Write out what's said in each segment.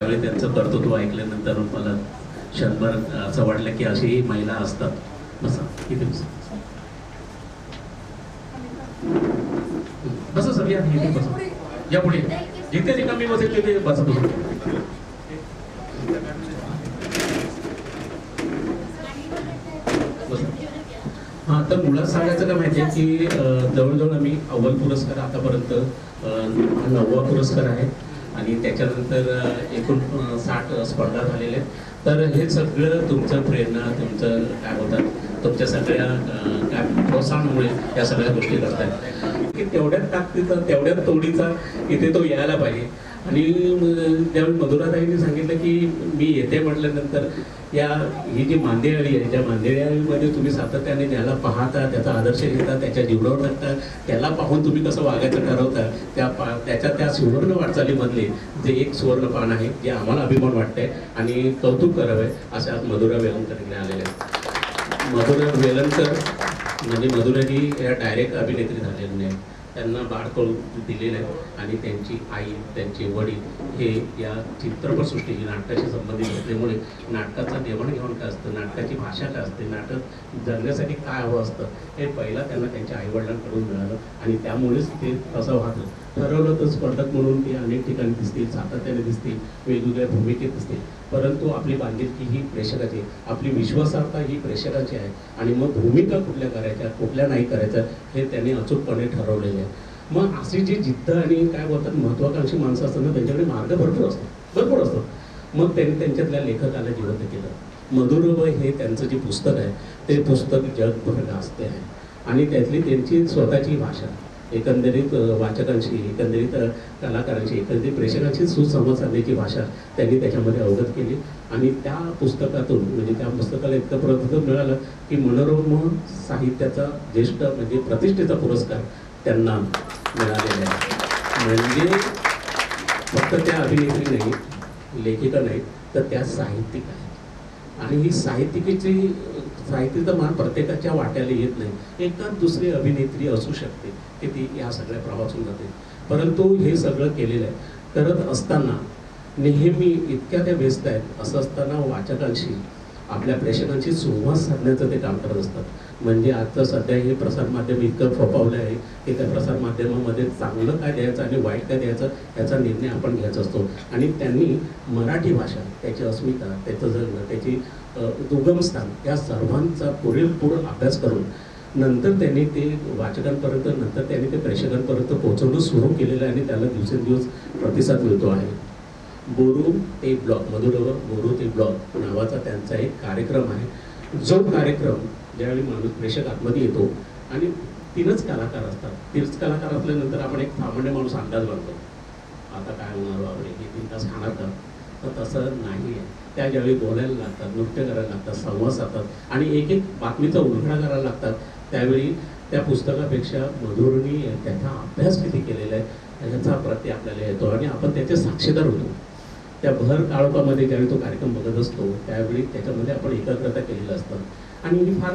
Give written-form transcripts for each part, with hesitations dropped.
त्यावेळी त्यांचं कर्तृत्व ऐकल्यानंतर मला क्षणभर असं वाटलं की अशीही महिला असतात. बसा इथे बसा सर, या इथे बसा, या पुढे जिथे रिकामी बसेल तिथे बसा तुम्ही. हां, तर मुळात सांगायचं काय माहिती आहे की जवळजवळ आम्ही अव्वल पुरस्कार आतापर्यंत हा 9वा पुरस्कार आहे आणि त्याच्यानंतर एकूण 60 स्पर्धा झालेल्या आहेत. तर हे सगळं तुमचं प्रेरणा, तुमचं काय होतात, तुमच्या सगळ्या काय प्रोत्साहनामुळे या सगळ्या गोष्टी करतात की तेवढ्याच ताकदीचा तेवढ्याच तोडीचा इथे तो यायला पाहिजे. आणि ज्यावेळी मधुराताईंनी सांगितलं की मी येते म्हटल्यानंतर ही जी मांदेळी आहे, ज्या मांदेळीमध्ये तुम्ही सातत्याने ज्याला पाहता, त्याचा आदर्श घेता, त्याच्या जीवनावर टाकता, त्याला पाहून तुम्ही कसं वागायचं ठरवता, त्याच्या त्या सुवर्ण वाटचालीमधले जे एक सुवर्ण पान आहे जे आम्हाला अभिमान वाटतंय आणि कौतुक करावं असं आज मधुरा वेलणकर इकडे आलेले आहेत. मधुरा वेलणकर म्हणजे मधुराजी या डायरेक्ट अभिनेत्री झालेल्या नाही, त्यांना बाळ करून दिलेलं आहे आणि त्यांची आई, त्यांचे वडील हे या चित्रपटसृष्टीची नाटकाशी संबंधित असल्यामुळे नाटकाचं देवाणघेवाण काय असतं, नाटकाची भाषा काय असते, नाटक जगण्यासाठी काय हवं असतं हे पहिला त्यांना त्यांच्या आईवडिलांकडून मिळालं आणि त्यामुळेच ते तसं वाहतं. ठरवलं तर स्पर्धक म्हणून ते अनेक ठिकाणी दिसतील, सातत्याने दिसतील, वेगवेगळ्या भूमिकेत दिसतील, परंतु आपली बांधिलकी ही प्रेक्षकाची, आपली विश्वासार्हता ही प्रेक्षकाची आहे आणि मग भूमिका कुठल्या करायच्या, कुठल्या नाही करायच्या हे त्यांनी अचूकपणे ठरवलेले आहे. मग अशी जी जिद्द आणि काय बोलतात महत्त्वाकांक्षी माणसं असताना त्यांच्याकडे मार्ग भरपूर असतो. मग त्यांनी त्यांच्यातल्या लेखकाला जिवंत केलं. मधुरवय हे त्यांचं जे पुस्तक आहे ते पुस्तक जगभर गाजते आहे आणि त्यातली त्यांची स्वतःची भाषा एकंदरीत वाचकांशी, एकंदरीत कलाकारांशी, एकंदरीत प्रेक्षकांशी सुसंवाद साधण्याची भाषा त्यांनी त्याच्यामध्ये अवगत केली आणि त्या पुस्तकातून म्हणजे त्या पुस्तकाला इतकं प्रसिद्ध मिळालं की मनोरम साहित्याचा ज्येष्ठ म्हणजे प्रतिष्ठेचा पुरस्कार त्यांना मिळालेला आहे. म्हणजे फक्त त्या अभिनेत्री नाही, लेखिका नाही, तर त्या साहित्यिक आहेत आणि ही साहित्याचा मान प्रत्येकाच्या वाट्याला येत नाही. एकाच दुसरी अभिनेत्री असू शकते की ती या सगळ्या प्रवासातून जाते, परंतु हे सगळं केलेलं आहे. करत असताना नेहमी इतक्या त्या व्यस्त आहेत, असं असताना वाचकांशी, आपल्या प्रेक्षकांशी संवाद साधण्याचं ते काम करत असतात. म्हणजे आता सध्या हे प्रसारमाध्यम इतकं फोपावलं आहे की त्या प्रसारमाध्यमामध्ये चांगलं काय द्यायचं आणि वाईट काय द्यायचं याचा निर्णय आपण घ्यायचा असतो आणि त्यांनी मराठी भाषा, त्याची अस्मिता, त्याचं जगणं, त्याची उगमस्थान या सर्वांचा पुरेपूर अभ्यास करून नंतर त्यांनी ते वाचकांपर्यंत, नंतर त्यांनी ते प्रेक्षकांपर्यंत पोहोचवणं सुरू केलेलं आहे आणि त्याला दिवसेंदिवस प्रतिसाद मिळतो आहे. बोरू ते ब्लॉग, बोरू ते ब्लॉग नावाचा त्यांचा एक कार्यक्रम आहे. जो कार्यक्रम ज्यावेळी माणूस प्रेक्षक आतमध्ये येतो आणि तीनच कलाकार असतात, तीनच कलाकार असल्यानंतर आपण एक सामान्य माणूस अंदाज बांधतो, आता काय होणार बाबरे, हे 3 तास खाणार का? तर तसं नाही आहे. त्या ज्यावेळी बोलायला लागतात, नृत्य करायला लागतात, संवाद साधतात आणि एक एक बातमीचा उलगडा करायला लागतात, त्यावेळी त्या पुस्तकापेक्षा मधुरनी त्याचा अभ्यास किती केलेला आहे याचा प्रत्यय आपल्याला येतो आणि आपण त्याचे साक्षीदार होतो. त्या भर काळोखामध्ये ज्यावेळी तो कार्यक्रम बघत असतो त्यावेळी त्याच्यामध्ये आपण एकाग्रता केलेलं असतं आणि ही फार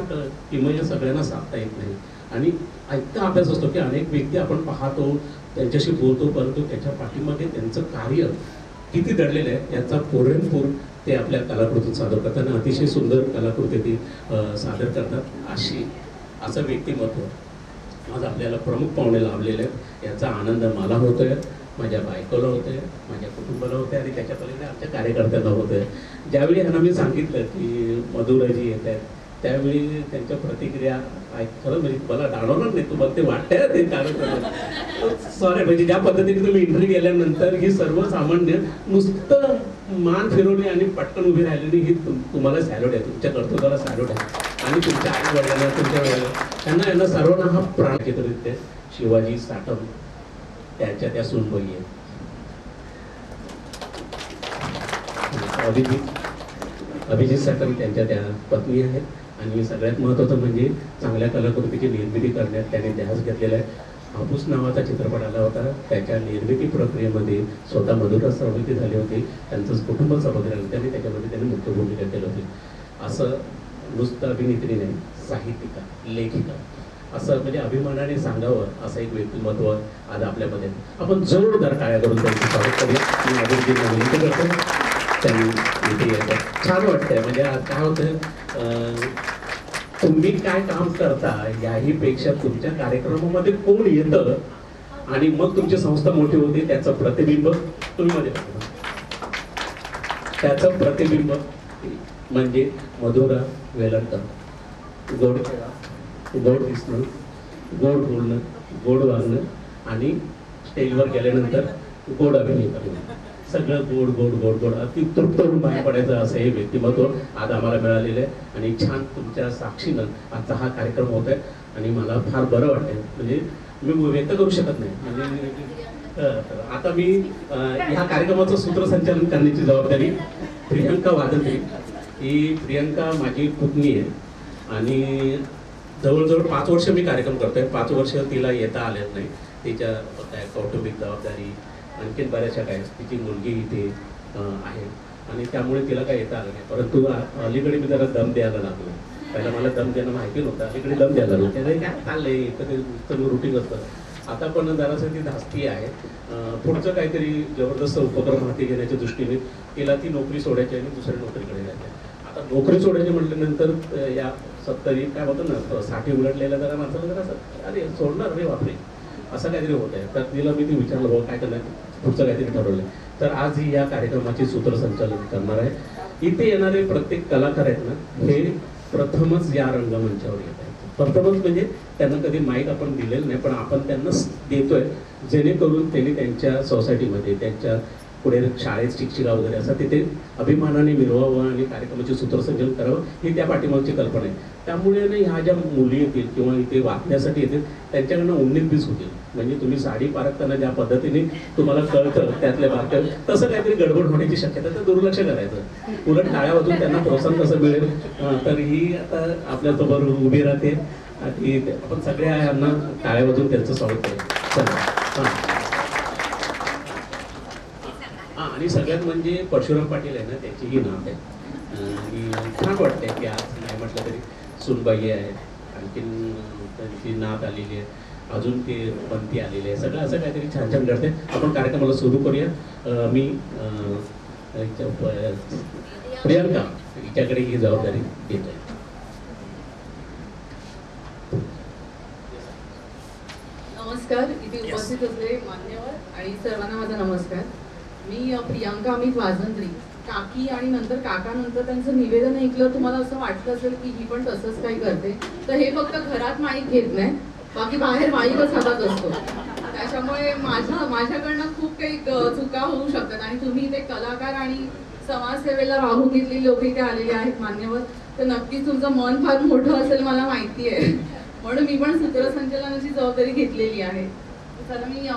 किमया सगळ्यांना साधता येत नाही आणि इतका अभ्यास असतो की अनेक व्यक्ती आपण पाहतो, त्यांच्याशी बोलतो, परंतु त्याच्या पाठीमागे त्यांचं कार्य किती दडलेलं आहे याचा पुरेपूर ते आपल्या कलाकृतीत सादर करताना अतिशय सुंदर कलाकृती ती सादर करतात. असं व्यक्तिमत्व आज आपल्याला प्रमुख पाहुणे लाभलेले आहेत. याचा आनंद मला होतोय, माझ्या बायकोला होतोय, माझ्या कुटुंबाला होतंय आणि त्याच्या पलीकडे आमच्या कार्यकर्त्यांना होतंय. ज्यावेळी ह्यांना मी सांगितलं की मधुराजी येत आहेत त्यावेळी त्यांच्या प्रतिक्रिया खरं म्हणजे मला जाणवणार नाही, तुम्हाला ते वाटतंय ते कारण सॉरी म्हणजे ज्या पद्धतीने तुम्ही इंटरव्ह्यू गेल्यानंतर ही सर्वसामान्य नुसतं मान फिरवली आणि पटकन उभी राहिलेली ही तुम्हाला सॅल्यूट आहे, तुमच्या कर्तृत्वाला सॅल्यूट आहे आणि तुमच्या आई वडिलांना, तुमच्या वेळेला यांना सर्वांना हा प्राण चित्ररित्या शिवाजी साटम त्यांच्या त्या सुनबाई आहेत. अभिजित साटम त्यांच्या त्या पत्नी आहेत आणि सगळ्यात महत्त्वाचं म्हणजे चांगल्या कलाकृतीची निर्मिती करण्यात त्याने ध्यास घेतलेला आहे. हापूस नावाचा चित्रपट आला होता, त्याच्या निर्मिती प्रक्रियेमध्ये स्वतः मधुरा सहभागी झाले होते, त्यांचं कुटुंब सहभागी झालं, त्यांनी त्याच्यामध्ये त्यांनी मुख्य भूमिका केली होती. असं नुसतं अभिनेत्री नाही, साहित्यिका, लेखिका असं म्हणजे अभिमानाने सांगावं असं एक व्यक्तिमत्व आज आपल्यामध्ये. आपण जोरदार टाळ्या करून त्यांचं स्वागत करूया. मी विनंती करतो. त्यांनी इथे येतं. छान वाटतंय. म्हणजे काय होतं, तुम्ही काय काम करता याही पेक्षा तुमच्या कार्यक्रमामध्ये कोण येतं आणि मग तुमची संस्था मोठी होते त्याचं प्रतिबिंब तुम्ही मध्ये बघा. त्याचं प्रतिबिंब म्हणजे मधुरा वेलणकर, गोड खेळा, गोड दिसणं, गोड बोलणं, गोड वागणं आणि स्टेजवर गेल्यानंतर गोड अभिनय करणं. सगळं गोड गोड गोड गोड अति तृप्त होऊन बाहेर पडायचं असं हे व्यक्तिमत्व आज आम्हाला मिळालेलं आहे. आणि छान तुमच्या साक्षीनं आजचा हा कार्यक्रम होत आहे आणि मला फार बरं वाटतंय. म्हणजे मी व्यक्त करू शकत नाही. म्हणजे आता मी ह्या कार्यक्रमाचं सूत्रसंचालन करण्याची जबाबदारी प्रियंका वादंत्री. ही प्रियंका माझी पुतणी आहे आणि जवळजवळ 5 वर्ष मी कार्यक्रम करतोय. 5 वर्ष तिला येता आलेत नाही. तिच्या काय कौटुंबिक जबाबदारी आणखीन बऱ्याचशा काय, तिची मुलगी इथे आहे आणि त्यामुळे तिला काय येता आलं नाही. परंतु अलीकडे मी जरा दम द्यायला लागलो. पहिला मला दम देणं माहिती नव्हतं, अलीकडे दम द्यायला लागलो. त्याचं काय चाललंय तर ते सगळं रुटीन असतं. आता पण जरासं ती धास्ती आहे. पुढचं काहीतरी जबरदस्त उपक्रम हाती घेण्याच्या दृष्टीने तिला ती नोकरी सोडायची आणि दुसऱ्या नोकरीकडे जायची. आता नोकरी सोडायची म्हटल्यानंतर या 70 काय होतं ना 60 उलटलेल्या जरा माणसाला जरा असं अरे सोडणार रे बापरे असं काहीतरी होत आहे. तर तिला मी ती विचारलं बाबा काय करणार, पुढचं काहीतरी ठरवलंय. तर आज ही या कार्यक्रमाची सूत्रसंचालन करणार आहे. इथे येणारे प्रत्येक कलाकार आहेत ना हे प्रथमच या रंगमंचावर येत आहेत. प्रथमच म्हणजे त्यांना कधी माईक आपण दिलेलं नाही, पण आपण त्यांना देतोय जेणेकरून त्यांनी त्यांच्या सोसायटीमध्ये त्यांच्या पुढे शाळेत शिक्षिका वगैरे असं तिथे अभिमानाने मिरवावं आणि कार्यक्रमाचे सूत्रसंचालन करावं ही त्या पाठीमागची कल्पना आहे. त्यामुळे ना ह्या ज्या मुली येतील किंवा इथे वाचण्यासाठी येतील त्यांच्याकडनं उन्नीस होतील. म्हणजे तुम्ही साडी पारखताना ज्या पद्धतीने तुम्हाला कळतं त्यातल्या बारक्या तसं काहीतरी गडबड होण्याची शक्यता, तर दुर्लक्ष करायचं. उलट टाळ्या वाजून त्यांना प्रोत्साहन कसं मिळेल. तर ही आता आपल्यासोबत उभी राहते आणि आपण सगळ्या यांना टाळ्या वाजून त्यांचं स्वागत करू. चला आणि सगळ्यात म्हणजे परशुराम पाटील आहे ना त्याचीही नात आहे आणि छान वाटतंय की आज नाही म्हटलं तरी सुनबाई आहे, आणखीन त्यांची नात आलेली आहे, अजून ते पंथी आलेली आहे. सगळं असं काहीतरी छान छान घडते. आपण कार्यक्रमाला सुरू करूया. मी प्रियंका हिच्याकडे ही जबाबदारी देतोय. नमस्कार. इथे उपस्थित असलेले मान्यवर आणि सर्वांना माझा नमस्कार. मी प्रियंका अमित वाजंत्री, काकी आणि नंतर काकानंतर त्यांचं निवेदन ऐकलं तुम्हाला असं वाटलं असेल की ही पण तसंच काही करते. तर हे फक्त घरात माईक घेत नाही, बाकी बाहेर माईकच हातात असतो. त्याच्यामुळे माझ्याकडनं खूप काही चुका होऊ शकतात आणि तुम्ही ते कलाकार आणि समाजसेवेला वाहून घेतलेली लोक इथे आलेले आहेत मान्यवर, तर नक्कीच तुमचं मन फार मोठं असेल मला माहिती आहे. म्हणून मी पण सूत्रसंचालनाची जबाबदारी घेतलेली आहे. तर मी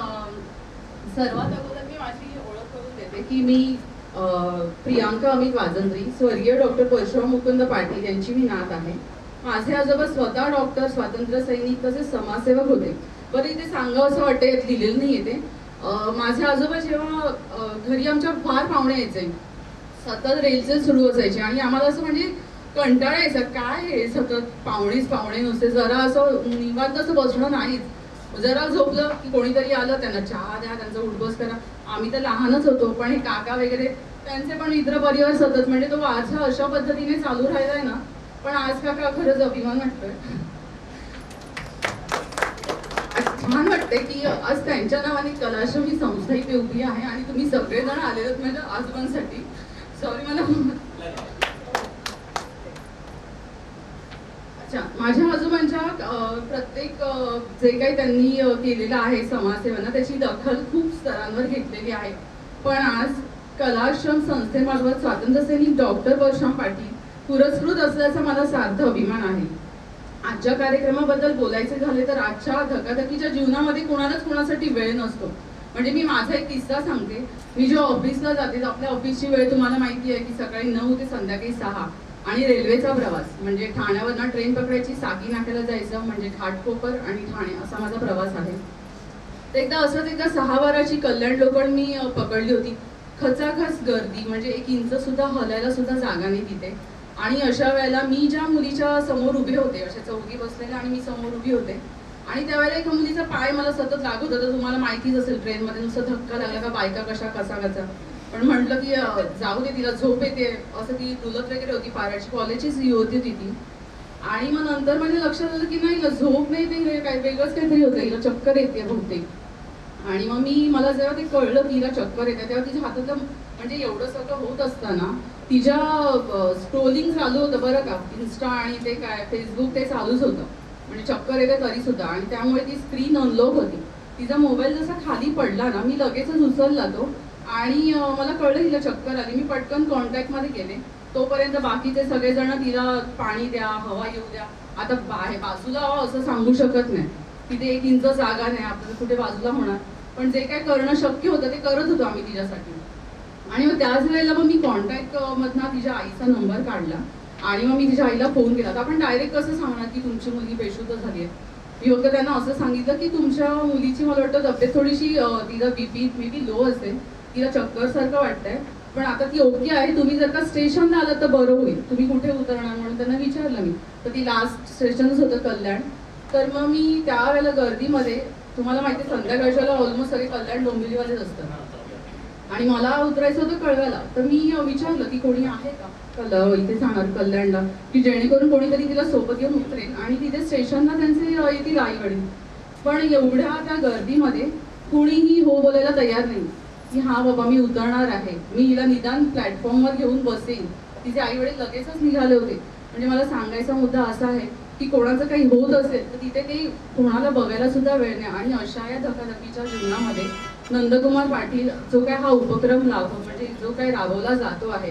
सर्वात अगोदर मी माझी ओळख करून देते की मी प्रियंका अमित वाजंत्री, स्वर्गीय डॉक्टर परशुराम मुकुंद पाटील यांची मी नात आहे. माझे आजोबा स्वतः डॉक्टर, स्वातंत्र्य सैनिक तसेच समाजसेवक होते. बरं इथे सांगावं असं वाटतं, यात लिहिलेलं नाही येते. माझे आजोबा जेव्हा घरी आमच्या फार पाहुणे यायचे, सतत रेलचेल सुरू असायचे आणि आम्हाला असं म्हणजे कंटाळा यायचा, काय हे सतत पाहुणे नुसते, जरा असं निवांत असं बसणं नाहीच. जरा झोपलं की कोणीतरी आलं, त्यांना चहा द्या, त्यांचा उठबस करा. आम्ही तर लहानच होतो, पण हे काका वगैरे त्यांचे पण मित्र परिवार सतत, म्हणजे तो वारसा अशा पद्धतीने चालू राहिलाय ना. पण आज काका खरंच अभिमान वाटतोय, छान वाटतंय की आज त्यांच्या नावाने कलाश्रम ही संस्था इथे उभी आहे आणि तुम्ही सगळेजण आलेत म्हणजे आजोबांसाठी. सॉरी मला माझ्या आजोबांच्या प्रत्येक जे काही त्यांनी केलेलं आहे समाजसेवेनं त्याची दखल खूप स्तरांवर घेतलेली आहे. पण आज कलाश्रम संस्थेमार्फत स्वातंत्र्यसैनिक डॉक्टर परशुराम पाटील पुरस्कृत असल्याचा मला सार्थ अभिमान आहे. आजच्या कार्यक्रमाबद्दल बोलायचे झाले तर आजच्या धकाधकीच्या जीवनामध्ये कोणालाच कोणासाठी वेळ नसतो. म्हणजे मी माझा एक किस्सा सांगते. मी जेव्हा ऑफिसला जाते, आपल्या ऑफिसची वेळ तुम्हाला माहिती आहे की सकाळी 9 ते संध्याकाळी 6 आणि रेल्वेचा प्रवास म्हणजे ठाण्यावरनं ट्रेन पकडायची, साकी नाक्याला जायचं म्हणजे घाटकोपर आणि ठाणे असा माझा प्रवास आहे. तर एकदा असंच 6 कल्याण लोकल मी पकडली होती. खचाखच गर्दी, म्हणजे 1 इंच सुद्धा हलायला सुद्धा जागा नाही तिथे. आणि अशा वेळेला मी ज्या मुलीच्या समोर उभे होते, अशा चौघी बसलेल्या आणि मी समोर उभी होते आणि त्यावेळेला एका मुलीचा पाय मला सतत लागत होता. तुम्हाला माहितीच असेल ट्रेनमध्ये नुसतं धक्का लागला का बायका कसा पण म्हटलं की जाऊ दे, तिला झोप येते असं, ती डुलत वगैरे होती, पाराची कॉलेजची होती ती. आणि मग नंतर माझ्या लक्षात आलं की नाही, हिला झोप नाही ते काय वेगळंच काहीतरी होतं, हिला चक्कर येते बहुतेक. आणि मग मला जेव्हा ते कळलं की हिला चक्कर येते, तेव्हा तिच्या हातातलं म्हणजे एवढं सगळं होत असताना तिच्या स्क्रोलिंग चालू होतं बरं का, इन्स्टा आणि ते काय फेसबुक ते चालूच होतं, म्हणजे चक्कर येते तरी सुद्धा. आणि त्यामुळे ती स्क्रीन अनलॉक होती. तिचा मोबाईल जसा खाली पडला ना, मी लगेचच उचलला तो आणि मला कळलं हिला चक्कर आली. मी पटकन कॉन्टॅक्टमध्ये गेले. तोपर्यंत बाकीचे सगळेजण तिला पाणी द्या, हवा येऊ द्या. आता बाजूला असं सांगू शकत नाही, तिथे 1 इंच जागा नाही, आपल्याला कुठे बाजूला होणार. पण जे काय करणं शक्य होतं ते करत होतो आम्ही तिच्यासाठी. आणि मग त्याच वेळेला मग मी कॉन्टॅक्ट मधनं तिच्या आईचा नंबर काढला आणि मग मी तिच्या आईला फोन केला. तर आपण डायरेक्ट कसं सांगणार की तुमची मुलगी बेशुद्ध झाली आहे. मी फक्त त्यांना असं सांगितलं की तुमच्या मुलीची मला वाटतं तब्येत थोडीशी, तिचा बीपी मे बी लो असेल, तिला चक्कर सारखं वाटतंय, पण आता ती ओके आहे. तुम्ही जर का स्टेशनला आलात तर बरं होईल, तुम्ही कुठे उतरणार म्हणून त्यांना विचारलं मी. तर ती लास्ट स्टेशनच होतं कल्याण. तर मग मी त्यावेळेला गर्दीमध्ये, तुम्हाला माहिती आहे संध्याकाळच्या वेळेला ऑलमोस्ट सगळे कल्याण डोंबिवलीवालेच असतात, आणि मला उतरायचं होतं कळव्याला. तर मी विचारलं की कोणी आहे का इथे जाणार कल्याणला, की जेणेकरून कोणीतरी तिला सोबत घेऊन उतरेल आणि तिथे स्टेशनला त्यांचे येतील आई वडील. पण एवढ्या त्या गर्दीमध्ये कुणीही हो बोलायला तयार नाही की हा बाबा मी उतरणार आहे, मी हिला निदान प्लॅटफॉर्मवर घेऊन बसेन. तिचे आई वडील लगेचच निघाले होते. म्हणजे मला सांगायचा मुद्दा असा आहे की कोणाचं काही होत असेल तर तिथे ते कोणाला बघायला सुद्धा वेळ नाही. आणि अशा या धकाधकीच्या जीवनामध्ये नंदकुमार पाटील जो काय हा उपक्रम म्हणजे जो काय राबवला जातो आहे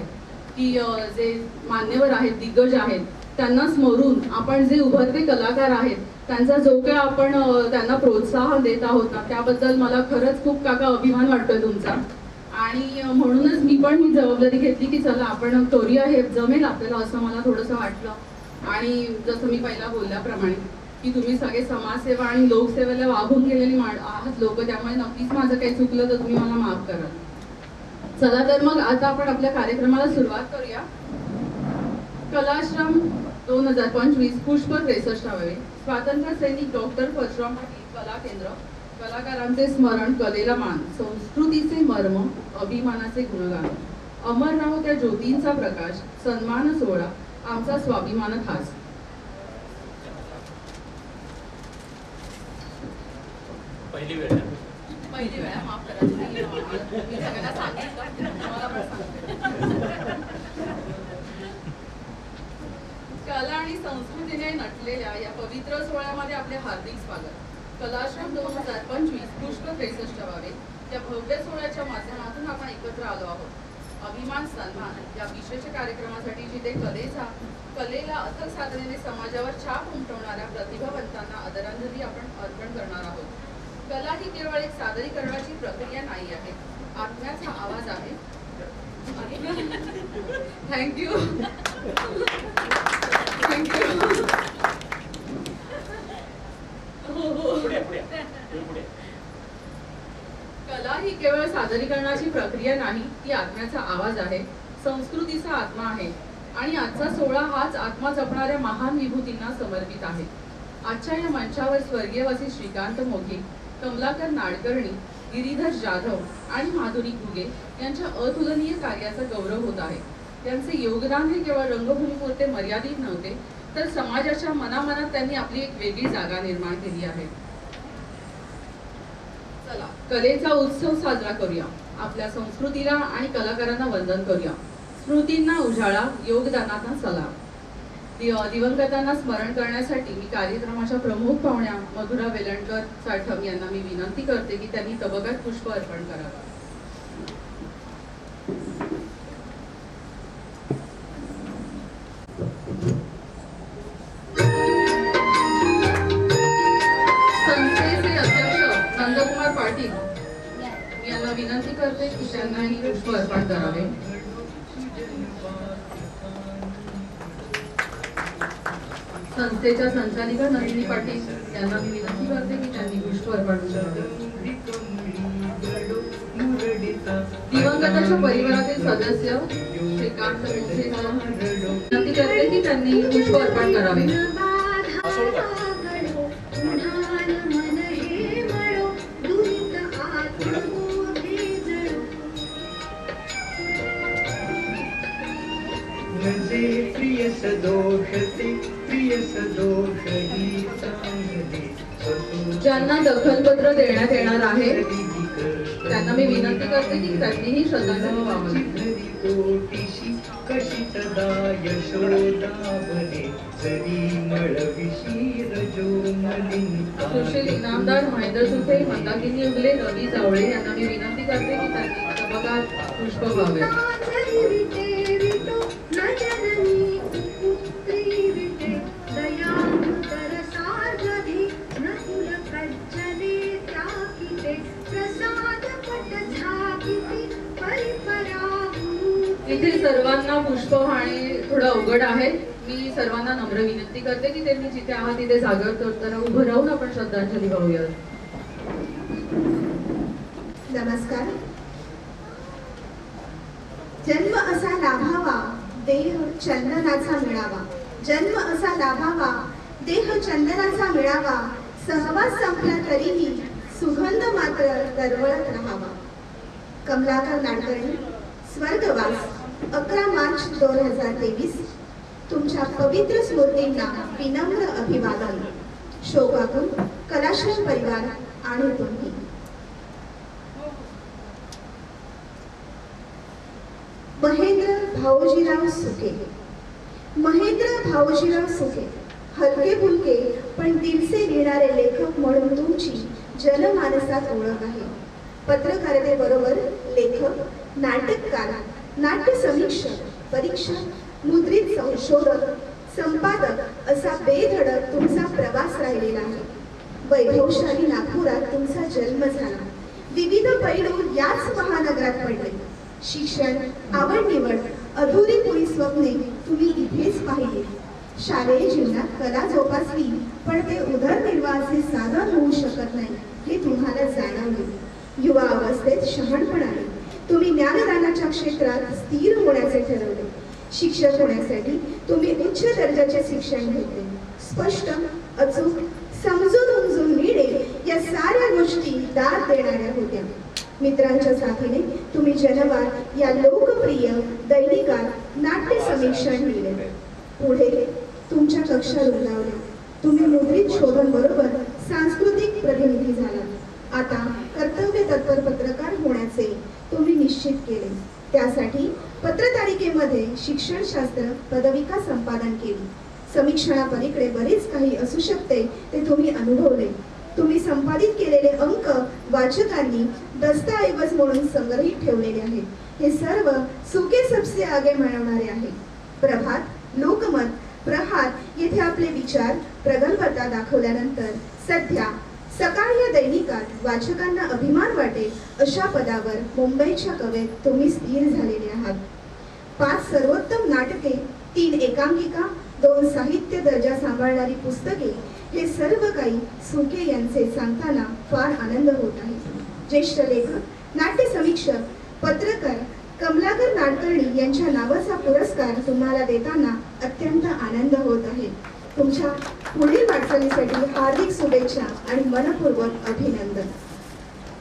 की जे मान्यवर आहेत, दिग्गज आहेत, त्यांना स्मरून आपण जे उभरते कलाकार आहेत त्यांचा जो काय आपण त्यांना प्रोत्साहन देत आहोत ना, त्याबद्दल मला खरंच खूप काका अभिमान वाटतोय तुमचा. आणि म्हणूनच मी पण ही जबाबदारी घेतली की चला आपण करूया, हे जमेल आपल्याला असं मला थोडंसं वाटलं. आणि जसं मी पहिला बोलल्याप्रमाणे की तुम्ही सगळे समाजसेवा आणि लोकसेवेला वाहून गेलेली आहात लोक, त्यामुळे नक्कीच माझं काही चुकलं तर तुम्ही मला माफ कराल. चला तर मग आता आपण आपल्या कार्यक्रमाला सुरुवात करूया. कलाश्रम 2025 पुष्प 63वे स्वातंत्र्य सैनिक डॉक्टर परशुराम पाटील कला केंद्र, कलाकारांचे स्मरण, कलेला मान, संस्कृतीचे मर्म, अभिमानाचे गुणगान, अमर राहो त्या ज्योतींचा प्रकाश, सन्मान सोहळा, आमचा स्वाभिमान खास. पहिली वेळ माफ करा, मी सगळ्यांना सांगितलं, तुम्हाला पण सांगते. कला आणि संस्कृतीने नटलेल्या या पवित्र सोहळ्यामध्ये आपले हार्दिक स्वागत. कलाश्रम 2025 पुष्प 63वे या भव्य सोहळ्याच्या माध्यमातून आपण एकत्र आलो आहोत. अभिमान सन्मान या विशेष कार्यक्रमासाठी जिथे कलेला अथक साधनेने समाजावर छाप उमटवणाऱ्या प्रतिभावंतांना आदरांजली आपण अर्पण करणार आहोत. कला ही केवळ एक सादरीकरणाची प्रक्रिया नाही आहे, आत्म्याचा आवाज आहे. थँक्यू. कला ही केवळ सादरीकरणाची प्रक्रिया नाही, ती आत्म्याचा आवाज आहे, संस्कृतीचा आत्मा आहे. आणि आजचा सोहळा हाच आत्मा जपणाऱ्या महान विभूतींना समर्पित आहे. आजच्या या मंचावर स्वर्गीयवासी श्रीकांत मोघे, कमलाकर नाडकर्णी, गिरीधर जाधव आणि माधुरी घुगे यांच्या अतुलनीय कार्याचा गौरव होत आहे. त्यांचे योगदान हे केवळ रंगभूमीपुरते मर्यादित नव्हते, तर समाजाच्या मनामनात त्यांनी आपली एक वेगळी जागा निर्माण केली आहे. चला कलेचा उत्सव साजरा करूया, आपल्या संस्कृतीला आणि कलाकारांना वंदन करूया. स्मृतींना उजाळा, योगदानांना सलाम. दिवंगतांना स्मरण करण्यासाठी मी कार्यक्रमाच्या प्रमुख पाहुण्या मधुरा वेलणकर साठम यांना मी विनंती करते की त्यांनी तबकात पुष्प अर्पण करावं. संस्थेचे अध्यक्ष नंदकुमार पाटील मी यांना विनंती करते की त्यांनाही पुष्प अर्पण करावे. संस्थेच्या संचालिका नंदिनी पाटील यांना मी विनंती करते की त्यांनी पुष्प अर्पण करावे. दिवंगताच्या परिवारातील सदस्य श्रीकांत मोघे विनंती करते की त्यांनी पुष्प अर्पण करावे. जे प्रिय सदोष ते प्रिय सदोष ही चांगले ज्यांना दखलपत्र देण्यात येणार आहे त्यांना मी विनंती करते की त्यांनीही श्रद्धांजली वाहावी. कोटीशी कशी सदा यशोदा बने जरी मळविशी रजोमलिंका सुशील इनामदार महेंद्र सुखे, मंदाकिनी उगले, रवी जावळे यांना मी विनंती करते की त्यांनी सभागात पुष्प व्हावे. इथे सर्वांना पुष्प वाहणे थोडं अवघड आहे. मी सर्वांना नम्र विनंती करते की त्यांनी जिथे आहात तिथे जागर तर उभं राहून आपण श्रद्धांजली वाहूया. नमस्कार. जन्म असा लाभावा देह चंदनाचा मिळावा. जन्म असा लाभावा देह चंदनाचा मिळावा. सहवास संपला तरीही सुगंध मात्र दरवळत राहावा. कमलाकर नाडकर्णी, स्वर्गवास, 11 मार्च 2023. तुमच्या पवित्र स्मृतींना विनम्र अभिवादन. शोभाकुल, कलाश्रम परिवार आणि तुम्ही. महेंद्र भाऊजीराव सुके. महेंद्र भाऊजीराव सुके हलके फुलके पण दिवसे घेणारे लेखक म्हणून तुमची जनमानसात ओळख आहे. पत्रकारितेबरोबर लेखक, नाटककार, नाट्य समीक्षक, परीक्षक, मुद्रित संशोधक, संपादक असा बेधडक तुमचा प्रवास राहिलेला आहे. वैभवशाली नागपुरात तुमचा जन्म झाला. विविध पैलू याच महानगरात पडले. शिक्षण, आवड निवड, अधुरी पुरी स्वप्ने तुम्ही इथेच पाहिली. शालेय जीवनात कला जोपासली पण ते उदरनिर्वाहाचे साधन होऊ शकत नाही हे तुम्हाला जाणवले. युवा अवस्थेत शहाणपण आले. तुम्ही ज्ञानदानाच्या क्षेत्रात स्थिर होण्याचे ठरवले. शिक्षक होण्यासाठी तुम्ही उच्च दर्जाचे शिक्षण घेतले. स्पष्ट, अचूक, समजून उमजून मिळेल या साऱ्या गोष्टी दाद देणाऱ्या होत्या. मित्रांच्या साथीने तुम्ही जनवार या लोकप्रिय दैनिकात नाट्य समीक्षण लिहिले. पुढे तुमच्या कक्षा रुंदावल्या. तुम्ही मुद्रित शोधन बरोबर सांस्कृतिक प्रतिनिधी झाला. आता कर्तव्य तत्पर पत्रकार होण्याचे तुम्ही निश्चित केले. त्यासाठी पत्रकारितेमध्ये शिक्षणशास्त्र पदविका संपादन केली. समीक्षणापलीकडे बरेच काही असू शकते ते तुम्ही अनुभवले. तुम्ही संपादित केलेले अंक वाचकांनी दस्तऐवज म्हणून संग्रहित ठेवलेले आहेत. हे सर्व सुके सबसे आगे मिळवणारे आहे. प्रभात, लोकमत, प्रहार येथे आपले विचार प्रगल्भता दाखवल्यानंतर सध्या सकाळ या दैनिकात वाचकांना अभिमान वाटेल अशा पदावर मुंबईच्या कवेत तुम्ही स्थिर झालेले आहात. 5 सर्वोत्तम नाटके, 3 एकांकिका, 2 साहित्य दर्जा सांभाळणारी पुस्तके, हे सर्व काही सुके यांचे सांगताना फार आनंद होत आहे. ज्येष्ठ लेखक, नाट्य समीक्षक, पत्रकार कमलाकर नाडकर्णी यांच्या नावाचा पुरस्कार तुम्हाला देताना अत्यंत आनंद होत आहे. तुमच्या पुढील वाटचालीसाठी हार्दिक शुभेच्छा आणि मनपूर्वक अभिनंदन.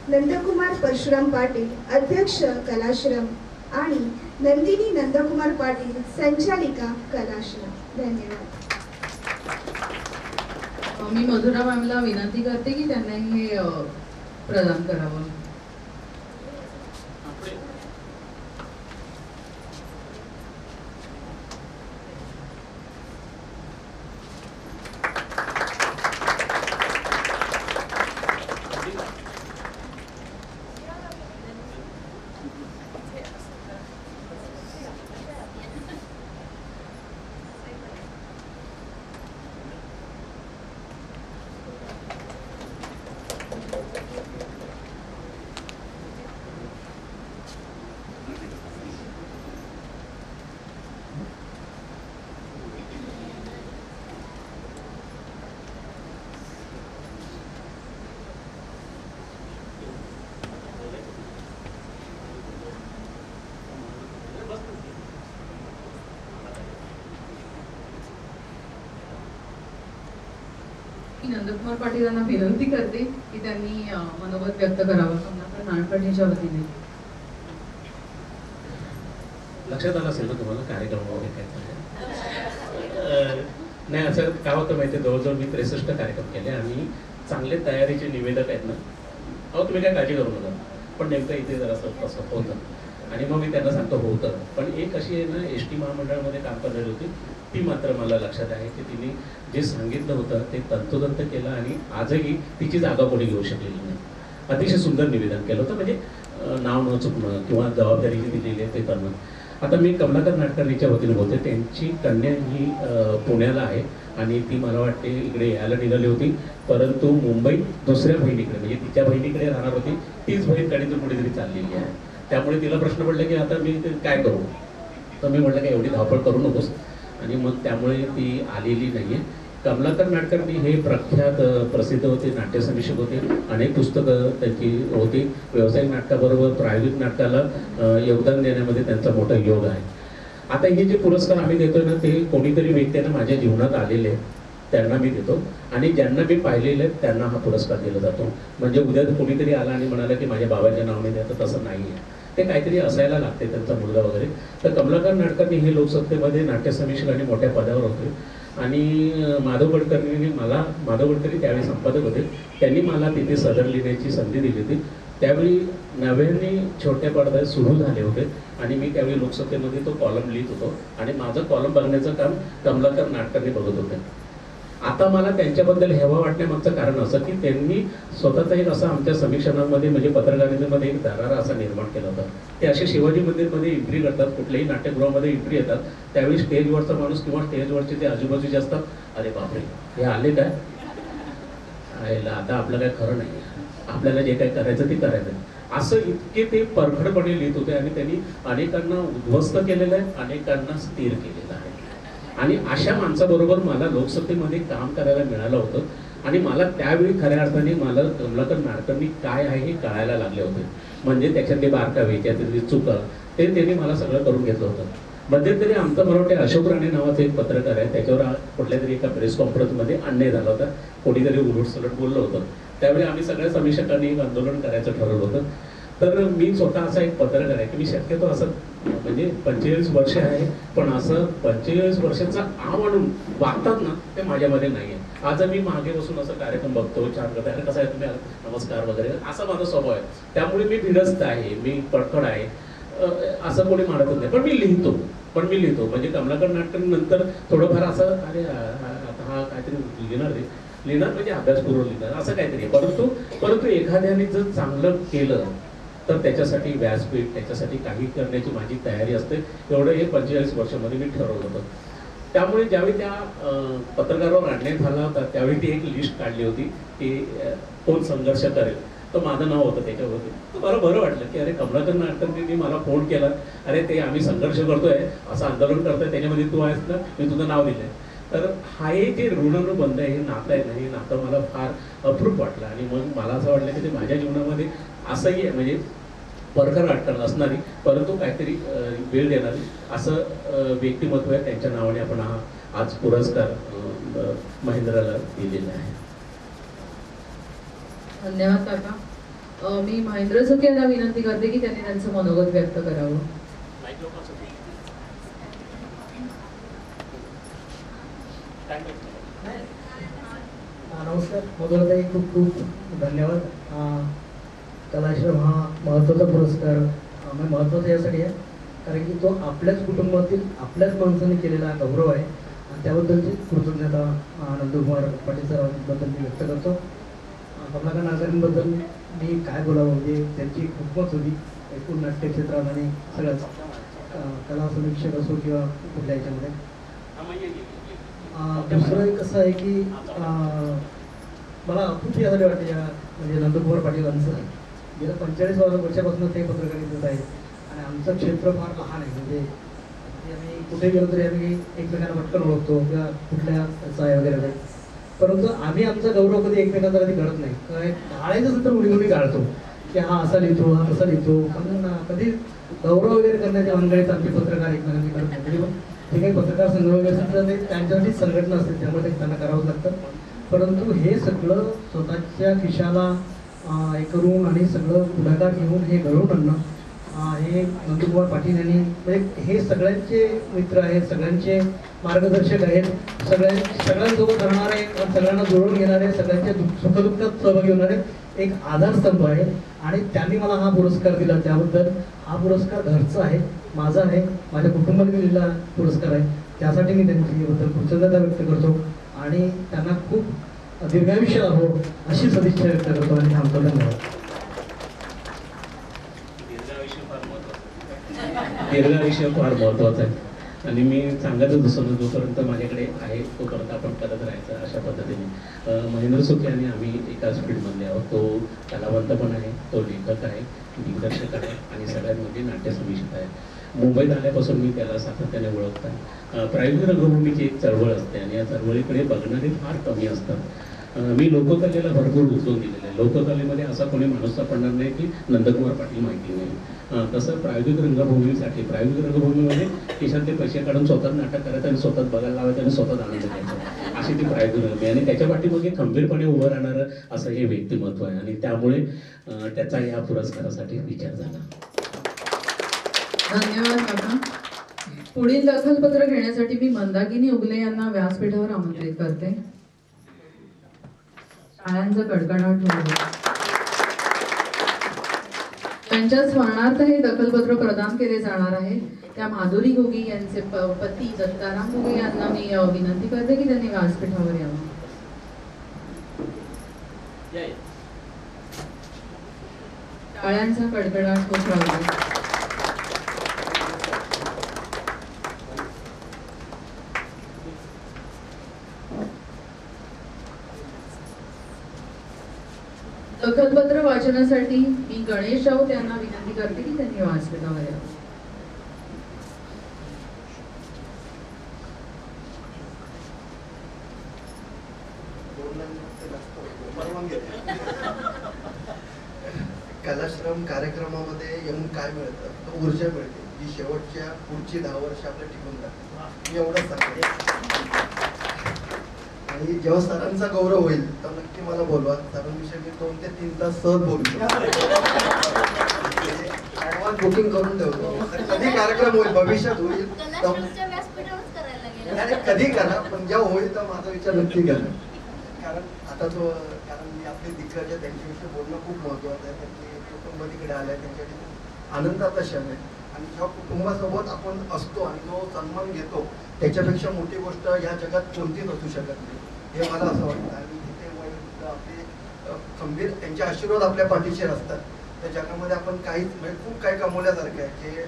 नंदकुमार परशुराम पाटील, अध्यक्ष कलाश्रम, आणि नंदिनी नंदकुमार पाटील, संचालिका कलाश्रम. धन्यवाद. मी मधुरा मॅमला विनंती करते की त्यांनी हे प्रदान करावं. नंदकुमार पाटील यांना विनंती करते की त्यांनी मनोगत व्यक्त करावं कमलाकर नाडकर्णीच्या वतीने. लक्षात आलं असेल ना तुम्हाला कार्यक्रम वगैरे काय चालले. नाही असं काय होतं माहिती आहे, जवळजवळ मी 63 कार्यक्रम केले आणि चांगले तयारीचे निवेदक आहेत ना, अहो तुम्ही काय काळजी करू नका, पण नेमकं इथे जरासं तसं होतं आणि मग मी त्यांना सांगतो होतं. पण एक अशी आहे ना, एस टी महामंडळामध्ये काम करणारी होती, ती मात्र मला लक्षात आहे की तिने जे सांगितलं होतं ते तंतोतंत केलं आणि आजही तिची जागा कोणी घेऊ शकलेली नाही. अतिशय सुंदर निवेदन केलं होतं, म्हणजे नाव न चुकणं किंवा जबाबदारी जी दिलेली आहे ते करणं. आता मी कमलाकर नाटकर्णीच्या वतीने बोलते, त्यांची कन्या ही पुण्याला आहे आणि ती मला वाटते इकडे यायला निघाली होती, परंतु मुंबईत दुसऱ्या बहिणीकडे म्हणजे तिच्या बहिणीकडे राहणार होती, तीच बहीण गाडीतून कुठेतरी चाललेली आहे. त्यामुळे तिला प्रश्न पडला की आता मी ते काय करू. तर मी म्हटलं की एवढी धावपळ करू नकोस, आणि मग त्यामुळे ती आलेली नाही आहे. कमलाकर नाटकर्णी हे प्रख्यात प्रसिद्ध होते, नाट्यसमीक्षक होते, अनेक पुस्तकं त्यांची होती. व्यावसायिक नाटकाबरोबर प्रायोगिक नाटकाला योगदान देण्यामध्ये त्यांचा मोठा योग आहे. आता हे जे पुरस्कार आम्ही देतोय ना, ते कोणीतरी व्यक्तींना माझ्या जीवनात आलेले आहेत त्यांना मी देतो, आणि ज्यांना मी पाहिलेले आहेत त्यांना हा पुरस्कार दिला जातो. म्हणजे उद्या कोणीतरी आला आणि म्हणाला की माझ्या बाबाच्या नावाने द्या, तर तसं नाही आहे. ते काहीतरी असायला लागते, त्यांचा मुलगा वगैरे. तर कमलाकर नाटकर्णी हे लोकसत्तेमध्ये नाट्यसमीक्षक आणि मोठ्या पदावर होते. आणि माधव गडकरी त्यावेळी संपादक होते, त्यांनी मला तिथे सदर लिहिण्याची संधी दिली होती. त्यावेळी नव्याने छोट्या पडद्यात सुरू झाले होते आणि मी त्यावेळी लोकसत्तेमध्ये तो कॉलम लिहित होतो आणि माझं कॉलम बघण्याचं काम कमलाकर नाटकर्णी बघत होते. आता मला त्यांच्याबद्दल हेवा वाटण्यामागचं कारण असं की त्यांनी स्वतःचा एक असा आमच्या समीक्षणामध्ये म्हणजे पत्रकारितेमध्ये एक दरारा असा निर्माण केला होता. ते असे शिवाजी मंदिरमध्ये एंट्री करतात, कुठल्याही नाट्यगृहामध्ये एंट्री येतात, त्यावेळी स्टेजवरचा माणूस किंवा स्टेजवरचे जे आजूबाजूचे असतात, अरे बापरे हे आले काय, आता आपलं काय खरं नाही, आपल्याला जे काय करायचं ते करायचं, असं इतके ते परखडपणे लिहित होते. आणि त्यांनी अनेकांना उद्ध्वस्त केलेलं आहे, अनेकांना स्थिर केलेलं आहे. आणि अशा माणसाबरोबर मला लोकसत्तेमध्ये काम करायला मिळालं होतं आणि मला त्यावेळी खऱ्या अर्थाने मला कमलाकर नाटकर्णी काय आहे हे कळायला लागले होते. म्हणजे त्याच्यातले बारकावे, त्याच्यातली चुका, ते त्यांनी मला सगळं करून घेतलं होतं. मध्यंतरी आमचा मला वाटते अशोक राणे नावाचा एक पत्रकार आहे, त्याच्यावर कुठल्या तरी एका प्रेस कॉन्फरन्समध्ये अन्याय झाला होता, कोणीतरी उलटसलट बोललं होतं. त्यावेळी आम्ही सगळ्या समीक्षकांनी एक आंदोलन करायचं ठरवलं होतं. तर मी स्वतः असा एक पत्रकार आहे की मी शक्यतो असं म्हणजे 45 वर्ष आहे, पण असं 45 वर्षाचा आ म्हणून वागतात ना, ते माझ्यामध्ये नाही आहे. आज मी मागे बसून असं कार्यक्रम बघतो, छान करतो, अरे कसं आहे तुम्ही, नमस्कार वगैरे, असा माझा स्वभाव आहे. त्यामुळे मी भिडस्त आहे, मी कडकड आहे, असं कोणी मानतच नाही. पण मी लिहितो म्हणजे कमलाकर नाटकानंतर थोडंफार असं अरे आता हा काहीतरी लिहिणार म्हणजे अभ्यासपूर्व लिहिणार असं काहीतरी. परंतु एखाद्याने जर चांगलं केलं तर त्याच्यासाठी व्यासपीठ, त्याच्यासाठी काही करण्याची माझी तयारी असते. एवढं हे 45 वर्षामध्ये मी ठरवलं होतं. त्यामुळे ज्यावेळी त्या पत्रकारावर अन्याय झाला होता त्यावेळी ती एक लिस्ट काढली होती की कोण संघर्ष करेल, तर माझं नाव होतं त्याच्यावरती. तर मला बरं वाटलं की अरे कमलाकर नाटकर्णींनी मला फोन केला, अरे ते आम्ही संघर्ष करतोय, असं आंदोलन करतोय, त्याच्यामध्ये तू आहेस ना, मी तुझं नाव दिलंय. तर हा एक जे ऋणानुबंध आहे, हे नातं आहे ना, हे नातं मला फार अप्रूप वाटलं. आणि मग मला असं वाटलं की ते माझ्या जीवनामध्ये असंही आहे, म्हणजे परखड अटकण असणारी परंतु काहीतरी वेळ देणारी असं व्यक्तिमत्व आहे. त्यांच्या नावाने आपण हा आज पुरस्कार महेंद्राला दिलेला आहे. धन्यवाद काका. मी महेंद्र सुके यांना विनंती करते की त्यांनी त्यांचं मनोगत व्यक्त करावं. नमस्कार. मधुराताई खूप खूप धन्यवाद. कलाश्रम हा महत्त्वाचा पुरस्कार महत्त्वाचा यासाठी आहे कारण की तो आपल्याच कुटुंबातील आपल्याच माणसाने केलेला गौरव आहे आणि त्याबद्दलची कृतज्ञता नंदकुमार पाटील सरांबद्दल मी व्यक्त करतो. कमलाकर नाटकर्णींबद्दल मी काय बोलावं, म्हणजे त्यांची खूपच होती एकूण नाट्यक्षेत्रात आणि सगळंच कला समीक्षक असो किंवा कुठल्या याच्यामध्ये. दुसरं एक असं आहे की मला खूप यासाठी वाटते या म्हणजे नंदकुमार पाटीलांचं गेल्या 45 वर्षापासून ते पत्रकारितेत आहे आणि आमचं क्षेत्र फार लहान आहे. म्हणजे आम्ही कुठे गेलो तरी आम्ही एकमेकांना पटकन ओळखतो किंवा कुठल्या आहे वगैरे, परंतु आम्ही आमचा गौरव कधी एकमेकांचा कधी करत नाही. काय काढायचं असेल तर उडी काढतो की हा असा लिहितो, हा तसा लिहितो, पण कधी गौरव वगैरे करण्याच्या मंडळीत आमचे पत्रकार एकमेकांनी करत नाही. जे काही पत्रकार संघ वगैरे असतात तर ते त्यांच्यासाठी संघटना असते, त्यामुळे त्यांना करावंच लागतं. परंतु हे सगळं स्वतःच्या खिशाला हे करून आणि सगळं पुढाकार घेऊन हे घडवून आणणं हे नंदकुमार पाटील यांनी म्हणजे हे सगळ्यांचे मित्र आहेत, सगळ्यांचे मार्गदर्शक आहेत, सगळ्यांसोबत राहणारे, सगळ्यांना जुळवून घेणारे, सगळ्यांच्या सुखदुःखात सहभागी होणारे एक आधारस्तंभ आहे. आणि त्यांनी मला हा पुरस्कार दिला, त्याबद्दल हा पुरस्कार घरचा आहे, माझा आहे, माझ्या कुटुंबाने दिलेला पुरस्कार आहे. त्यासाठी मी त्यांच्याबद्दल कृतज्ञता व्यक्त करतो आणि त्यांना खूप दीर्घायुष्य लाभो अशी सदिच्छा व्यक्त करतो आणि थांबतो. धन्यवाद. दीर्घायुष्य फार महत्त्वाचं आहे आणि मी सांगतच असतो ना, जोपर्यंत माझ्याकडे आहे तोपर्यंत आपण करत राहायचं अशा पद्धतीने. महेंद्र सुखे आणि आम्ही एकाच फील्डमधले आहोत. तो कलावंत पण आहे, तो लेखक आहे, दिग्दर्शक आहे आणि सगळ्यात म्हणजे नाट्यसमीक्षक आहे. मुंबईत आल्यापासून मी त्याला सातत्याने ओळखतो. प्रायोगिक रंगभूमीची एक चळवळ असते आणि या चळवळीकडे बघणारे फार कमी असतात. मी लोककलेला भरपूर उचलून दिलेलं आहे. लोककलेमध्ये असा कोणी माणूस सापडणार नाही की नंदकुमार पाटील माहिती नाही. तसं प्रायोगिक रंगभूमीमध्ये खिशातले पैसे काढून स्वतः नाटक करायचं आणि स्वतःच बघायला लावायचं आणि स्वतःच आनंद घ्यायचा, अशी ती प्रायोगिक रंगभूमी. आणि त्याच्या पाठीमागे खंबीरपणे उभं राहणारं असं हे व्यक्तिमत्व आहे आणि त्यामुळे त्याचा या पुरस्कारासाठी विचार झाला. धन्यवाद काका. पुढील दखलपत्र घेण्यासाठी मी मंदाकिनी उगले यांना व्यासपीठावर आमंत्रित करते. टाळ्यांचा कडकडाट होईल. त्यांच्या स्मरणार्थ हे दखलपत्र प्रदान केले जाणार आहे. त्या माधुरी घोगी यांचे पती दत्ताराम घोगे यांना मी विनंती करते की त्यांनी व्यासपीठावर यावं. टाळ्यांचा कडकडाट होत राहतो. दखलपत्र वाचनासाठी मी गणेश राऊत यांना विनंती करते की त्यांनी व्यासपीठावर यावं. कलाश्रम कार्यक्रमामध्ये येऊन काय मिळतं, तर ऊर्जा मिळते जी शेवटच्या पुढची 10 वर्ष आपल्या टिकून राहते. मी एवढंच सांगते. आणि जेव्हा सरांचा गौरव होईल तर नक्की मला बोलवा. सरांविषयी मी 2 ते 3 तास सहज बोलू शकतो. ऍडव्हान्स बुकिंग करून ठेवतो. कधी कार्यक्रम होईल, भविष्यात होईल तर कधी करा, पण जेव्हा होईल तर माझा विचार नक्की करा. कारण मी आपले दिग्गज त्यांच्याविषयी बोलणं खूप महत्त्वाचं आहे. त्यांचे कुटुंब तिकडे आलंय, त्यांच्याकडे आनंदाचा क्षण आहे. आणि जेव्हा कुटुंबासोबत आपण असतो आणि जो सन्मान घेतो त्याच्यापेक्षा मोठी गोष्ट या जगात कोणतीच असू शकत नाही, हे मला असं वाटतं. आणि तिथे वयोवृद्ध आपले खंबीर, त्यांचे आशीर्वाद आपल्या पाठीशी असतात. त्या जगामध्ये आपण काहीच म्हणजे खूप काही कमवल्यासारखं आहे जे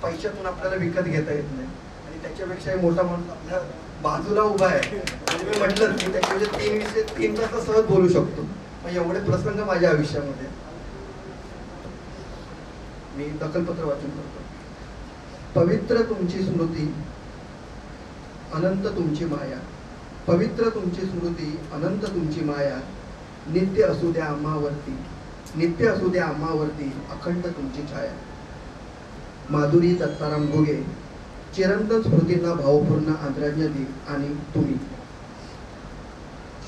पैशातून आपल्याला विकत घेता येत नाही. आणि त्याच्यापेक्षाही मोठा माणूस आपल्या बाजूला उभा आहे. आणि मी म्हटलं की त्याच्यामध्ये 3 तास सहज बोलू शकतो. मग एवढे प्रसंग माझ्या आयुष्यामध्ये. मी दखलपत्र वाचन करतो. पवित्र तुमची स्मृती, अनंत तुमची माया. पवित्र तुमची स्मृती, अनंत तुमची माया. नित्य असू द्या आम्हावरती, नित्य असू द्या आम्हावरती अखंड तुमची छाया. माधुरी दत्ताराम घोगे. चिरंतन स्मृतींना भावपूर्ण आदरांजली. आणि तुम्ही.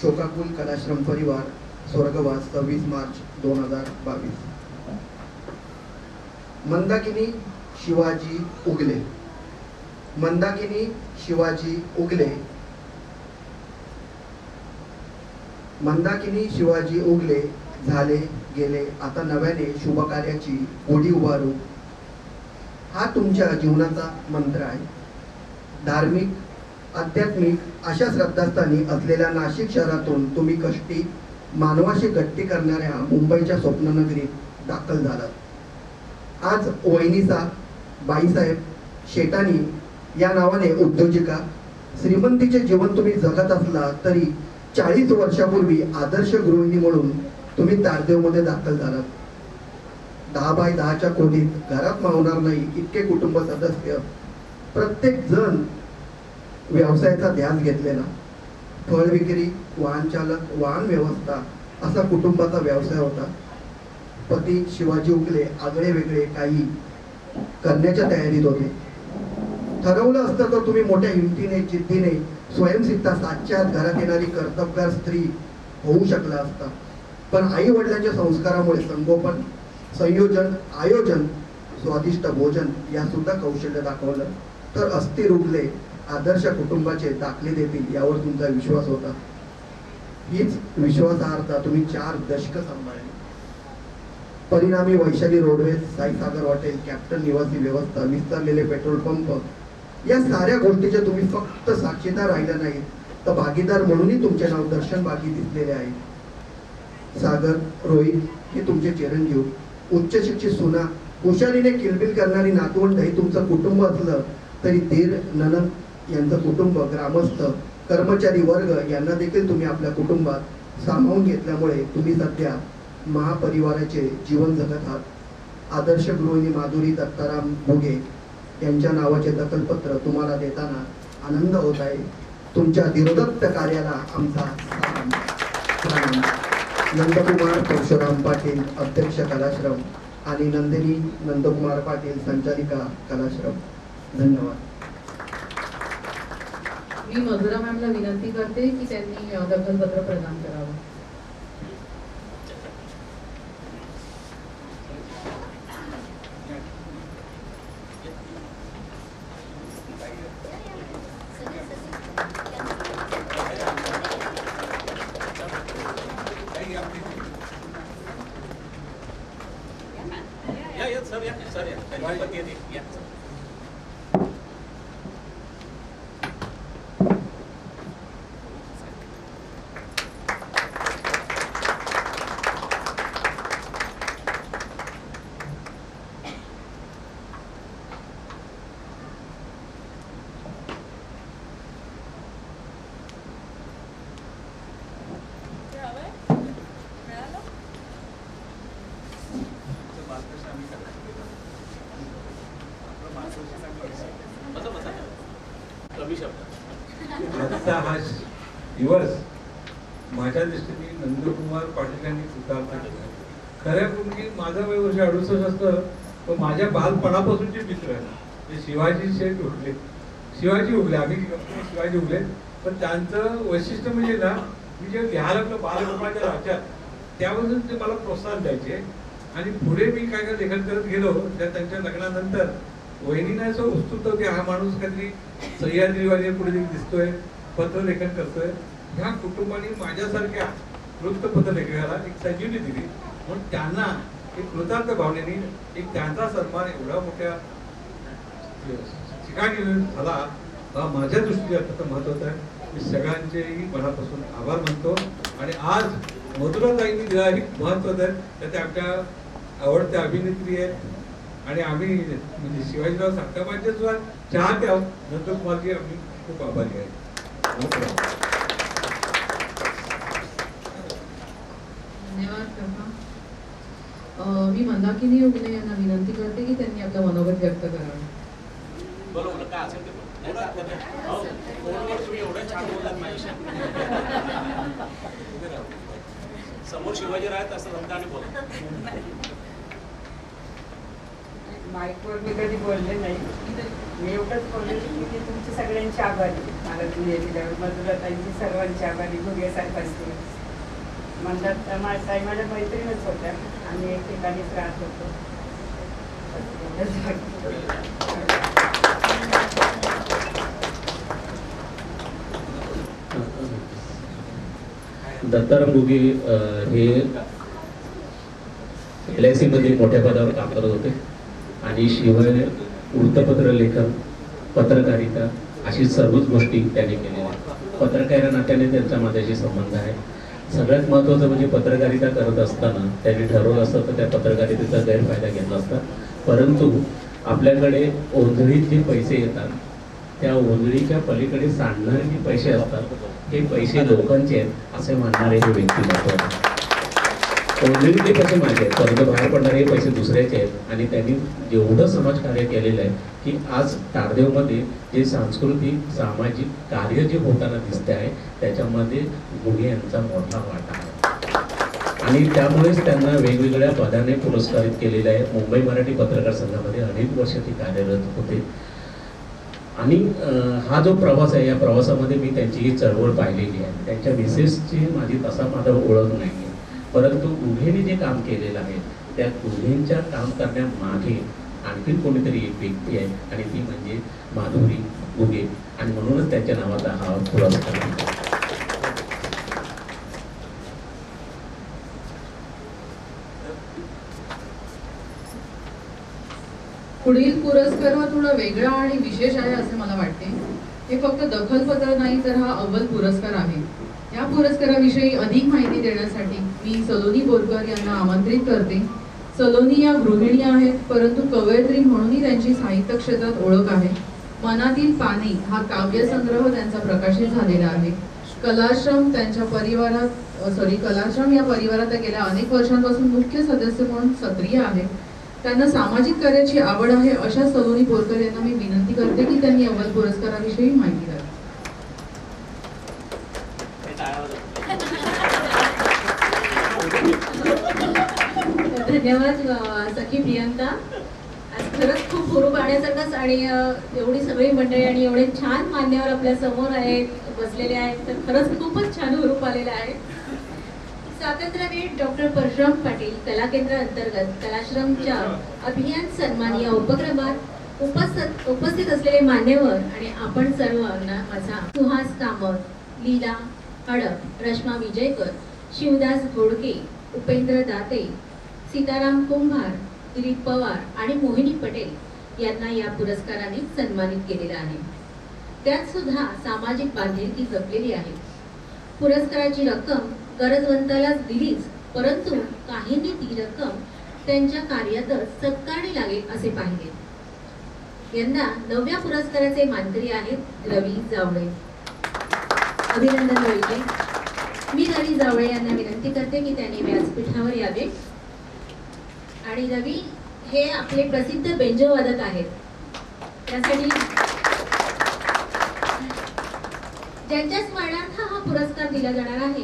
शोकाकुल कलाश्रम परिवार, स्वर्गवास 26 मार्च 2022. मंदाकिनी शिवाजी उगले. मंदाकिनी शिवाजी उगले. मंदाकिनी शिवाजी उगले. झाले गेले आता नव्याने शुभकार्याची गोडी उभारू. हा तुमच्या जीवनाचा मंत्र आहे. धार्मिक, आध्यात्मिक अशा श्रद्धास्थानी असलेल्या नाशिक शहरातून तुम्ही कष्टी, मानवाशी गट्टी करणाऱ्या मुंबईच्या स्वप्ननगरीत दाखल झालात. आज वहिनीसा बाईसाहेब शेटानी या नावाने उद्योजिका. श्रीमंतीचे जीवन तुम्ही जगत असला तरी 40 वर्षापूर्वी आदर्श गृहिणी म्हणून तुम्ही तारदेवमध्ये दाखल झालात. 10 बाय 10च्या खोलीत घरात मावणार नाही इतके कुटुंब सदस्य, प्रत्येक जण व्यवसायाचा ध्यास घेतलेला. फळ विक्री, वाहन चालक, वाहन व्यवस्था असा कुटुंबाचा व्यवसाय होता. पती शिवाजी उगले आगळे वेगळे काही करण्याच्या तयारीत होते. ठरवलं असतं तर तुम्ही मोठ्या हिमतीने, जिद्दीने, स्वयंसिद्धा 7च्या आत घरात येणारी कर्तबगार स्त्री होऊ शकला असता. पण आई वडिलांच्या संस्कारामुळे संगोपन, संयोजन, आयोजन स्वादिष्ट भोजन या सुद्धा कौशल्य दाखवलं तर अस्थिर उरले आदर्श कुटुंबाचे दाखले देतील यावर तुमचा विश्वास होता. हीच विश्वासार्हता तुम्ही 4 दशकं सांभाळली. परिणामी वैशाली रोडवेज, साईसागर हॉटेल, कॅप्टन निवासी व्यवस्था, विस्तारलेले पेट्रोल पंप या साऱ्या गोष्टीचे तुम्ही फक्त साक्षीदार राहिला नाहीत तर भागीदार म्हणूनही तुमचे नाव दर्शन बागी दिसलेले आहे. सागर, रोहित हे तुमचे चिरंजीव, उच्च शिक्षित सुना, हुशारीने किलबिल करणारी नातवंड हे तुमचं कुटुंब असलं तरी दीर, ननद यांचं कुटुंब, ग्रामस्थ, कर्मचारी वर्ग यांना देखील तुम्ही आपल्या कुटुंबात सामावून घेतल्यामुळे तुम्ही सध्या महापरिवाराचे जीवन जगत आहात. आदर्श गृहिणी माधुरी दत्ताराम घुगे यांच्या नावाचे दखलपत्र तुम्हाला देताना आनंद होत आहे. तुमच्या धीरोदत्त कार्याला आमचा सलाम. नंदकुमार परशुराम पाटील, अध्यक्ष कलाश्रम, आणि नंदिनी नंदकुमार पाटील, संचालिका कलाश्रम. धन्यवाद. मी मधुरा मॅमला विनंती करते की त्यांनी दखलपत्र प्रदान करावं. आजचा हा दिवस माझ्या दृष्टीने नंदकुमार पाटील यांनी स्वीकारला. खऱ्या पूर्वी माझं वय वर्ष 68 असतं, पण माझ्या बालपणापासूनचे मित्र आहेत ते शिवाजी शेठ उगले, शिवाजी उगले, आम्ही शिवाजी उगले. पण त्यांचं वैशिष्ट्य म्हणजे ना, मी जे लिहायला लागलो बालगोपाळच्या राज्यात त्यापासून ते मला प्रोत्साहन द्यायचे. आणि पुढे मी काय काय लेखन करत गेलो त्या त्यांच्या लग्नानंतर वहिनीने असं उत्सुकता होती, हा माणूस काहीतरी सह्याद्रीवादी पुढे दिसतोय, पत्रलेखन करतोय. ह्या कुटुंबाने माझ्यासारख्या वृत्तपत्र लेखकाला एक संजीवनी दिली. म्हणून त्यांना एक कृतार्थ भावनेने एक त्यांचा सन्मान एवढा मोठ्या ठिकाणी झाला हा माझ्या दृष्टीने अत्यंत महत्वाचा आहे. मी सगळ्यांचेही मनापासून आभार मानतो. आणि आज मधुराताईंनी दिला ही महत्वाचं आहे, तर त्या आमच्या आवडत्या अभिनेत्री आहेत आणि आम्ही म्हणजे शिवाजीराव साखरबांचे सुद्धा चाहते आहोत. नंदकुमारजी आम्ही खूप आभारी आहे. धन्यवाद काका. मी मंदाकिनी उगले यांना विनंती करते की त्यांनी आपलं मनोगत व्यक्त करावं. बरोबर काय असेल ते तुम्ही एवढं छान बोललात माझ्याशी. समोर शिवाजी राहत असं समजा आणि बोला. माईकवर मी कधी बोलले नाही, मी एवढंच बोलले की ते तुमची सगळ्यांची आभारी, मला तुम्ही दिल्यावर मधुराताईंची सर्वांची आभारी, भुगेसारखं असते म्हणतात. माझ्या मैत्रीणच होत्या, आम्ही एक ठिकाणीच राहत होतो. दत्ताराम घुगे हे LIC मध्ये मोठ्या पदावर काम करत होते आणि शिवाय वृत्तपत्र लेखन, पत्रकारिता अशी सर्वच गोष्टी त्यांनी केलेल्या आहेत. पत्रकार या नात्याने त्यांचा माझ्याशी संबंध आहे. सगळ्यात महत्त्वाचं म्हणजे पत्रकारिता करत असताना त्यांनी ठरवलं असतं तर त्या पत्रकारितेचा गैरफायदा घेतला असता. परंतु आपल्याकडे ओंजळीत जे पैसे येतात त्या ओंजळीच्या पलीकडे सांडणारे जे पैसे असतात हे पैसे लोकांचे आहेत असे म्हणणारे हे व्यक्तिमत्व आहे. ओंजळीत ते पैसे माझे आहेत, परंतु बाहेर पडणारे हे पैसे दुसऱ्याचे आहेत. आणि त्यांनी जेवढं समाजकार्य केलेलं आहे की आज तारदेवमध्ये जे सांस्कृतिक सामाजिक कार्य जे होताना दिसते आहे त्याच्यामध्ये घुगे यांचा मोठा वाटा आहे. आणि त्यामुळेच त्यांना वेगवेगळ्या पदाने पुरस्कारित केलेले आहे. मुंबई मराठी पत्रकार संघामध्ये अनेक वर्ष ते कार्यरत होते. आणि हा जो प्रवास आहे या प्रवासामध्ये मी त्यांची ही चळवळ पाहिलेली आहे. त्यांच्या मिसेसची माझा ओळख नाही आहे, परंतु घुगेंनी जे काम केलेलं आहे त्या घुगेंच्या काम करण्यामागे आणखी कोणीतरी एक व्यक्ती आहे आणि ती म्हणजे माधुरी घुगे आणि म्हणूनच त्यांच्या नावाचा हा पुरस्कार आहे. पुढील पुरस्कार हा थोडा वेगळा आणि विशेष आहे असे मला वाटते. हे फक्त दखलपत्र नाही तर हा अव्वल पुरस्कार आहे. या पुरस्काराविषयी अधिक माहिती देण्यासाठी मी सलोनी बोरकर यांना आमंत्रित करते. सलोनी या गृहिणी आहेत, परंतु कवयित्री म्हणूनही त्यांची साहित्य क्षेत्रात ओळख आहे. मनातील पाने हा काव्यसंग्रह त्यांचा प्रकाशित झालेला आहे. कलाश्रम या परिवारात त्या गेल्या अनेक वर्षांपासून मुख्य सदस्य म्हणून सक्रिय आहेत. त्यांना सामाजिक कार्याची आवड आहे अशा सलोनी बोरकर यांना मी विनंती करते की त्यांनी अव्वल पुरस्काराविषयी माहिती द्यावी. धन्यवाद सखी प्रियंका. आज खरंच खूप हुरूप आणण्यासारखंच आणि एवढी सगळी मंडळी आणि एवढे छान मान्यवर आपल्या समोर आहेत, बसलेले आहेत, तर खरंच खूपच छान हुरूप आलेला आहे. स्वातंत्र्यवीर डॉक्टर परशुराम पाटील कला केंद्र अंतर्गत कलाश्रमच्या अभियान सन्मान या उपक्रमात उपस्थित असलेले मान्यवर आणि आपण सर्वांना माझा सुहास कामत, लीला हडप, रश्मा विजयकर, शिवदास घोडके, उपेंद्र दाते, सीताराम कुंभार, दिलीप पवार आणि मोहिनी पटेल यांना या पुरस्काराने सन्मानित केलेलं आहे. त्यात सुद्धा सामाजिक बांधिलकी जपलेली आहे. पुरस्काराची रक्कम गरजवंतालाच दिलीच, परंतु काहींनी ती रक्कम त्यांच्या कार्यातच सत्कारणी लागेल असे पाहिले. यंदा 9व्या पुरस्काराचे मानकरी आहेत रवी जावळे. अभिनंदन रवीचे. मी रवी जावळे यांना विनंती करते की त्यांनी व्यासपीठावर यावे. आणि रवी हे आपले प्रसिद्ध बेंजो वादक आहेत. त्यासाठी ज्यांच्या स्मरणार्थ हा पुरस्कार दिला जाणार आहे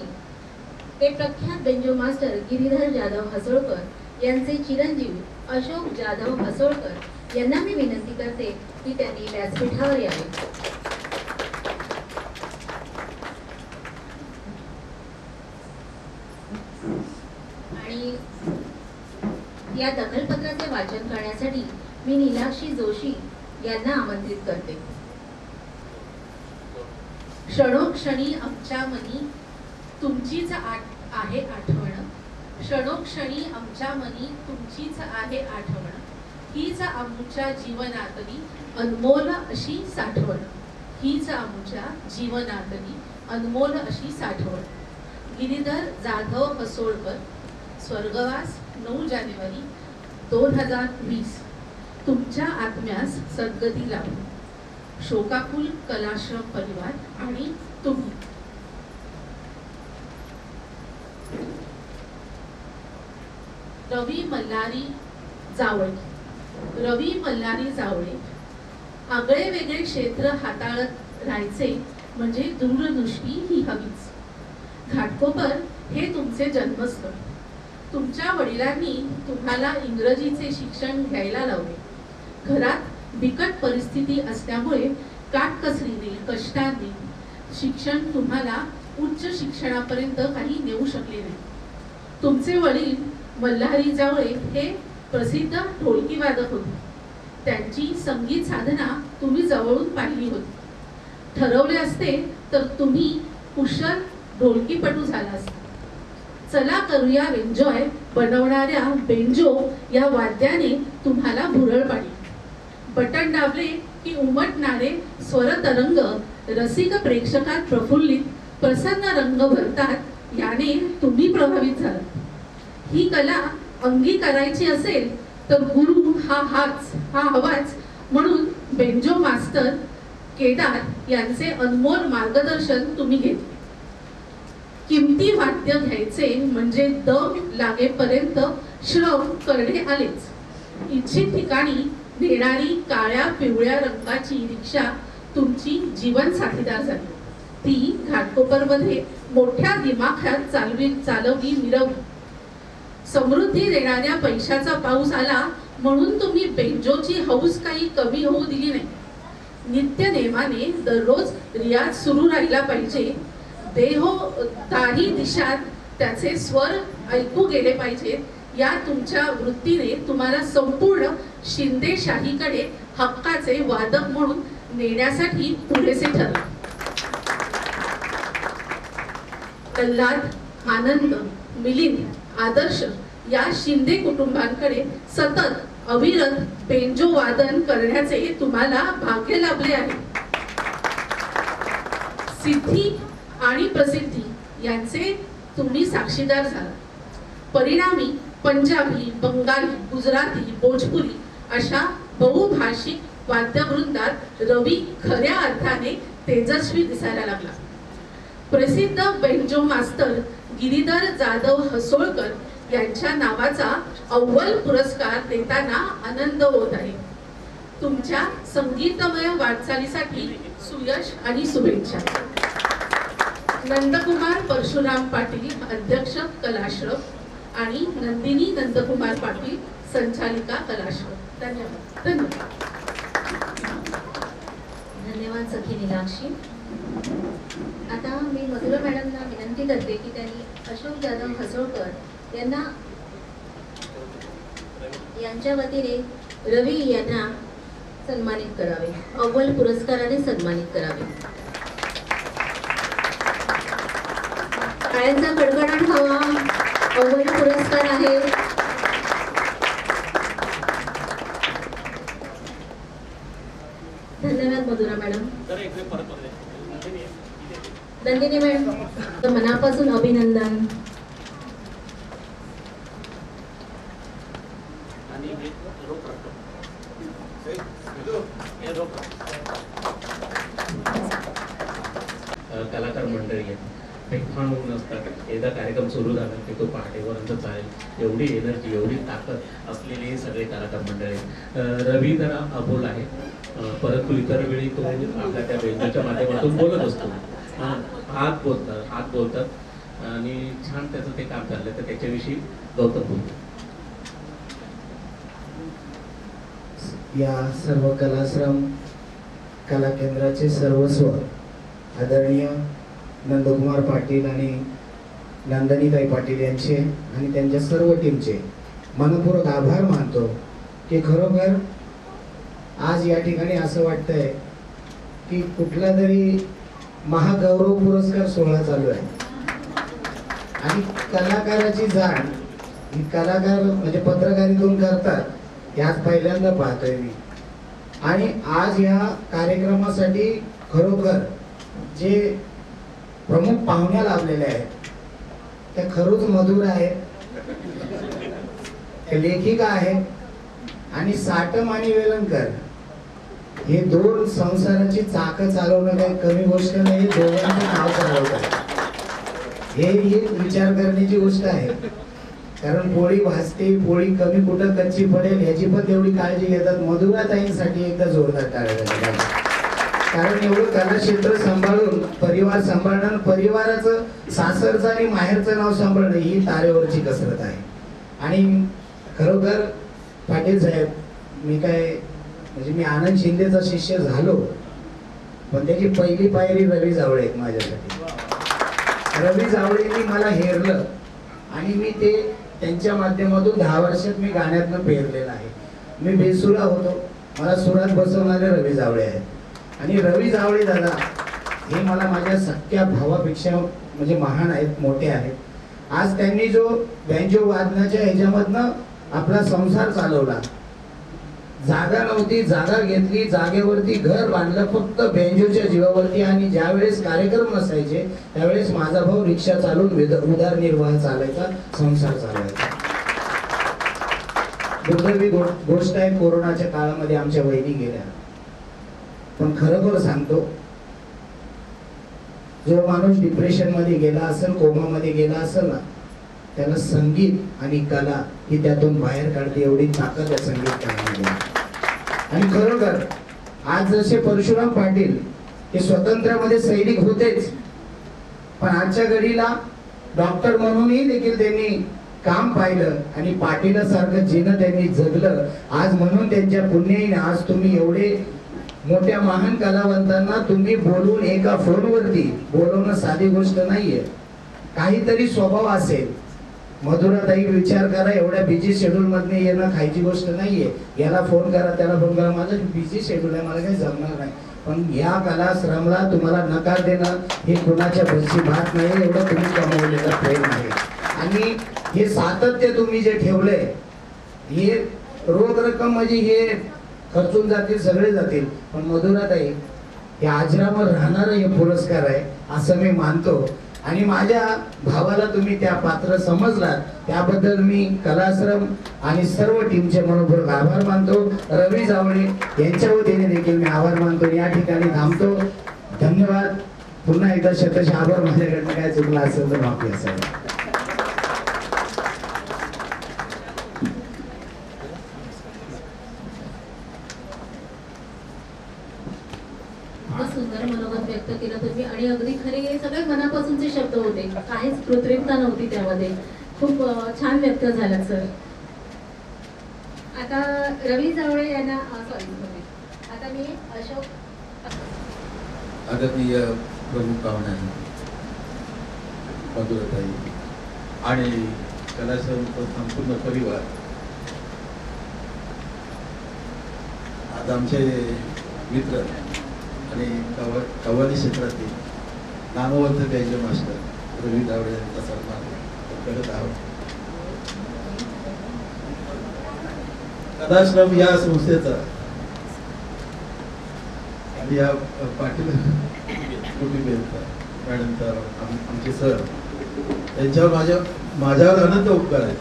ते प्रख्यात बेंजो मास्टर गिरीधर जाधव हसोळकर यांचे चिरंजीव अशोक जाधव हसोळकर यांना मी विनंती करते की त्यांनी व्यासपीठावर यावे. आणि या दखलपत्राचे वाचन करण्यासाठी मी नीलाक्षी जोशी यांना आमंत्रित करते. क्षणोक्षणी आमच्या मनी तुमचीच आहे आठवण, क्षणोक्षणी आमच्या मनी तुमचीच आहे आठवण, हीच आमच्या जीवनातली अनमोल अशी साठवण, हीच आमच्या जीवनातली अनमोल अशी साठवण. गिरीधर जाधव हसोळकर, स्वर्गवास 9 जानेवारी 2020. तुमच्या आत्म्यास सद्गती लाभो. शोकाकुल कलाश्रम परिवार आणि तुम्ही. रवी मल्हारी जावळे. रवी मल्हारी जावळे. आगळे वेगळे क्षेत्र हाताळत राहायचे म्हणजे दूरदृष्टी ही हवीच. घाटकोपर हे तुमचे जन्मस्थळ. तुमच्या वडिलांनी तुम्हाला इंग्रजीचे शिक्षण घ्यायला लावले. घरात बिकट परिस्थिती असल्यामुळे काटकसरीने कष्टाने शिक्षण तुम्हाला उच्च शिक्षणापर्यंत काही नेऊ शकले नाही. तुमचे वडील मल्हारी जावळे हे प्रसिद्ध ढोलकी वादक होते. त्यांची संगीत साधना तुम्ही जवळून पाहिली होती. ठरवले असते तर तुम्ही कुशल ढोलकीपटू झाला असता. चला करूया एन्जॉय बनवणाऱ्या बेंजो या वाद्याने तुम्हाला भुरळ पाडली. बटन दाबले की उमटणारे स्वरतरंग रसिक प्रेक्षकात प्रफुल्लित प्रसन्न रंग भरतात. याने तुम्ही प्रभावित झालात. ही कला अंगी करायची असेल तर गुरु हा हवाच म्हणून बेंजो मास्टर केदार यांचे अनमोल मार्गदर्शन तुम्ही घेतले. किमती वाद्य घ्यायचे म्हणजे दम लागेपर्यंत श्रम करणे आलेच. इच्छित ठिकाणी नेणारी काळ्या पिवळ्या रंगाची रिक्षा तुमची जीवन साथीदार झाली. ती घाटकोपरमध्ये मोठ्या दिमाखात चालवली मिरवली. समृद्धी देणाऱ्या पैशाचा पाऊस आला म्हणून तुम्ही बेंजोची हौस काही कमी होऊ दिली नाही. नित्य नेमाने दररोज रियाज सुरू राहिला पाहिजे. दाही दिशात त्याचे स्वर ऐकू गेले पाहिजेत. या तुमच्या वृत्तीने तुम्हाला संपूर्ण शिंदेशाहीकडे हक्काचे वादक म्हणून नेण्यासाठी पुरेसे ठरले. प्रल्हाद, आनंद, मिलिंद, आदर्श या शिंदे कुटुंबांकडे सतत अविरत बेंजो वादन करण्याचे तुम्हाला भाग्य लाभले आहे. सिद्धी आणि प्रसिद्धी यांचे तुम्ही साक्षीदार झाला. परिणामी पंजाबी, बंगाली, गुजराती, भोजपुरी अशा बहुभाषिक वाद्यवृंदात रवी खऱ्या अर्थाने तेजस्वी दिसायला लागला. प्रसिद्ध बेंजो मास्तर गिरीधर जाधव हसोळकर यांच्या नावाचा अव्वल पुरस्कार देताना आनंद होत आहे. तुमच्या संगीतमय वाटचालीसाठी सुयश आणि शुभेच्छा. नंदकुमार परशुराम पाटील, अध्यक्ष कलाश्रम आणि नंदिनी नंदकुमार पाटील, संचालिका कलाश्रम. धन्यवाद. धन्यवाद सखी नीलाक्षी. आता मी मधुरा मॅडमना विनंती करते की त्यांनी अशोक जाधव हसोळकर यांच्या वतीने रवी यांना सन्मानित करावे, अव्वल पुरस्काराने सन्मानित करावे. टाळ्यांचा कडकडाट हवा. अव्वल पुरस्कार आहे. धन्यवाद मधुरा मॅडम. नंदिनी मॅडम, मनापासून अभिनंदन. कलाकार मंडळी आहे, पेटफाण होऊन असतात. एकदा कार्यक्रम सुरू झाला की तो पहाटेपर्यंत चालेल, एवढी एनर्जी, एवढी ताकद असलेले हे सगळे कलाकार मंडळी आहेत. रवी जरा अबोल आहे, परंतु इतर वेळी तो आपल्या त्या बेंजोच्या माध्यमातून बोलत असतो. हात बोलतात आणि छान त्याचं ते काम चाललं. तर त्याच्याविषयी गौतम बोलतो. या सर्व कलाश्रम कला केंद्राचे सर्वस्व आदरणीय नंदकुमार पाटील आणि नंदनीताई पाटील यांचे आणि त्यांच्या सर्व टीमचे मनपूर्वक आभार मानतो की खरोखर आज या ठिकाणी असं वाटतंय की कुठला तरी महागौरव पुरस्कार सोहळा चालू आहे आणि कलाकाराची जाण ही कलाकार म्हणजे पत्रकारितेतून करतात हे आज पहिल्यांदा पाहतोय मी. आणि आज ह्या कार्यक्रमासाठी खरोखर जे प्रमुख पाहुण्या लाभलेले आहेत त्या खरोच मधुर आहेत, लेखिका आहेत आणि साटम आणि वेलणकर हे दोन संसाराची चाकं चालवणं काही कमी गोष्ट नाही. दोघांचं नाव चालवतात हे एक विचार करण्याची गोष्ट आहे. कारण पोळी भाजते, पोळी कमी कुठं कच्ची पडेल याची पण तेवढी काळजी घेतात. मधुराताईंसाठी एकदा जोरदार टाळ्या. कारण एवढं कलाक्षेत्र सांभाळून परिवार सांभाळणं, परिवाराचं सासरचं आणि माहेरचं नाव सांभाळणं ही तारेवरची कसरत आहे. आणि खरोखर पाटील साहेब, मी मी आनंद शिंदेचा शिष्य झालो, पण त्याची पहिली पायरी रवी जावळे आहेत माझ्यासाठी. रवी जावळेंनी मला हेरलं आणि मी ते त्यांच्या माध्यमातून 10 वर्षात मी गाण्यातनं पेरलेलं आहे. मी बेसुरा होतो, मला सुरात बसवणारे रवी जावळे आहेत. आणि रवी जावळे दादा हे मला माझ्या सख्या भावापेक्षा महान आहेत, मोठे आहेत. आज त्यांनी जो बेंजो वादनाच्या ह्याच्यामधनं आपला संसार चालवला. जागा नव्हती, जागा घेतली, जागेवरती घर बांधलं फक्त बेंजोच्या जीवावरती. आणि ज्या वेळेस कार्यक्रम नसायचे त्यावेळेस माझा भाऊ रिक्षा चालून उदरनिर्वाह चालायचा, संसार चालायचा. दुर्दैवी गोष्ट आहे, कोरोनाच्या काळामध्ये आमच्या वहिनी गेल्या. पण खरोखर सांगतो, जो माणूस डिप्रेशन मध्ये गेला असेल, कोमामध्ये गेला असेल ना, त्याला संगीत आणि कला ही त्यातून बाहेर काढते, एवढी ताकद आहे संगीत कलामध्ये. आणि खरोखर आज जसे परशुराम पाटील हे स्वातंत्र्यामध्ये सैनिक होतेच, पण आजच्या घडीला डॉक्टर म्हणूनही देखील त्यांनी काम पाहिलं आणि पाटीलासारखं जीवन त्यांनी जगलं. आज म्हणून त्यांच्या पुण्याईने आज तुम्ही एवढे मोठ्या महान कलावंतांना तुम्ही बोलून एका फोनवरती बोलवणं साधी गोष्ट नाहीये. काहीतरी स्वभाव असेल मधुराताई विचार करा, एवढ्या बिझी शेड्यूल मधने येणं खायची गोष्ट नाहीये. याला फोन करा, त्याला फोन करा, माझं बिझी शेड्यूल आहे, मला काही जमणार नाही. पण या कलाश्रमला तुम्हाला नकार देणं हे कुणाच्या भरची भात नाही, एवढं तुम्ही कमवलेलं प्रेम आहे. आणि हे सातत्य तुम्ही जे ठेवलंय, हे रोख रक्कम म्हणजे हे खर्चून जातील, सगळे जातील, पण मधुराताई हे आजरामर राहणार हे पुरस्कार आहे असं मी मानतो. आणि माझ्या भावाला तुम्ही त्या पात्र समजलात त्याबद्दल मी कलाश्रम आणि सर्व टीमचे मनपूर्वक आभार मानतो. रवी जावळे यांच्या वतीने देखील मी आभार मानतो. या ठिकाणी थांबतो. धन्यवाद. पुन्हा एकदा शतश आभार. माझ्याकडनं काय चुकलं असेल तर माफी असावी. सुंदर मनोगत व्यक्त केलं तुम्ही आणि अगदी खरे हे सगळे मनापासूनचे शब्द होते, काहीच कृत्रिमता नव्हती त्यामध्ये. खूप छान व्यक्त झालं सर. आता रवी जावळे यांना सॉरी आता मी अशोक आदरणीय प्रमुख पाहुणे मधुराताई आणि कलाश्रमचा संपूर्ण परिवार, आज आमचे मित्र आणि कव्वाली क्षेत्रातील नामवंत बेंजो मास्टर रवी जावळे यांचा सन्मान करत आहोत. कलाश्रम या संस्थेचा आणि या पाटील कुटुंबियांचा, मॅडमचा, आमचे सर यांच्यावर माझ्यावर अनंत उपकार आहेत.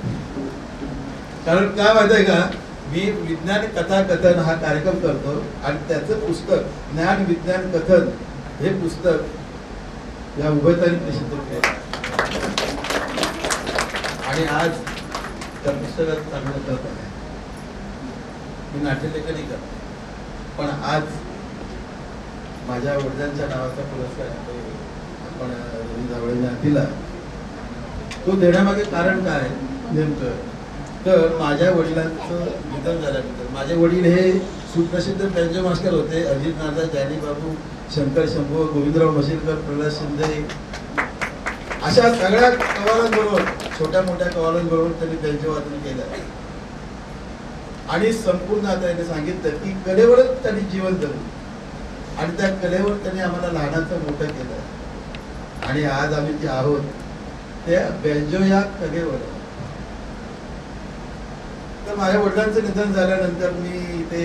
कारण काय माहिती आहे का, मी विज्ञान कथा कथन हा कार्यक्रम करतो आणि त्याचं पुस्तक ज्ञान विज्ञान कथन हे पुस्तक या उभयतांनी प्रसिद्ध केलं आणि आज त्या पुस्तकात चांगलं करत आहे. मी नाट्यलेखनही करतो, पण आज माझ्या वडिलांच्या नावाचा पुरस्कार आपण रवी जावळेंना दिला. तो देण्यामागे कारण काय नेमकं, तर माझ्या वडिलांचं निधन झाल्यानंतर, माझे वडील हे सुप्रसिद्ध बेंजो मास्टर होते. अजित नारदा, जानी बाबू, शंकर शंभू, गोविंदराव मशिलकर, प्रल्हाद शिंदे अशा सगळ्या कवालांबरोबर, छोट्या मोठ्या कवालांबरोबर त्यांनी बेंजो वादन केलं आणि संपूर्ण आता यांनी सांगितलं की कलेवरच त्यांनी जीवन जगलं आणि त्या कलेवर त्यांनी आम्हाला लहानाचं मोठं केलं आणि आज आम्ही जे आहोत त्या बेंजो या कलेवर. तर माझ्या वडिलांचं निधन झाल्यानंतर मी ते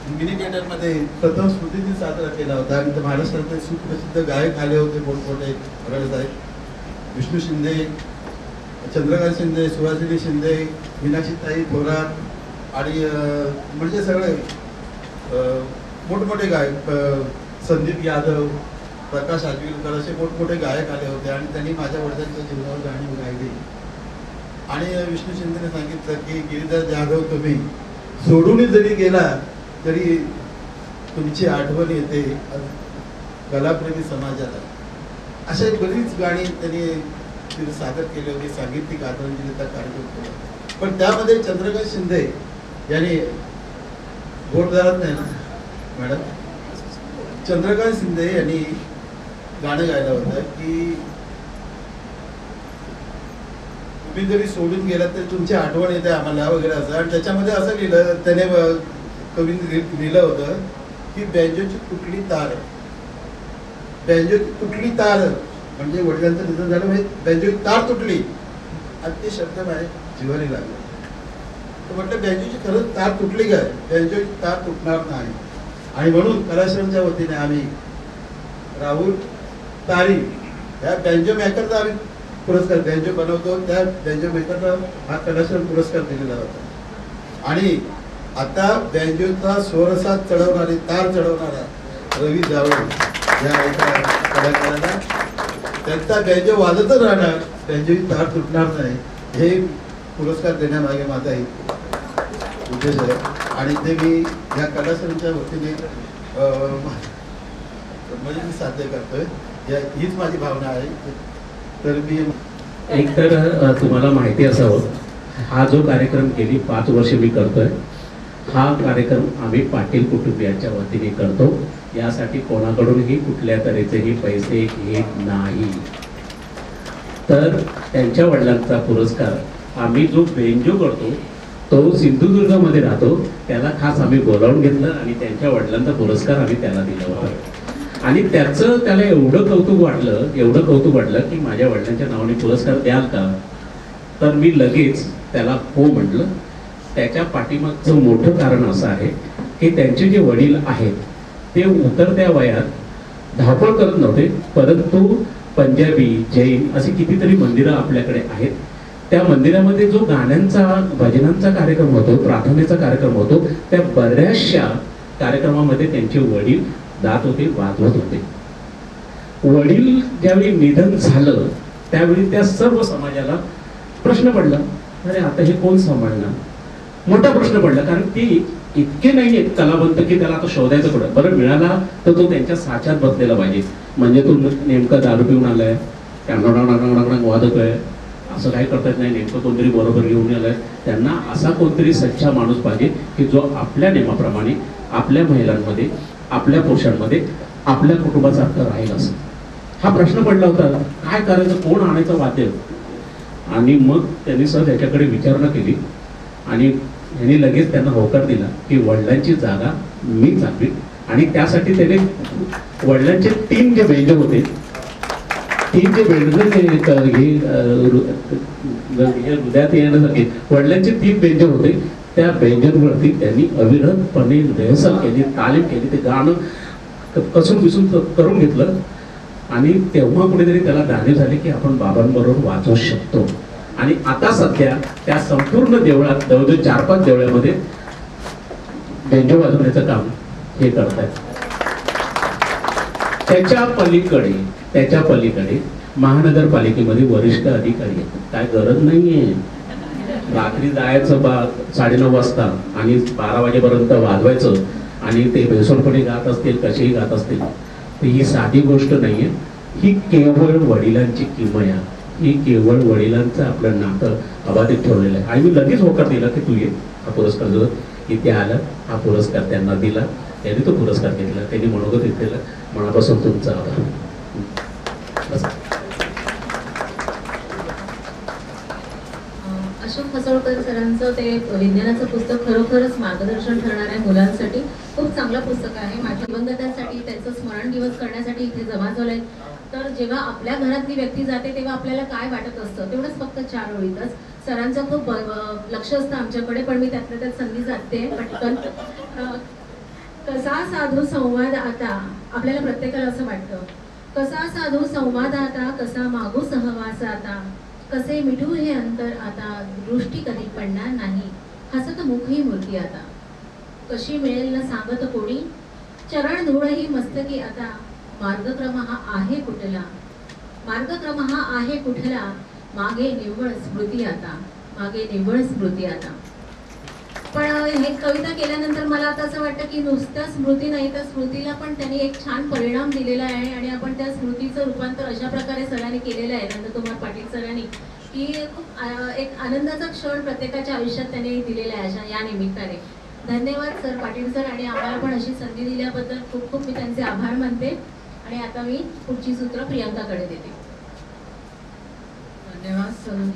मिनी थिएटर मध्ये प्रथम स्मृतिदिन साजरा केला होता आणि महाराष्ट्रातले सुप्रसिद्ध गायक आले होते मोठमोठे साहेब, विष्णू शिंदे, चंद्रकांत शिंदे, सुहासिनी शिंदे, मीनाक्षीताई थोरात आणि म्हणजे सगळे मोठमोठे गायक, संदीप यादव, प्रकाश आजविलकर असे मोठमोठे गायक आले होते आणि त्यांनी माझ्या वडिलांच्या जीवनावर गाणी गायली. आणि विष्णू शिंदेने सांगितलं की गिरीधर जाधव तुम्ही सोडून जरी गेला तरी तुमची आठवण येते कलाप्रेमी समाजाला. अशा बरीच गाणी त्यांनी सादर केली होती, सांगितली आदरांजलीचा कार्यक्रम केला. पण त्यामध्ये चंद्रकांत शिंदे यांनी घोटदारात नाही ना मॅडम, चंद्रकांत शिंदे यांनी गाणं गायलं होतं की तुम्ही जरी सोडून गेलात तरी तुमची आठवण येते आम्हाला वगैरे असं. आणि त्याच्यामध्ये असं लिहिलं त्याने, कवीने लिहिलं होतं की बेंजोची तुटली तार, बेंजोची तुटली तार म्हणजे वडिलांचं निधन झालं म्हणजे बेंजोची तार तुटली आणि ते शब्द माझ्या जीवानी लागले. तर म्हटलं बेंजोची खरंच तार तुटली काय, बेंजोची तार तुटणार नाही. आणि म्हणून कलाश्रमच्या वतीने आम्ही राहुल तारी या बेंजो मेकरचा आम्ही पुरस्कार, बेंजो बनवतो त्या बेंजो मेकरचा हा कलाश्रम पुरस्कार दिलेला होता. आणि आता बेंजोचा स्वरसात चढवणारी, तार चढवणारा रवी जावळे या एका कलाकाराला त्यांचा बेंजो वाजतच राहणार, बेंजोची तार तुटणार नाही, हे पुरस्कार देण्यामागे माझा एक उद्देश आहे. आणि ते मी या कलाश्रमच्या वतीने म्हणजे मी साध्य करतोय, हीच माझी भावना आहे. तर मी एक तर तुम्हाला माहिती असावं, हा जो कार्यक्रम गेली 5 वर्ष मी करतोय, हा कार्यक्रम आम्ही पाटील कुटुंबियांच्या वतीने करतो. यासाठी कोणाकडूनही कुठल्या तऱ्हेचेही पैसे घेत नाही. तर त्यांच्या वडिलांचा पुरस्कार आम्ही जो बेंजो करतो तो सिंधुदुर्गमध्ये राहतो, त्याला खास आम्ही बोलावून घेतलं आणि त्यांच्या वडिलांचा पुरस्कार आम्ही त्याला दिला होता. आणि त्याला एवढं कौतुक वाटलं की माझ्या वडिलांच्या नावाने पुरस्कार द्याल का? तर मी लगेच त्याला हो म्हटलं. त्याच्या पाठीमागचं मोठं कारण असं आहे की त्यांचे जे वडील आहेत ते उतरत्या वयात धावपळ करत नव्हते, परंतु पंजाबी, जैन अशी कितीतरी मंदिरं आपल्याकडे आहेत. त्या मंदिरामध्ये जो गाण्यांचा, भजनांचा कार्यक्रम होतो, प्रार्थनेचा कार्यक्रम होतो, त्या बऱ्याचशा कार्यक्रमामध्ये त्यांचे वडील जात होते, वाजवत होते. वडील ज्यावेळी निधन झालं त्यावेळी त्या सर्व समाजाला प्रश्न पडला, अरे आता हे कोण सांभाळणार? मोठा प्रश्न पडला, कारण ती इतके नाही आहेत कलावंत की त्याला आता शोधायचं कुठं. बरं मिळाला तर तो त्यांच्या साच्यात बसलेला पाहिजे. म्हणजे तू नेमका दारू पिऊन आलाय, वादतोय, असं काही करता येत नाही. नेमकं कोणतरी बरोबर घेऊन आलाय. त्यांना असा कोणतरी सच्चा माणूस पाहिजे की जो आपल्या नेमाप्रमाणे आपल्या महिलांमध्ये, आपल्या पुरुषांमध्ये, आपल्या कुटुंबासारखं राहील असं. हा प्रश्न पडला होता, काय करायचं, कोण आणायचं वाद्य? आणि मग त्यांनी सहज याच्याकडे विचारणा केली आणि यांनी लगेच त्यांना होकार दिला की वडिलांची जागा मी चालवी. आणि त्यासाठी त्याने वडिलांचे 3 जे बेंजो होते, 3 जे बेंजो हे हृदयात येण्यासाठी वडिलांचे 3 बेंजो होते. त्या बेंजोवरती त्यांनी अविरतपणे रिहर्सल केली, तालीम केली, ते गाणं कसून पिसून करून घेतलं. आणि तेव्हा कुठेतरी त्याला जाणीव झाली की आपण बाबांबरोबर वाचवू शकतो. आणि आता सध्या त्या संपूर्ण देवळात जवळजवळ 4-5 देवळामध्ये बेंजो वाजवण्याचं काम हे करतात. त्याच्या पलीकडे महानगरपालिकेमध्ये वरिष्ठ अधिकारी आहेत. काय गरज नाहीये रात्री जायचं 9:30 वाजता आणि 12 वाजेपर्यंत वाजवायचं आणि ते बेसोडपणे गात असतील, कसेही गात असतील. तर ही साधी गोष्ट नाहीये. ही केवळ वडिलांची किमया, ही केवळ वडिलांचं आपलं नातं अबाधित ठेवलेलं आहे. आणि मी लगेच होकार दिला की तू ये, हा पुरस्कार जो इथे आला, हा पुरस्कार त्यांना दिला. त्यांनी तो पुरस्कार घेतला, त्यांनी मनोगत घेतलेलं. मनापासून तुमचा आभार. अशोक हसोळकर सरांचं ते विज्ञानाचं पुस्तक खरोखरच मार्गदर्शन ठरणाऱ्या मुलांसाठी खूप चांगलं पुस्तक आहे. माझ्या दिवंगतांसाठी त्यांचं स्मरण दिवस करण्यासाठी इथे जमा झालंय. तर जेव्हा आपल्या घरातली व्यक्ती जाते तेव्हा आपल्याला काय वाटत असतं तेवढंच फक्त 4 ओळीतच. सरांचं खूप लक्ष असतं आमच्याकडे, पण मी त्यातल्या त्यात संधी जाते पटकन. कसा साधू संवाद आता, आपल्याला प्रत्येकाला असं वाटतं, कसा साधू संवाद आता, कसा मागू सहवास आता, कसे मिठू हे अंतर आता, दृष्टी कधी पडणार नाही, हसत मुखही मूर्ती आता, कशी मिळेल न सांगत कोणी, चरण धूळ ही मस्तकी आता, मार्गक्रम हा आहे कुठला, मार्गक्रम हा आहे कुठला, मागे निव्वळ स्मृती आता, मागे निव्वळ स्मृती आता. पण हे कविता केल्यानंतर मला आता असं वाटतं की नुसत्या स्मृती नाही तर स्मृतीला पण त्यांनी एक छान परिणाम दिलेला आहे. आणि आपण त्या स्मृतीचं रूपांतर अशा प्रकारे सरांनी केलेलं आहे, नंदकुमार पाटील सरांनी, की खूप एक आनंदाचा क्षण प्रत्येकाच्या आयुष्यात त्यांनी दिलेला आहे अशा या निमित्ताने. धन्यवाद सर, पाटील सर, आणि आम्हाला पण अशी संधी दिल्याबद्दल खूप खूप मी त्यांचे आभार मानते. आणि आता मी पुढची सूत्र प्रियंकाकडे देते. धन्यवाद सर.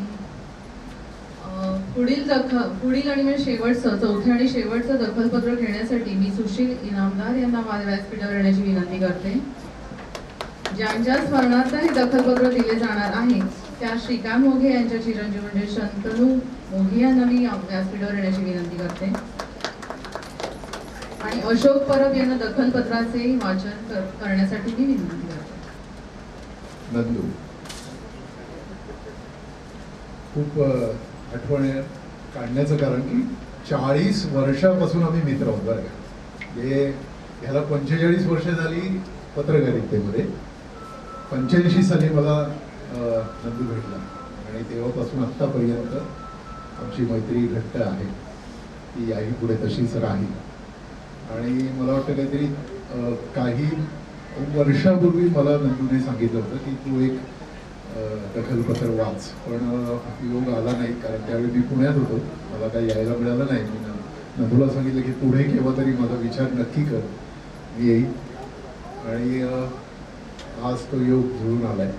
पुढील आणि म्हणजे चौथे आणि शेवटचं दखलपत्र घेण्यासाठी मी सुशील इनामदार यांना व्यासपीठावर येण्याची विनंती करते. ज्यांच्या स्मरणार्थ हे दखलपत्र दिले जाणार आहे त्या श्रीकांत मोघे यांच्या चिरंजीव म्हणजे शंतनू मोघे यांना मी व्यासपीठावर येण्याची विनंती करते. आणि अशोक परब यांना दखलपत्राचे वाचन करण्यासाठी मी विनंती करते. नंदू, खूप आठवण काढण्याचं कारण की 40 वर्षापासून आम्ही मित्र आहोत बरं का. ह्याला 45 वर्ष झाली पत्रकारितेमध्ये. 85 साली मला नंदू भेटला आणि तेव्हापासून आत्तापर्यंत आमची मैत्री घट्ट आहे. ती याही पुढे तशीच राहील. आणि मला वाटतं काहीतरी काही वर्षापूर्वी मला नंदूने सांगितलं होतं की तू एक दखलपत्र वाच, पण योग आला नाही कारण त्यावेळी मी पुण्यात होतो, मला काही यायला मिळालं नाही. मी नंदूला सांगितलं की पुढे केव्हा तरी माझा विचार नक्की कर, मी येईल. आणि आज तो योग जुळून आलाय.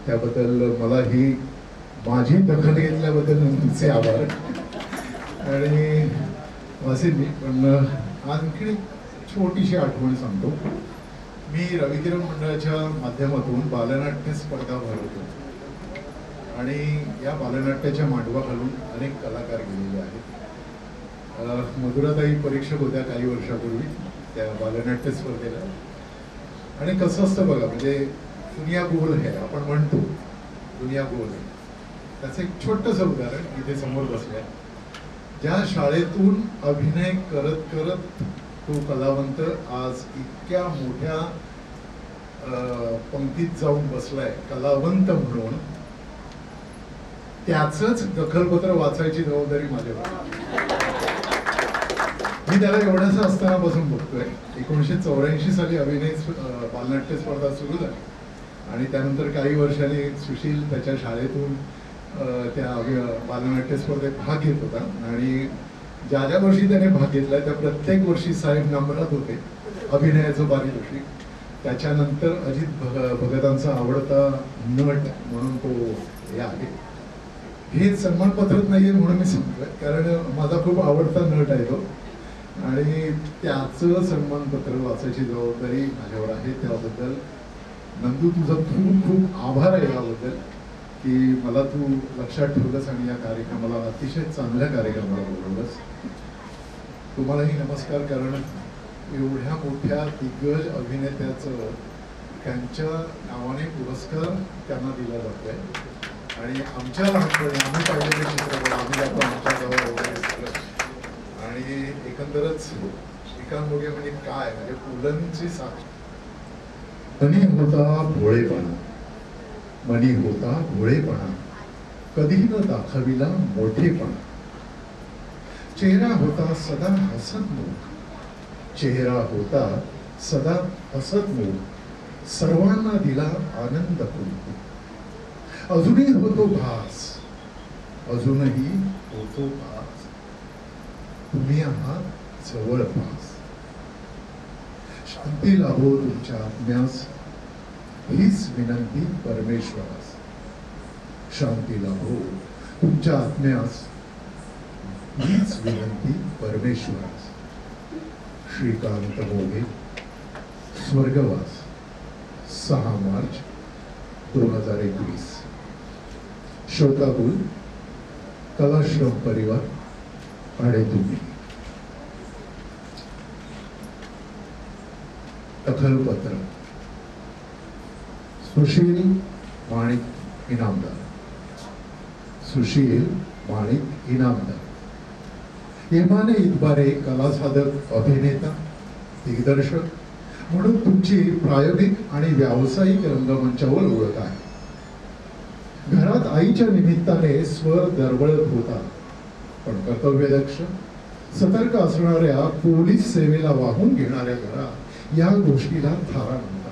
त्याबद्दल मला ही माझी दखल घेतल्याबद्दल तुमचे आभार. आणि असेल मी पण आणखी एक छोटीशी आठवण सांगतो. मी रविकिरण मंडळाच्या माध्यमातून बालनाट्य स्पर्धा भरवतो आणि या बालनाट्याच्या मांडवाखालून अनेक कलाकार गेलेले आहेत. मधुराताई परीक्षक होत्या काही वर्षापूर्वी त्या बालनाट्य स्पर्धेला. आणि कसं असतं बघा, म्हणजे दुनिया गोल आहे आपण म्हणतो, दुनिया गोल आहे. त्याचं एक छोटंसं उदाहरण इथे समोर बसलंय. ज्या शाळेतून अभिनय करत करत तो कलावंत आज इतक्या मोठ्या पंक्तीत जाऊन बसलाय कलावंत म्हणून, त्याचंच दखलपत्र वाचायची जबाबदारी माझ्यावर. मी त्याला एवढंसं असताना बसून बघतोय. 1984 साली अभिनय बालनाट्य स्पर्धा सुरू झाली आणि त्यानंतर काही वर्षांनी सुशील त्याच्या शाळेतून त्या बालनाट्य स्पर्धेत भाग घेत होता आणि ज्या ज्या वर्षी त्याने भाग घेतलाय त्या प्रत्येक वर्षी साहेब नम्रात होते अभिनयाचं पारितोषिक. त्याच्यानंतर अजित भगतांचा आवडता नट म्हणून तो हे आहे. हे सन्मानपत्रच नाहीये म्हणून मी सांगतोय, कारण माझा खूप आवडता नट आहे तो आणि त्याचं सन्मानपत्र वाचायची जबाबदारी माझ्यावर आहे. त्याबद्दल नंदू तुझा खूप खूप आभार आहे याबद्दल की मला तू लक्षात ठेवलंस आणि या कार्यक्रमाला अतिशय चांगल्या कार्यक्रमाला बोलवलंस. तुम्हालाही नमस्कार, कारण एवढ्या मोठ्या दिग्गज अभिनेत्याचं त्यांच्या नावाने पुरस्कार त्यांना दिला जातोय आणि आमच्या लहानपणी आम्ही पाहिलेले चित्रपट आम्ही जातो आमच्या जवळ वगैरे सगळं. आणि एकंदरच श्रीकांत मोगे म्हणजे काय, म्हणजे पुलंची साक्ष. मनी होता भोळेपणा, मनी होता भोळेपणा, कधी न दाखविला मोठेपणा. चेहरा होता सदा हसतमुख, चेहरा होता सदा हसतमुख, सर्वांना दिला आनंद कुंकू. अजूनही होतो भास, अजूनही होतो भास, तुम्ही आहात जवळपास. शांती लाभो तुमच्या आत्म्यास, हीच विनंती परमेश्वरास. शांती लाभो तुमच्या आत्म्यास, हीच विनंती परमेश्वरास. श्रीकांत मोगे, स्वर्गवास, 6 मार्च 2021. श्रोताकुल, कलाश्रम परिवार आणि तुम्ही. दखलपत्र. सुशील माणिक इनामदार. सुशील माणिक इनामदार. इमाने इतबारे कला साधक, अभिनेता, दिग्दर्शक म्हणून तुमची प्रायोगिक आणि व्यावसायिक रंगमंचावर ओळख आहे. घरात आईच्या निमित्ताने स्वर दरवळत होता, पण कर्तव्यदक्ष, सतर्क असणाऱ्या पोलीस सेवेला वाहून घेणाऱ्या घरात या गोष्टीला थारा नव्हता.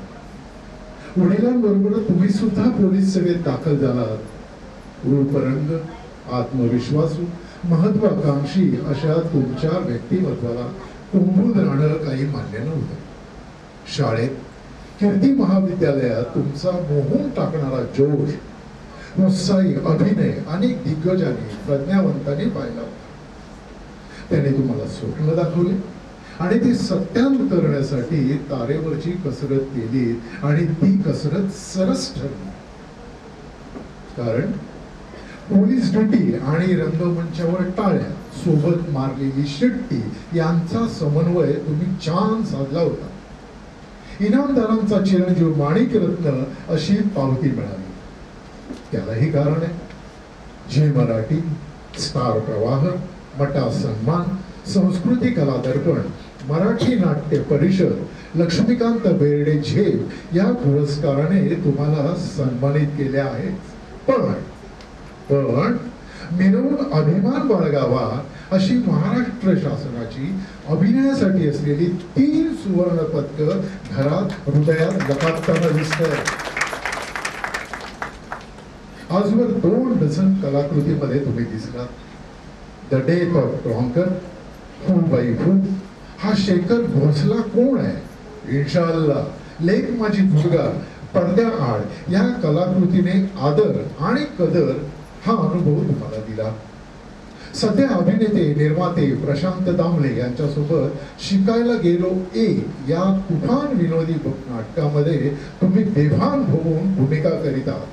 वडिलांबरोबर तुम्ही सुद्धा पोलीस सेवेत दाखल झालात. रूपरंग, आत्मविश्वासू, महत्वाकांक्षी अशा तुमच्या व्यक्तिमत्वाला कोंबून राहणं काही मान्य नव्हतं. शाळेत, कीर्ती महाविद्यालयात तुमचा मोहून टाकणारा जोश, उत्साही अभिनय अनेक दिग्गजांनी, प्रज्ञावंतांनी पाहिला होता. त्याने तुम्हाला स्वप्न दाखवले आणि ते सत्यात उतरण्यासाठी तारेवरची कसरत केली आणि ती कसरत सरस ठरली. कारण पोलीस ड्युटी आणि रंगमंचावर टाळ्या सोबत मारलेली शिट्टी यांचा समन्वय तुम्ही छान साधला होता. इनामदारांचा चिरंजीव माणिकरत्न अशी पावती मिळाली. त्यालाही कारण आहे. झी मराठी, स्टार प्रवाह, मटा सन्मान, संस्कृती कला दर्पण, मराठी नाट्य परिषद, लक्ष्मीकांत बेर्डे झेप या पुरस्काराने तुम्हाला सन्मानित केले आहे. पण मिरवून अभिमान बाळगावा अशी महाराष्ट्र शासनाची अभिनयासाठी असलेली 3 सुवर्ण पदक घरात, हृदयात लकाटताना दिसत. आजवर 2 डझन कलाकृतीमध्ये तुम्ही दिसलात. द डेथ ऑफ टॉन्कर, हू बाई हू, हा शेखर भोसला कोण आहे, इन्शाअल्लाह, लेक माझी दुर्गा, पडद्याआड या कलाकृतीने आदर आणि कदर हा अनुभव तुम्हाला दिला. सध्या अभिनेते निर्माते प्रशांत दामले यांच्यासोबत शिकायला गेलो ए या तुफान विनोदी नाटकामध्ये तुम्ही बेभान होऊन भूमिका करीत आहात.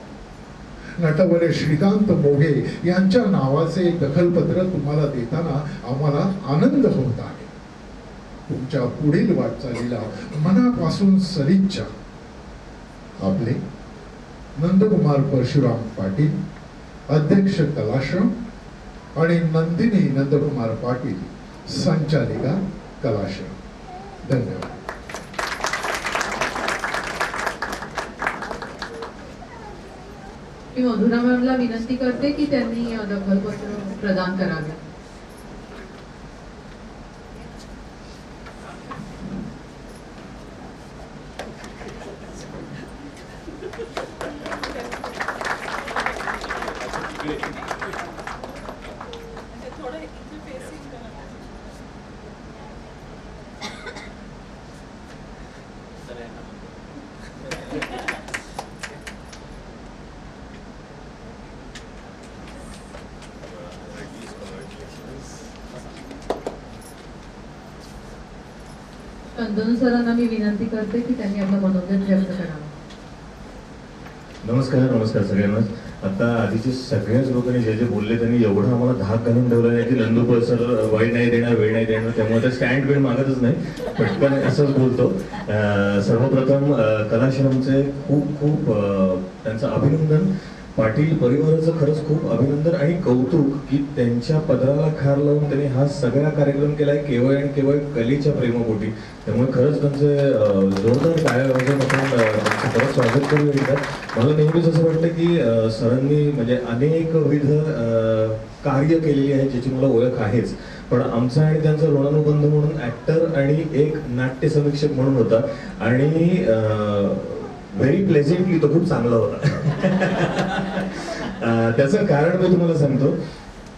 नटवर श्रीकांत मोघे यांच्या नावाचे दखलपत्र तुम्हाला देताना आम्हाला आनंद होत आहे. तुमच्या पुढील वाटचालीला मनापासून सदिच्छा. आपले नंदकुमार परशुराम पाटील, अध्यक्ष कलाश्रम, आणि नंदिनी नंदकुमार पाटील, संचालिका कलाश्रम. धन्यवाद. मी मधुरा मॅमला विनंती करते की त्यांनी दखलपत्र प्रदान करावे. चंदन सरांना मी विनंती करते की त्यांनी आपलं मनोगत व्यक्त करावं. नमस्कार सगळ्यांना. आता आधीचे सगळ्याच लोकांनी जे जे बोलले त्यांनी एवढं आम्हाला धाक घालून ठेवलं आहे की नंदू सर वेळ नाही देणार त्यामुळे तर स्टँड वेळ मागतच नाही, पटकन असंच बोलतो. सर्वप्रथम कलाश्रमचे खूप त्यांचं अभिनंदन. पाटील परिवाराचं खरंच खूप अभिनंदन आणि कौतुक की त्यांच्या पदराला खार लावून त्यांनी हा सगळा कार्यक्रम केलाय केवळ आणि केवळ कलेच्या प्रेमापोटी. त्यामुळे खरंच त्यांचे जोरदार टाळ्या वाजवून आपण खरंच स्वागत करू शकतात. मला नेहमीच असं वाटतं की सरांनी म्हणजे अनेकविध कार्य केलेली आहेत ज्याची मला ओळख आहेच, पण आमचा आणि त्यांचा ऋणानुबंध म्हणून ऍक्टर आणि एक नाट्य समीक्षक म्हणून होता आणि व्हेरी प्लेझेंटली तो खूप चांगला होता. त्याचं कारण मी तुम्हाला सांगतो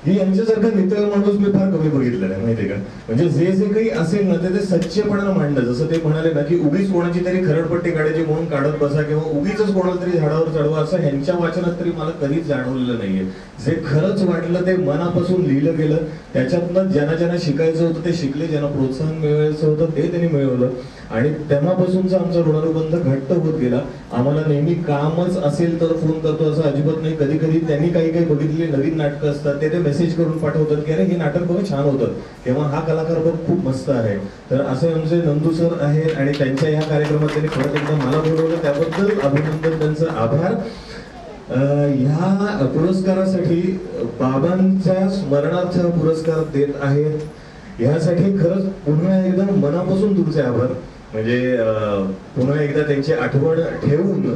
की यांच्यासारखा नितळ माणूस मी फार कमी बघितलेला आहे माहितीये का. म्हणजे जे जे काही असेल ना ते सच्चेपणानं मांडलं. जसं ते म्हणाले ना की उगीच कोणाची तरी खरडपट्टी काढायची म्हणून काढत बसा किंवा उगीच कोणाला तरी झाडावर चढवा असं ह्यांच्या वाचनात तरी मला कधीच जाणवलेलं नाहीये. जे खरंच वाटलं ते मनापासून लिहिलं गेलं, त्याच्यातनं ज्यांना शिकायचं होतं ते शिकले, ज्यांना प्रोत्साहन मिळवायचं होतं ते त्यांनी मिळवलं आणि तेव्हापासूनचा आमचा ऋणानुबंध घट्ट होत गेला. आम्हाला नेहमी कामच असेल तर फोन करतो असं अजिबात नाही. कधी कधी त्यांनी काही बघितलेली नवीन नाटकं असतात ते मेसेज करून पाठवतात की अरे हे नाटक बघ छान होतं किंवा हा कलाकार बघ खूप मस्त आहे. तर असे आमचे नंदू सर आहेत आणि त्यांच्या या कार्यक्रमात त्यांनी परत एकदा मला बोलवलं, त्याबद्दल अभिनंदन, त्यांचं आभार. ह्या पुरस्कारासाठी बाबांच्या स्मरणार्थ पुरस्कार देत आहेत ह्यासाठी खरंच पुन्हा एकदा मनापासून तुमचे आभार. म्हणजे पुन्हा एकदा त्यांची आठवण ठेवून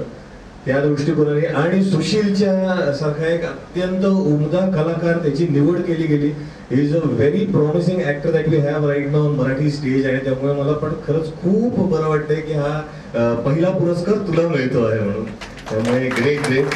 त्या दृष्टिकोनाने आणि सुशीलच्या सारखा एक अत्यंत उमदा कलाकार त्याची निवड केली गेली. He is a very promising actor that we have right now on Marathi stage आणि त्यामुळे मला पण खरंच खूप बरं वाटतंय की हा पहिला पुरस्कार तुला मिळतो आहे म्हणून. त्यामुळे ग्रेट.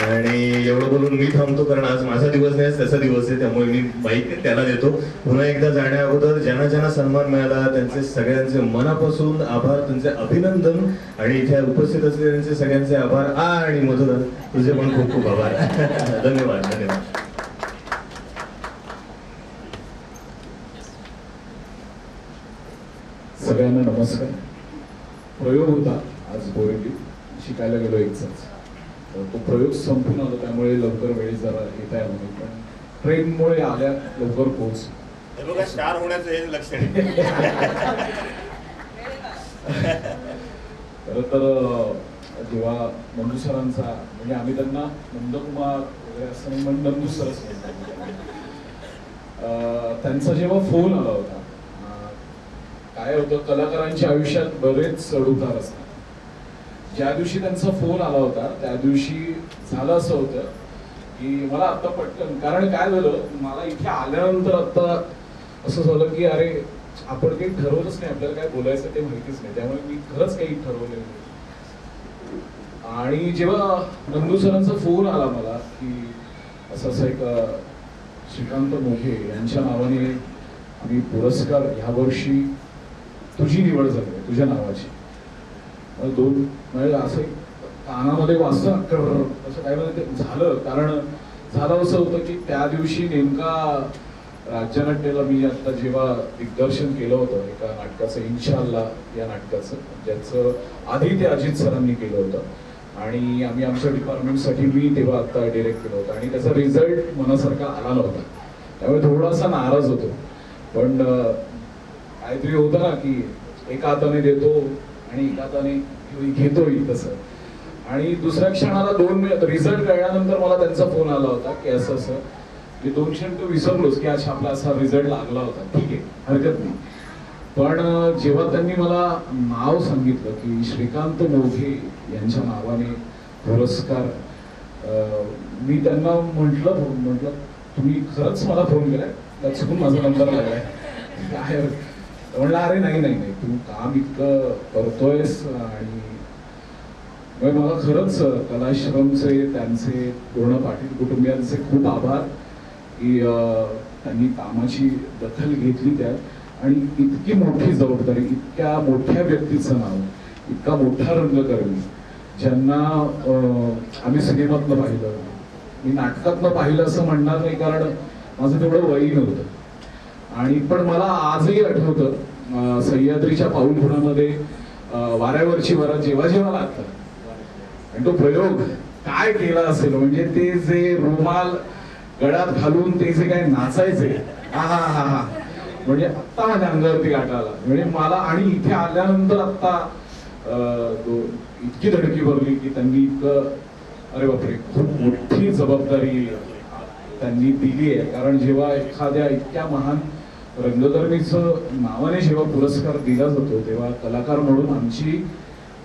आणि एवढं बोलून मी थांबतो कारण आज माझा दिवस नाही त्याचा दिवस आहे, त्यामुळे मी माईक त्याला देतो. पुन्हा एकदा जाण्या अगोदर ज्यांना सन्मान मिळाला त्यांचे सगळ्यांचे मनापासून आभार, त्यांचे अभिनंदन आणि इथे उपस्थित असलेल्यांचे सगळ्यांचे आभार. आणि मधुरा तुझे पण खूप खूप आभार. धन्यवाद. सगळ्यांना नमस्कार. प्रयोग होता आज बोरिवली, शिकायला गेलो एकच. तो प्रयोग संपून आला त्यामुळे लवकर वेळी जरा येता आला नाही, पण ट्रेनमुळे आल्या लवकर पोहोच. स्टार होण्याचं हे लक्षण. खरं तर जेव्हा नंदू सरांचा म्हणजे आम्ही त्यांना नंदकुमार वगैरे असं नाही म्हणून नंदू सरच त्यांचा जेव्हा फोन आला होता, काय होतं कलाकारांच्या आयुष्यात बरेच चढउतार असतात. ज्या दिवशी त्यांचा फोन आला होता त्या दिवशी झालं असं होतं की मला आता पटकन, कारण काय झालं मला इथे आल्यानंतर आता असं झालं की अरे आपण काही ठरवलंच नाही, आपल्याला काय बोलायचं ते माहितीच नाही, त्यामुळे मी खरंच काही ठरवलेलं नाही. आणि जेव्हा नंदू सरांचा फोन आला मला की असं एक श्रीकांत मोघे यांच्या नावाने आम्ही पुरस्कार ह्या वर्षी तुझी निवड झाली तुझ्या नावाची, दोन म्हणजे असं कानामध्ये वाजतं असं काय म्हणजे ते झालं. कारण झालं असं होतं की त्या दिवशी नेमका राज्यनाट्याला मी आता जेव्हा दिग्दर्शन केलं होतं एका नाटकाचं, इन्शाअल्लाह या नाटकाचं, ज्याचं आधी ते अजित सरांनी केलं होतं आणि आम्ही आमच्या डिपार्टमेंटसाठी मी तेव्हा आता डिरेक्ट केलं होतं आणि त्याचा रिझल्ट मनासारखा आला नव्हता, त्यामुळे थोडासा नाराज होतो. पण काहीतरी होतं ना की एका हाताने देतो आणि एका हाताने घेतोही तसं. आणि दुसऱ्या क्षणाला 2 मिनिट रिझल्ट कळल्यानंतर मला त्यांचा फोन आला होता की असं असं, मी 2 क्षण तो विसरलोच की अच्छा आपला असा रिझल्ट लागला होता, ठीक आहे हरकत नाही. पण जेव्हा त्यांनी मला नाव सांगितलं की श्रीकांत मोघे यांच्या नावाने पुरस्कार, मी त्यांना म्हटलं तुम्ही खरंच मला फोन केलाय का, चुकून माझा नंबर लागलाय काय? म्हणलं अरे नाही नाही नाही, तू काम इतकं करतोयस. आणि मला खरंच कलाश्रमचे त्यांचे पूर्ण पाटील कुटुंबियांचे खूप आभार की त्यांनी कामाची दखल घेतली त्यात आणि इतकी मोठी जबाबदारी, इतक्या मोठ्या व्यक्तीचं नाव, इतका मोठा रंगकर्मी ज्यांना आम्ही सिनेमातनं पाहिलं, मी नाटकातनं पाहिलं असं म्हणणार नाही कारण माझं तेवढं वय नव्हतं. आणि पण मला आजही आठवतं सह्याद्रीच्या पाऊलखुणामध्ये वाऱ्यावरची वरात जेव्हा जेव्हा लागतात आणि तो प्रयोग काय केला असेल, म्हणजे ते जे रुमाल गळ्यात घालून ते जे काय नाचायचे, हा हा हा हा, म्हणजे आत्ता माझ्या अंगावरती गाठा आला. म्हणजे मला आणि इथे आल्यानंतर आत्ता इतकी धडकी भरली की त्यांनी इतकं, अरे बापरे, खूप मोठी जबाबदारी त्यांनी दिली आहे. कारण जेव्हा एखाद्या इतक्या महान रंगकर्मीचं नावाने जेव्हा पुरस्कार दिला जातो तेव्हा कलाकार म्हणून आमची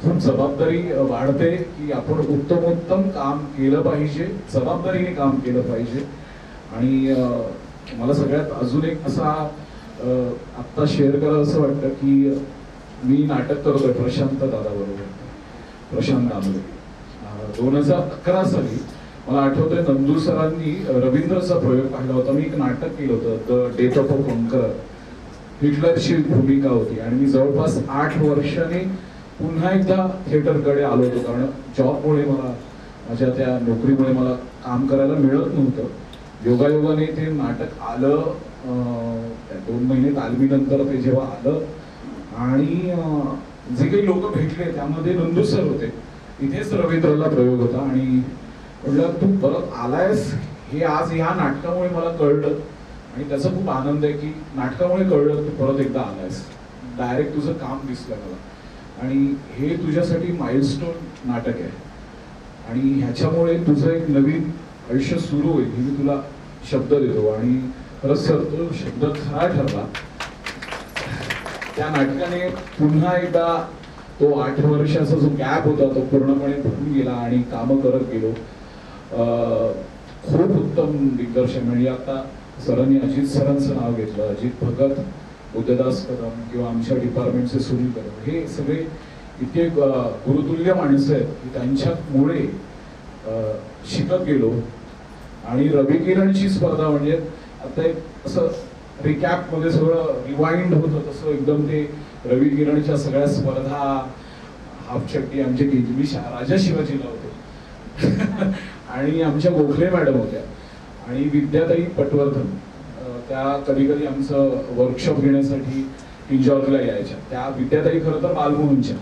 खूप जबाबदारी वाढते की आपण उत्तमोत्तम काम केलं पाहिजे, जबाबदारीने काम केलं पाहिजे. आणि मला सगळ्यात अजून एक असा आत्ता शेअर करावं असं वाटतं की मी नाटक करतोय प्रशांत दादाबरोबर, प्रशांत दामले. 2011 साली मला आठवतंय नंदू सरांनी रवींद्रचा प्रयोग पाहिला होता. मी एक नाटक केलं होतं the death of a conqueror, हिटलरची भूमिका होती आणि मी जवळपास 8 वर्षांनी पुन्हा एकदा थिएटरकडे आलो होतो कारण जॉबमुळे मला, माझ्या त्या नोकरीमुळे मला काम करायला मिळत नव्हतं. योगायोगाने ते नाटक आलं, 2 महिने तालमीनंतर ते जेव्हा आलं आणि जे काही लोक भेटले त्यामध्ये नंदू सर होते, इथेच रवींद्रला प्रयोग होता आणि म्हटलं तू परत आलायस हे आज ह्या नाटकामुळे मला कळलं आणि त्याचा खूप आनंद आहे की नाटकामुळे कळलं तू परत एकदा आलायस, डायरेक्ट तुझं काम दिसलं मला आणि हे तुझ्यासाठी माइलस्टोन नाटक आहे आणि ह्याच्यामुळे तुझं एक नवीन आयुष्य सुरू होईल हे मी तुला शब्द देतो. आणि खरंच सर तो शब्द खरा ठरला. त्या नाटकाने पुन्हा एकदा तो 8 वर्षाचा जो गॅप होता तो पूर्णपणे भरून गेला आणि कामं करत गेलो. खूप उत्तम दिग्दर्शन, म्हणजे आता सरांनी अजित सरांचं नाव घेतलं, अजित भगत, उदयदास कदम किंवा आमच्या डिपार्टमेंटचे सुनील कदम, हे सगळे इतके गुरुतुल्य माणसं आहेत की त्यांच्यामुळे शिकत गेलो. आणि रवी किरणची स्पर्धा म्हणजे आता एक असं रिकॅप मध्ये सगळं रिवाइंड होतं तसं एकदम ते रवी किरणच्या सगळ्या स्पर्धा, हाफ चट्टी आमचे केजवी राजा शिवाजीला होते आणि आमच्या गोखले मॅडम होत्या आणि विद्याताई पटवर्धन, त्या कधी कधी आमचं वर्कशॉप घेण्यासाठी इंजॉयला यायच्या. त्या विद्याताई खरं तर बालमोहनच्या,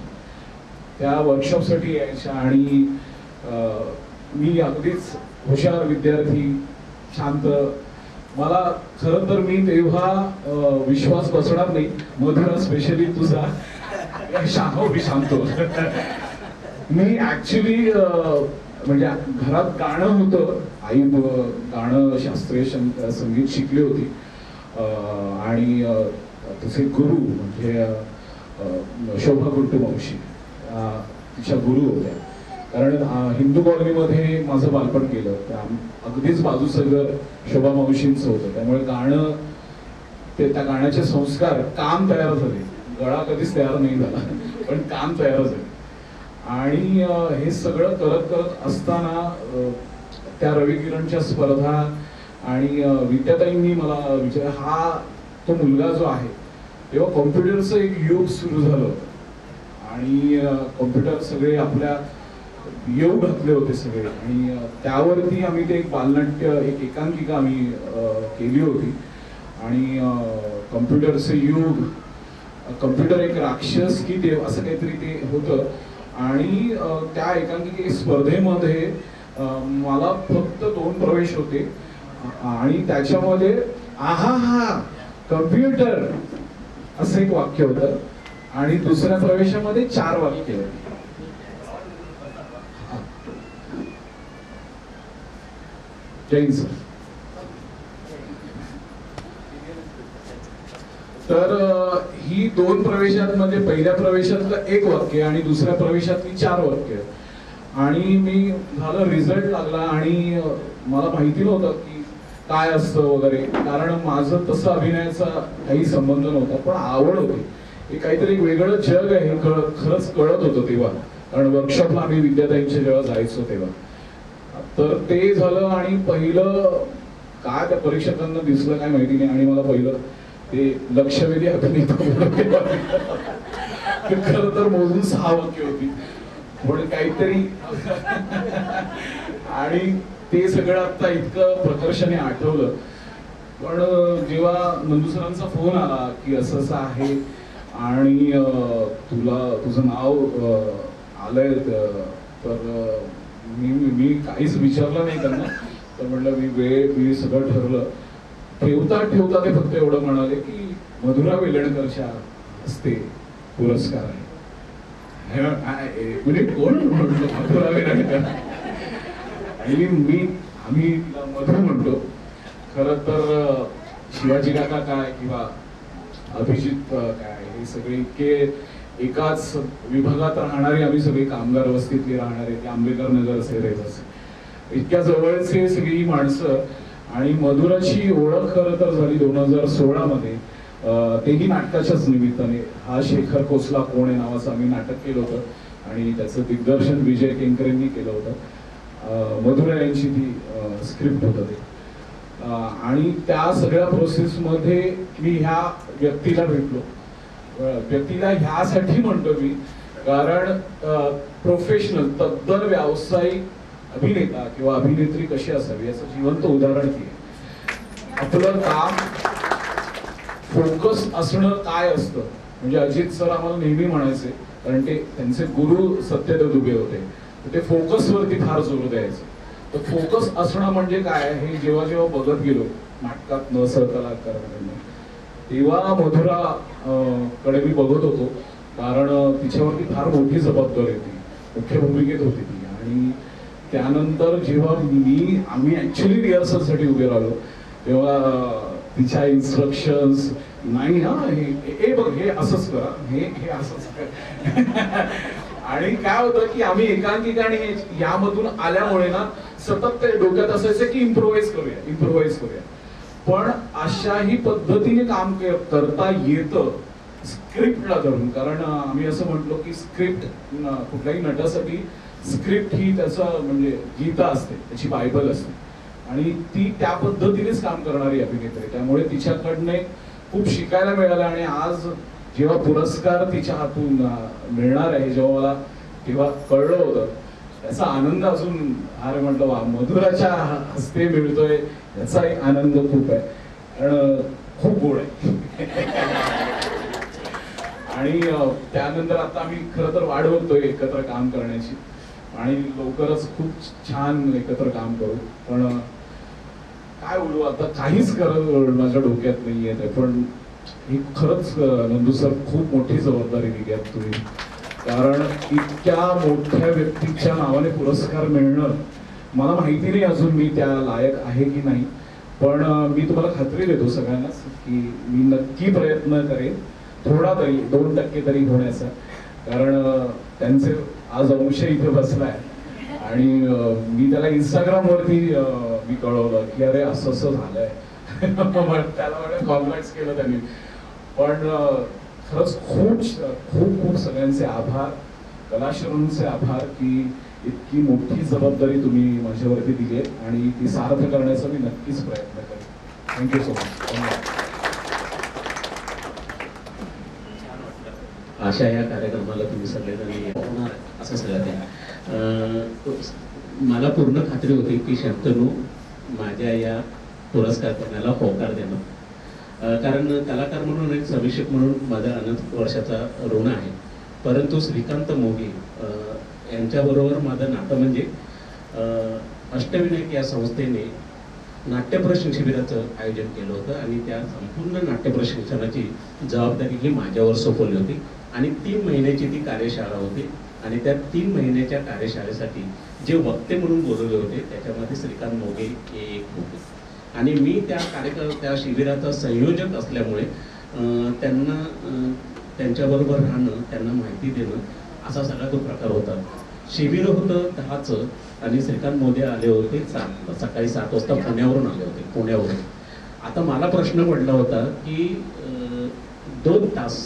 त्या वर्कशॉपसाठी यायच्या आणि मी अगदीच हुशार विद्यार्थी, शांत. मला खरं तर मी तेव्हा विश्वास बसणार नाही, मधुरा स्पेशली तुझा शांत मी ऍक्च्युली म्हणजे घरात गाणं होतं, आई गाणं शास्त्रीय संगीत शिकली होती आणि तसे गुरु म्हणजे शोभा गुंटू मावशी तिच्या गुरु होत्या. कारण हिंदू कॉलनीमध्ये माझं बालपण केलं, त्या अगदीच बाजूचं घर शोभा मावशींचं होतं, त्यामुळे गाणं ते त्या गाण्याचे संस्कार, काम तयार झाले. गळा कधीच तयार नाही झाला पण काम तयार झाले. आणि हे सगळं करत करत असताना त्या रवी किरणच्या स्पर्धा आणि विद्याताईंनी मला विचार, हा तो मुलगा जो आहे, तेव्हा कॉम्प्युटरचं एक युग सुरू झालं आणि कॉम्प्युटर सगळे आपल्या येऊ घातले होते सगळे आणि त्यावरती आम्ही ते एक बालनाट्य एक एकांकिका आम्ही केली होती आणि कम्प्युटरचे युग, कम्प्युटर एक राक्षस की देव असं काहीतरी ते होतं आणि त्या एकांकिके स्पर्धेमध्ये मला फक्त 2 प्रवेश होते आणि त्याच्यामध्ये आहा हा कम्प्युटर असं एक वाक्य होतं आणि दुसऱ्या प्रवेशामध्ये 4 वाक्य होती. जैन सर. तर ही 2 प्रवेशात म्हणजे पहिल्या प्रवेशातलं 1 वाक्य आणि दुसऱ्या प्रवेशातली 4 वाक्य आणि मी झालं रिझल्ट लागला आणि मला माहिती नव्हतं की काय असतं वगैरे, कारण माझं तसं अभिनयाचा काही संबंध नव्हता पण आवड होती. हे काहीतरी वेगळं जग आहे हे खरंच कळत होतं तेव्हा, कारण वर्कशॉपला आम्ही विद्यार्थ्यांच्या जेव्हा जायचो तेव्हा. तर ते झालं आणि पहिलं काय त्या परीक्षकांना दिसलं काय माहिती नाही आणि मला पहिलं ते लक्षवेधी अभिनेता खरं तर मोजून 6 वाक्य होती पण काहीतरी आणि ते सगळं आता इतकं प्रकर्षाने आठवलं. पण जेव्हा नंदू सरांचा फोन आला की असं असं आहे आणि तुझं नाव आलंय तर मी काहीच विचारलं नाही त्यांना. तर म्हटलं मी सगळं ठरलं. ठेवता ते फक्त एवढं म्हणाले की मधुरा वेलणकरच्या हस्ते पुरस्कार आहे. म्हणजे कोण म्हटलं मधुरा वेलणकर आणि आम्ही तिला मधू म्हणतो. खरं तर शिवाजी काका काय किंवा अभिजित काय हे सगळे इतके एकाच विभागात राहणारे आम्ही सगळे कामगार वस्तीतले राहणारे ते आंबेडकर नगर असे रहिवासी इतक्या जवळचे सगळी माणसं आणि मधुराची ओळख खरं तर झाली 2016 मध्ये. तेही नाटकाच्याच निमित्ताने. हा शेखर कोसला कोण आहे नावाचं आम्ही नाटक केलं होतं आणि त्याचं दिग्दर्शन विजय केंकरेंनी केलं होतं. मधुरा यांची ती स्क्रिप्ट होतं ते आणि त्या सगळ्या प्रोसेसमध्ये मी ह्या व्यक्तीला भेटलो. व्यक्तीला ह्यासाठी म्हणतो मी कारण प्रोफेशनल तद्दल व्यावसायिक अभिनेता किंवा अभिनेत्री कशी असावी याचं जिवंत उदाहरण ती आहे. आपलं काम फोकस असणं काय असतं म्हणजे अजित सर आम्हाला नेहमी म्हणायचे, कारण ते त्यांचे गुरु सत्यदेव दुबे होते, तर ते फोकस वरती फार जोर द्यायचे. तर फोकस असणं म्हणजे काय हे जेव्हा जेव्हा बघत गेलो नाटकात न सहकलाकारांकडनं तेव्हा मधुरा कडे मी बघत होतो, कारण तिच्यावरती फार मोठी जबाबदारी होती, मुख्य भूमिकेत होती ती. आणि त्यानंतर जेव्हा आम्ही ऍक्च्युली रिहर्सलसाठी उभे राहिलो तेव्हा तिच्या इन्स्ट्रक्शन्स नाही हा हे बघ हे असंच करा हे असंच करा आणि काय होतं की आम्ही एकांकिकाने यामधून आल्यामुळे ना सतत ते डोक्यात असायचं की इम्प्रोव्हाइज करूया. पण अशाही पद्धतीने काम करता येतं स्क्रिप्टला धरून, कारण आम्ही असं म्हटलो की स्क्रिप्ट कुठल्याही नटासाठी स्क्रिप्ट ही त्याचं म्हणजे गीता असते, त्याची बायबल असते आणि ती त्या पद्धतीनेच काम करणारी अभिनेत्री. त्यामुळे तिच्याकडनं खूप शिकायला मिळालं आणि आज जेव्हा पुरस्कार तिच्या हातून मिळणार आहे जेव्हा मला तेव्हा कळलं होतं त्याचा आनंद अजून अरे म्हटलं वा मधुराच्या हस्ते मिळतोय याचा एक आनंद खूप आहे, कारण खूप गोड आहे. आणि त्यानंतर आता आम्ही खरं तर वाट बघतोय एकत्र काम करण्याची आणि लवकरच खूप छान एकत्र काम करू. पण काय बोलू आता काहीच करत माझ्या डोक्यात नाही येत आहे. पण ही खरंच नंदू सर खूप मोठी जबाबदारी दिली आहे तुम्ही, कारण इतक्या मोठ्या व्यक्तीच्या नावाने पुरस्कार मिळणं मला माहिती नाही अजून मी त्या लायक आहे की नाही, पण मी तुम्हाला खात्री देतो सगळ्यांनाच की मी नक्की प्रयत्न करेन थोडा तरी 2% तरी होण्याचा. कारण त्यांचे आज अंश इथे बसलाय आणि मी त्याला इंस्टाग्रामवरती मी कळवलं की अरे असं असं झालंय त्याला म्हणजे कॉम्प्लेक्स केलं त्यांनी. पण खरंच खूप खूप खूप सगळ्यांचे आभार, कलाश्रमचे आभार की इतकी मोठी जबाबदारी तुम्ही माझ्यावरती दिली आहे आणि ती सार्थ करण्याचा मी नक्कीच प्रयत्न करेन. Thank you so much. धन्यवाद. अशा या कार्यक्रमाला तुम्ही सगळेजण होणार असं सगळं मला पूर्ण खात्री होती की शंतनू माझ्या या पुरस्कार करण्याला होकार देणं, कारण कलाकार म्हणून आणि समीक्षक म्हणून माझा अनंत वर्षाचा ऋण आहे. परंतु श्रीकांत मोगे यांच्याबरोबर माझं नातं म्हणजे अष्टविनायक या संस्थेने नाट्य प्रशिक्षण शिबिराचं आयोजन केलं होतं आणि त्या संपूर्ण नाट्य प्रशिक्षणाची जबाबदारी ही माझ्यावर सोपवली होती आणि 3 महिन्याची ती कार्यशाळा होती आणि त्या 3 महिन्याच्या कार्यशाळेसाठी जे वक्ते म्हणून बोलवले होते त्याच्यामध्ये श्रीकांत मोगे हे एक होते आणि मी त्या शिबिराचा संयोजक असल्यामुळे त्यांना त्यांच्याबरोबर राहणं, त्यांना माहिती देणं असा सगळा तो प्रकार होता. शिबिर होतं 10चं आणि श्रीकांत मोगे आले होते सकाळी 7 वाजता पुण्यावरून आले होते, पुण्यावरून. आता मला प्रश्न पडला होता की 2 तास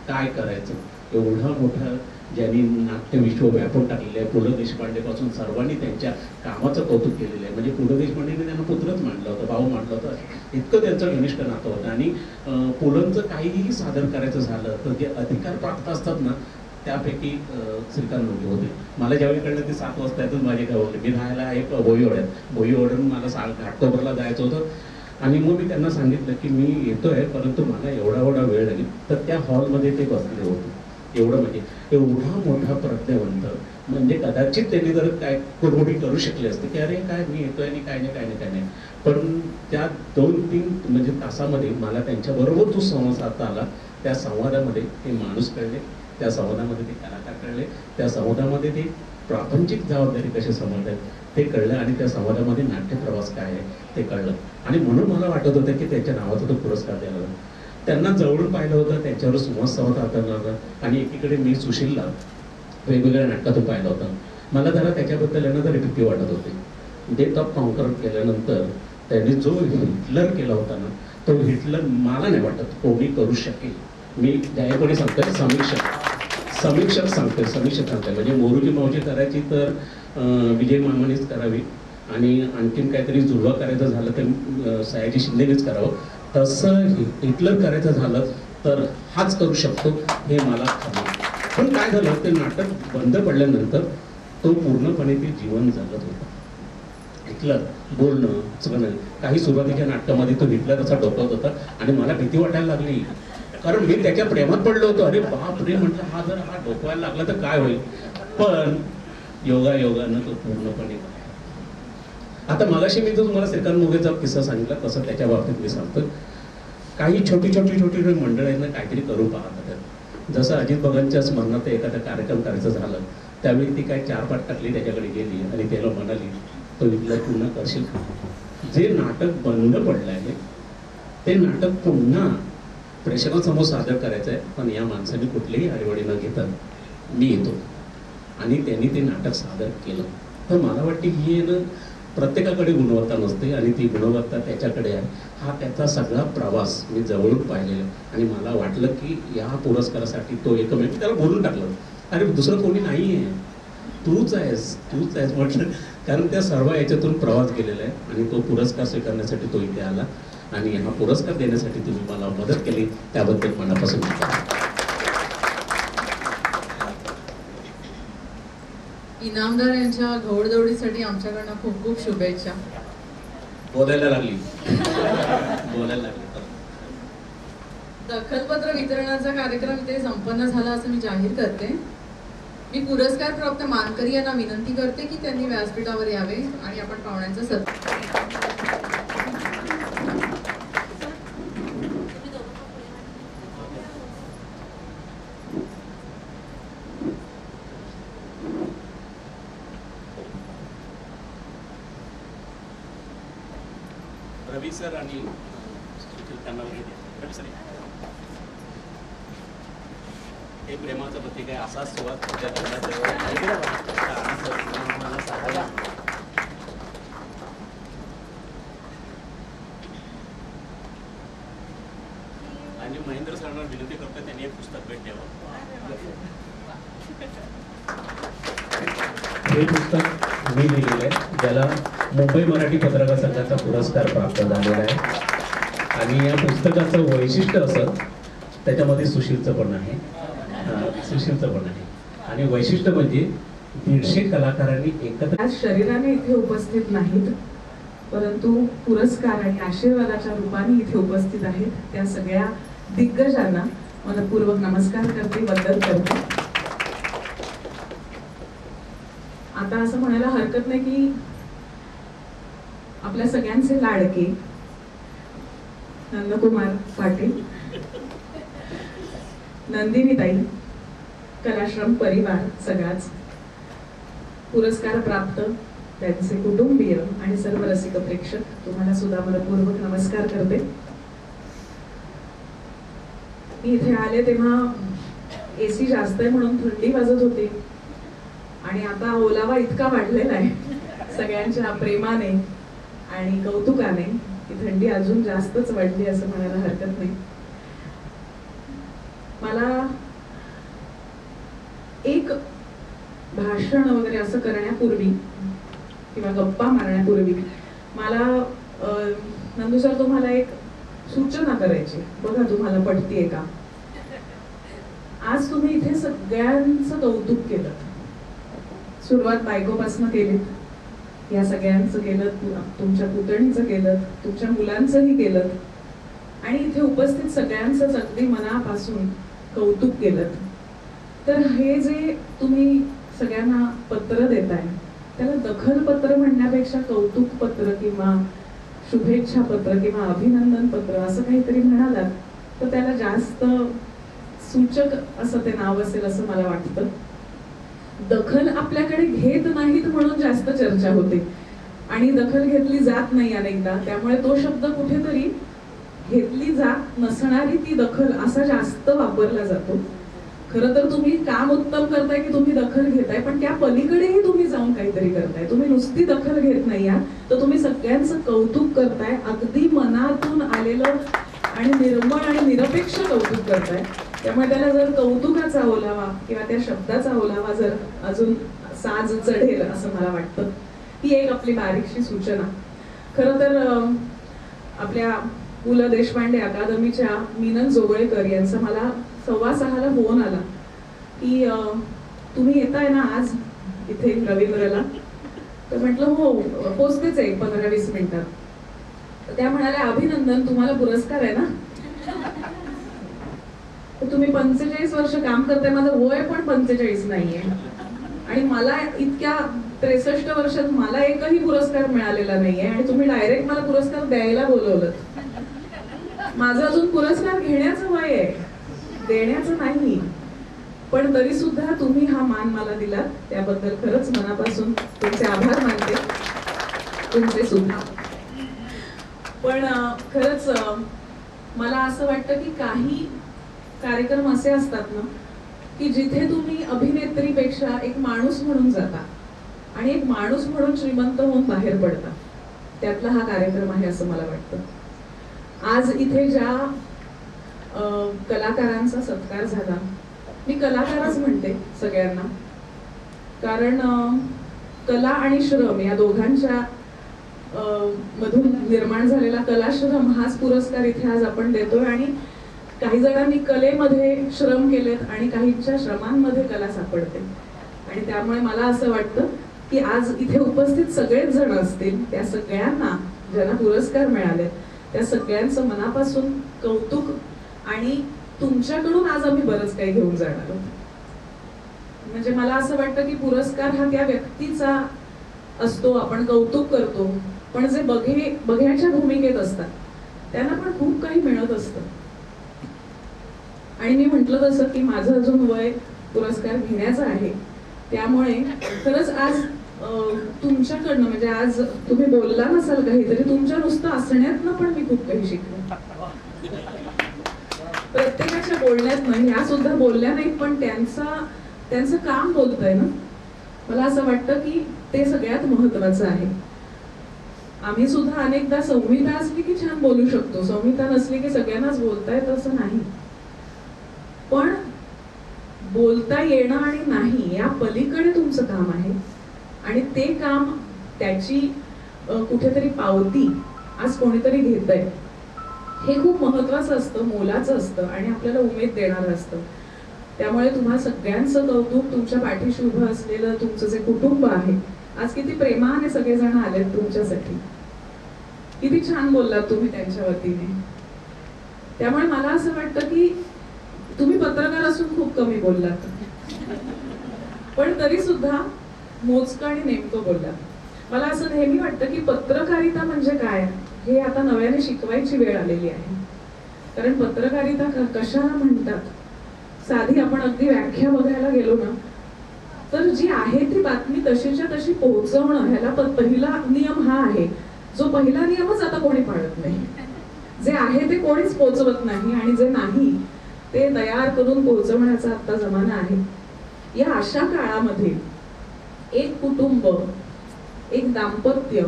काय करायचं, एवढा मोठा ज्यांनी नाट्य विश्व व्यापून टाकलेलं आहे. पु ल देशपांडे पासून सर्वांनी त्यांच्या कामाचं कौतुक केलेलं आहे. म्हणजे पु ल देशपांडेने त्यांना पुत्रच मांडलं होतं, भाऊ मांडलं होतं, इतकं त्यांचं घनिष्ठ नातं होतं. आणि पुलंचं काहीही सादर करायचं झालं तर जे अधिकार प्राप्त असतात ना त्यापैकी श्रीकांत मोगे होते. मला ज्यावेळी कळलं ते 7 वाजता येतच माझे काय होते, मी राहायला एक भोईवड्यात मला घाटकोपरला जायचं होतं आणि मग मी त्यांना सांगितलं की मी येतोय परंतु मला एवढा वेळ लागेल. तर त्या हॉलमध्ये ते बसले होते. एवढं म्हणजे एवढा मोठा प्रज्ञावंत, म्हणजे कदाचित त्यांनी जर काय कुरमुडी करू शकले असते की अरे काय मी येतोय आणि काय नाही, पण त्या 2-3 म्हणजे तासामध्ये मला त्यांच्याबरोबर जो संवाद साधता आला. त्या संवादामध्ये ते माणूस कळले, त्या संवादामध्ये ते कलाकार कळले, त्या संवादामध्ये ते प्रापंचिक जबाबदारी कशी समजतात ते कळलं आणि त्या संवादामध्ये नाट्य प्रवास काय आहे ते कळलं. आणि म्हणून मला वाटत होतं की त्याच्या नावाचा तो पुरस्कार द्यायला. त्यांना जवळून पाहिलं होतं, त्यांच्यावर संवाद साधला होता आणि एकीकडे मी सुशीलला वेगवेगळ्या नाटकातून पाहिलं होतं. मला जरा त्याच्याबद्दल यांना जरी भीती वाटत होती. डेथ ऑफ कॉन्कर केल्यानंतर त्यांनी जो हिटलर केला होता ना तो हिटलर मला नाही वाटत कोणी करू शकेल. मी जाहीरपणे सांगतोय, समीक्षक सांगतोय म्हणजे मोरूची मावशी करायची तर विजय मामानेच करावी आणि आणखीन काहीतरी जुळवा करायचं झालं तर सयाजी शिंदेनेच करावं. तसं हिटलर करायचं झालं तर हाच करू शकतो हे मला खरं. पण काय झालं ते नाटक बंद पडल्यानंतर तो पूर्णपणे ते जीवन जगत होता. हिटलर बोलणं सगळं काही सुरुवातीच्या नाटकामध्ये तो हिटलर असा डोकवत होता आणि मला भीती वाटायला लागली कारण मी त्याच्या प्रेमात पडलो होतो. अरे बापरे म्हटलं हा जर हा डोकवायला लागला तर काय होईल. पण योगानं तो पूर्णपणे. आता मगाशी मी जो तुम्हाला श्रीकांत मोगेचा किस्सा सांगितला तसं त्याच्या बाबतीत मी सांगतो. काही छोटी मंडळ आहेत ना काहीतरी करू पाहतात. जसं अजित बगांच्या स्मरणात एखादा कार्यक्रम करायचं झालं त्यावेळी ती काय 4 टाकली त्याच्याकडे गेली आणि त्याला म्हणाली तो इथलं पूर्ण करशील का. जे नाटक बंद पडलं आहे ते नाटक पुन्हा प्रेक्षकांसमोर सादर करायचं आहे पण या माणसाने कुठलीही आडीवडी न घेता मी येतो आणि त्यांनी ते नाटक सादर केलं. तर मला वाटते ही ना प्रत्येकाकडे गुणवत्ता नसते आणि ती गुणवत्ता त्याच्याकडे आहे. हा त्याचा सगळा प्रवास मी जवळून पाहिलेला आणि मला वाटलं की या पुरस्कारासाठी तो एकमेव त्याला बोलून टाकलं अरे दुसरं कोणी नाही आहे, तूच आहेस म्हटलं. कारण त्या सर्व याच्यातून प्रवास केलेला आहे आणि तो पुरस्कार स्वीकारण्यासाठी तो इथे आला आणि हा पुरस्कार देण्यासाठी तुम्ही मला मदत केली त्याबद्दल मनापासून इनामदार यांच्या घोडदौडीसाठी आमच्याकडनं खूप खूप शुभेच्छा. बोलायला लागली. दखलपत्र वितरणाचा कार्यक्रम इथे संपन्न झाला असं मी जाहीर करते. मी पुरस्कार प्राप्त मानकरी यांना विनंती करते की त्यांनी व्यासपीठावर यावे आणि आपण पाहुण्यांचा सत्कार. रवी सर आणि त्यांना रवी सर हे प्रेमाचं प्रतीक आहे. असाच सुरुवात आणि महेंद्र सरांना विनंती करतो त्यांनी एक पुस्तक भेट द्यावं. हे पुस्तक मी लिहिलेलं आहे ज्याला मुंबई मराठी पत्रकार संघाचा पुरस्कार प्राप्त झालेला आहे आणि या पुस्तकाचं वैशिष्ट्य असं त्याच्यामध्ये सुशीलचं पण आहे आणि वैशिष्ट्य म्हणजे 150 कलाकारांनी एकत्र आज शरीराने इथे उपस्थित नाहीत, परंतु पुरस्कार आणि आशीर्वादाच्या रूपाने इथे उपस्थित आहेत त्या सगळ्या दिग्गजांना मनपूर्वक नमस्कार करते, वंदन करते. आता असं म्हणायला हरकत नाही की आपल्या सगळ्यांचे लाडके नंदकुमार पाटील, नंदिनीताई, कलाश्रम परिवार सगळाच, पुरस्कार प्राप्त त्यांचे कुटुंबीय आणि सर्व रसिक प्रेक्षक, तुम्हाला सुद्धा मनपूर्वक नमस्कार करते. मी इथे आले तेव्हा AC जास्त आहे म्हणून थंडी वाजत होती आणि आता ओलावा इतका वाढलेला आहे सगळ्यांच्या प्रेमाने आणि कौतुकाने की थंडी अजून जास्तच वाढली असं म्हणायला हरकत नाही. मला एक भाषण वगैरे असं करण्यापूर्वी किंवा गप्पा मारण्यापूर्वी मला नंदू सर तुम्हाला एक सूचना करायची, बघा तुम्हाला पटतीये का. आज तुम्ही इथे सगळ्यांचं कौतुक केलं, सुरुवात बायकोपासनं केली, या सगळ्यांचं केलं, तुमच्या पुतणीचं केलं, तुमच्या मुलांचंही केलं आणि इथे उपस्थित सगळ्यांचंच अगदी मनापासून कौतुक केलं. तर हे जे तुम्ही सगळ्यांना पत्र देताय त्याला दखलपत्र म्हणण्यापेक्षा कौतुक पत्र किंवा शुभेच्छा पत्र किंवा अभिनंदन पत्र असं काहीतरी म्हणालात तर त्याला जास्त सूचक असं ते नाव असेल असं मला वाटतं. दखल आपल्याकडे घेत नाहीत म्हणून जास्त चर्चा होते आणि दखल घेतली जात नाही अनेकदा, त्यामुळे तो शब्द कुठेतरी घेतली जात नसणारी ती दखल असा जास्त वापरला जातो. खरं तर तुम्ही काम उत्तम करताय की तुम्ही दखल घेताय, पण त्या पलीकडेही तुम्ही जाऊन काहीतरी करताय. तुम्ही नुसती दखल घेत नाही आहात तर तुम्ही सगळ्यांचं कौतुक करताय, अगदी मनातून आलेलं आणि निर्मळ आणि निरपेक्ष कौतुक करताय. त्यामुळे त्याला जर कौतुकाचा ओलावा किंवा त्या शब्दाचा ओलावा जर अजून साज चढेल असं मला वाटतं. ही एक आपली बारीकशी सूचना. खरं तर आपल्या पु ल देशपांडे अकादमीच्या मीनन जोगळेकर यांचा मला 6:15 फोन आला की तुम्ही येताय ना आज इथे रवींद्रला. तर म्हटलं हो पोचतेच आहे 15-20 मिनिटात. तर त्या म्हणाल्या अभिनंदन, तुम्हाला पुरस्कार आहे ना. तर तुम्ही 45 वर्ष काम करताय, माझं वय पण 45 नाहीये आणि मला इतक्या 63 वर्षात मला एकही पुरस्कार मिळालेला नाहीये आणि तुम्ही डायरेक्ट मला पुरस्कार द्यायला बोलवलं. माझं अजून पुरस्कार घेण्याचं वय आहे, देण्याचं नाही. पण तरी सुद्धा तुम्ही हा मान मला दिला त्याबद्दल खरंच मनापासून तुमचे आभार मानते, तुमचे सुद्धा. पण खरंच मला असं वाटतं की काही कार्यक्रम असे असतात ना की जिथे तुम्ही अभिनेत्रीपेक्षा एक माणूस म्हणून जाता आणि एक माणूस म्हणून श्रीमंत होऊन बाहेर पडता. त्यातला हा कार्यक्रम आहे असं मला वाटतं. आज इथे ज्या कलाकारांचा सत्कार झाला, मी कलाकारच म्हणते सगळ्यांना, कारण कला आणि श्रम या दोघांच्या मधून निर्माण झालेला कलाश्रम हाच पुरस्कार इथे आज आपण देतोय. आणि काही जणांनी कलेमध्ये श्रम केलेत आणि काहींच्या श्रमांमध्ये कला सापडते आणि त्यामुळे मला असं वाटतं की आज इथे उपस्थित सगळेच जण असतील त्या सगळ्यांना ज्यांना पुरस्कार मिळाले त्या सगळ्यांचं मनापासून कौतुक. आणि तुमच्याकडून आज आम्ही बरंच काही घेऊन जाणार आहोत. म्हणजे मला असं वाटतं की पुरस्कार हा त्या व्यक्तीचा असतो, आपण कौतुक करतो, पण जे बघ्याच्या भूमिकेत असतात त्यांना पण खूप काही मिळत असतं. आणि मी म्हटलं तसं की माझं अजून वय पुरस्कार घेण्याचं आहे, त्यामुळे खरंच आज तुमच्याकडनं म्हणजे आज तुम्ही बोलला नसाल काहीतरी, तुमच्या नुसतं असण्यातनं पण मी खूप काही शिकले. प्रत्येकाच्या बोलण्यातनं, ह्या सुद्धा बोलल्या नाहीत पण त्यांचं काम बोलतंय ना. मला असं वाटतं की ते सगळ्यात महत्वाचं आहे. आम्ही सुद्धा अनेकदा संहिता असली की छान बोलू शकतो, संहिता नसली की सगळ्यांनाच बोलता येत असं नाही. पण बोलता येणं आणि नाही या पलीकडे तुमचं काम आहे आणि ते काम त्याची कुठेतरी पावती आज कोणीतरी घेतंय. हे खूप महत्वाचं असतं, मोलाचं असतं आणि आपल्याला उमेद देणारं असतं. त्यामुळे तुम्हा सगळ्यांचं कौतुक, तुमच्या पाठीशी उभं असलेलं तुमचं जे कुटुंब आहे, आज किती प्रेमाने सगळेजण आलेत तुमच्यासाठी. किती छान बोललात तुम्ही त्यांच्या वतीने. त्यामुळे मला असं वाटतं की तुम्ही पत्रकार असून खूप कमी बोललात, पण तरी सुद्धा मोजकं आणि नेमकं बोललात. मला असं नेहमी वाटतं की पत्रकारिता म्हणजे काय हे आता नव्याने शिकवायची वेळ आलेली आहे. कारण पत्रकारिता कशाला म्हणतात, साधी आपण अगदी व्याख्या बघायला गेलो ना, तर जी आहे ती बातमी तशीच्या तशी पोहोचवणं, ह्याला पहिला नियम हा आहे, जो पहिला नियमच आता कोणी पाळत नाही. जे आहे ते कोणीच पोहोचवत नाही आणि जे नाही ते तयार करून पोहोचवण्याचा आता जमाना आहे. या अशा काळामध्ये एक कुटुंब, एक दाम्पत्य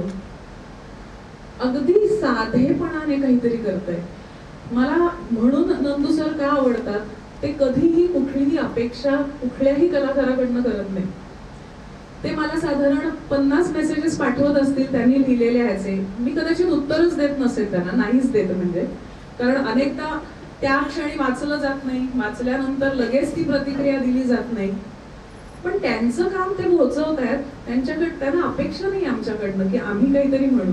अगदी साधेपणाने काहीतरी करतंय. मला म्हणून नंदू सर का आवडतात, ते कधीही कुठलीही अपेक्षा कुठल्याही कलाकाराकडनं करत नाही. ते मला साधारण 50 मेसेजेस पाठवत असतील त्यांनी लिहिलेले ह्याचे, मी कदाचित उत्तरच देत नसेल त्यांना, नाहीच देत. म्हणजे कारण अनेकदा त्या क्षणी वाचलं जात नाही, वाचल्यानंतर लगेच ती प्रतिक्रिया दिली जात नाही. पण त्यांचं काम ते पोहोचवतायत, त्यांना अपेक्षा नाही आमच्याकडनं की आम्ही काहीतरी म्हणू.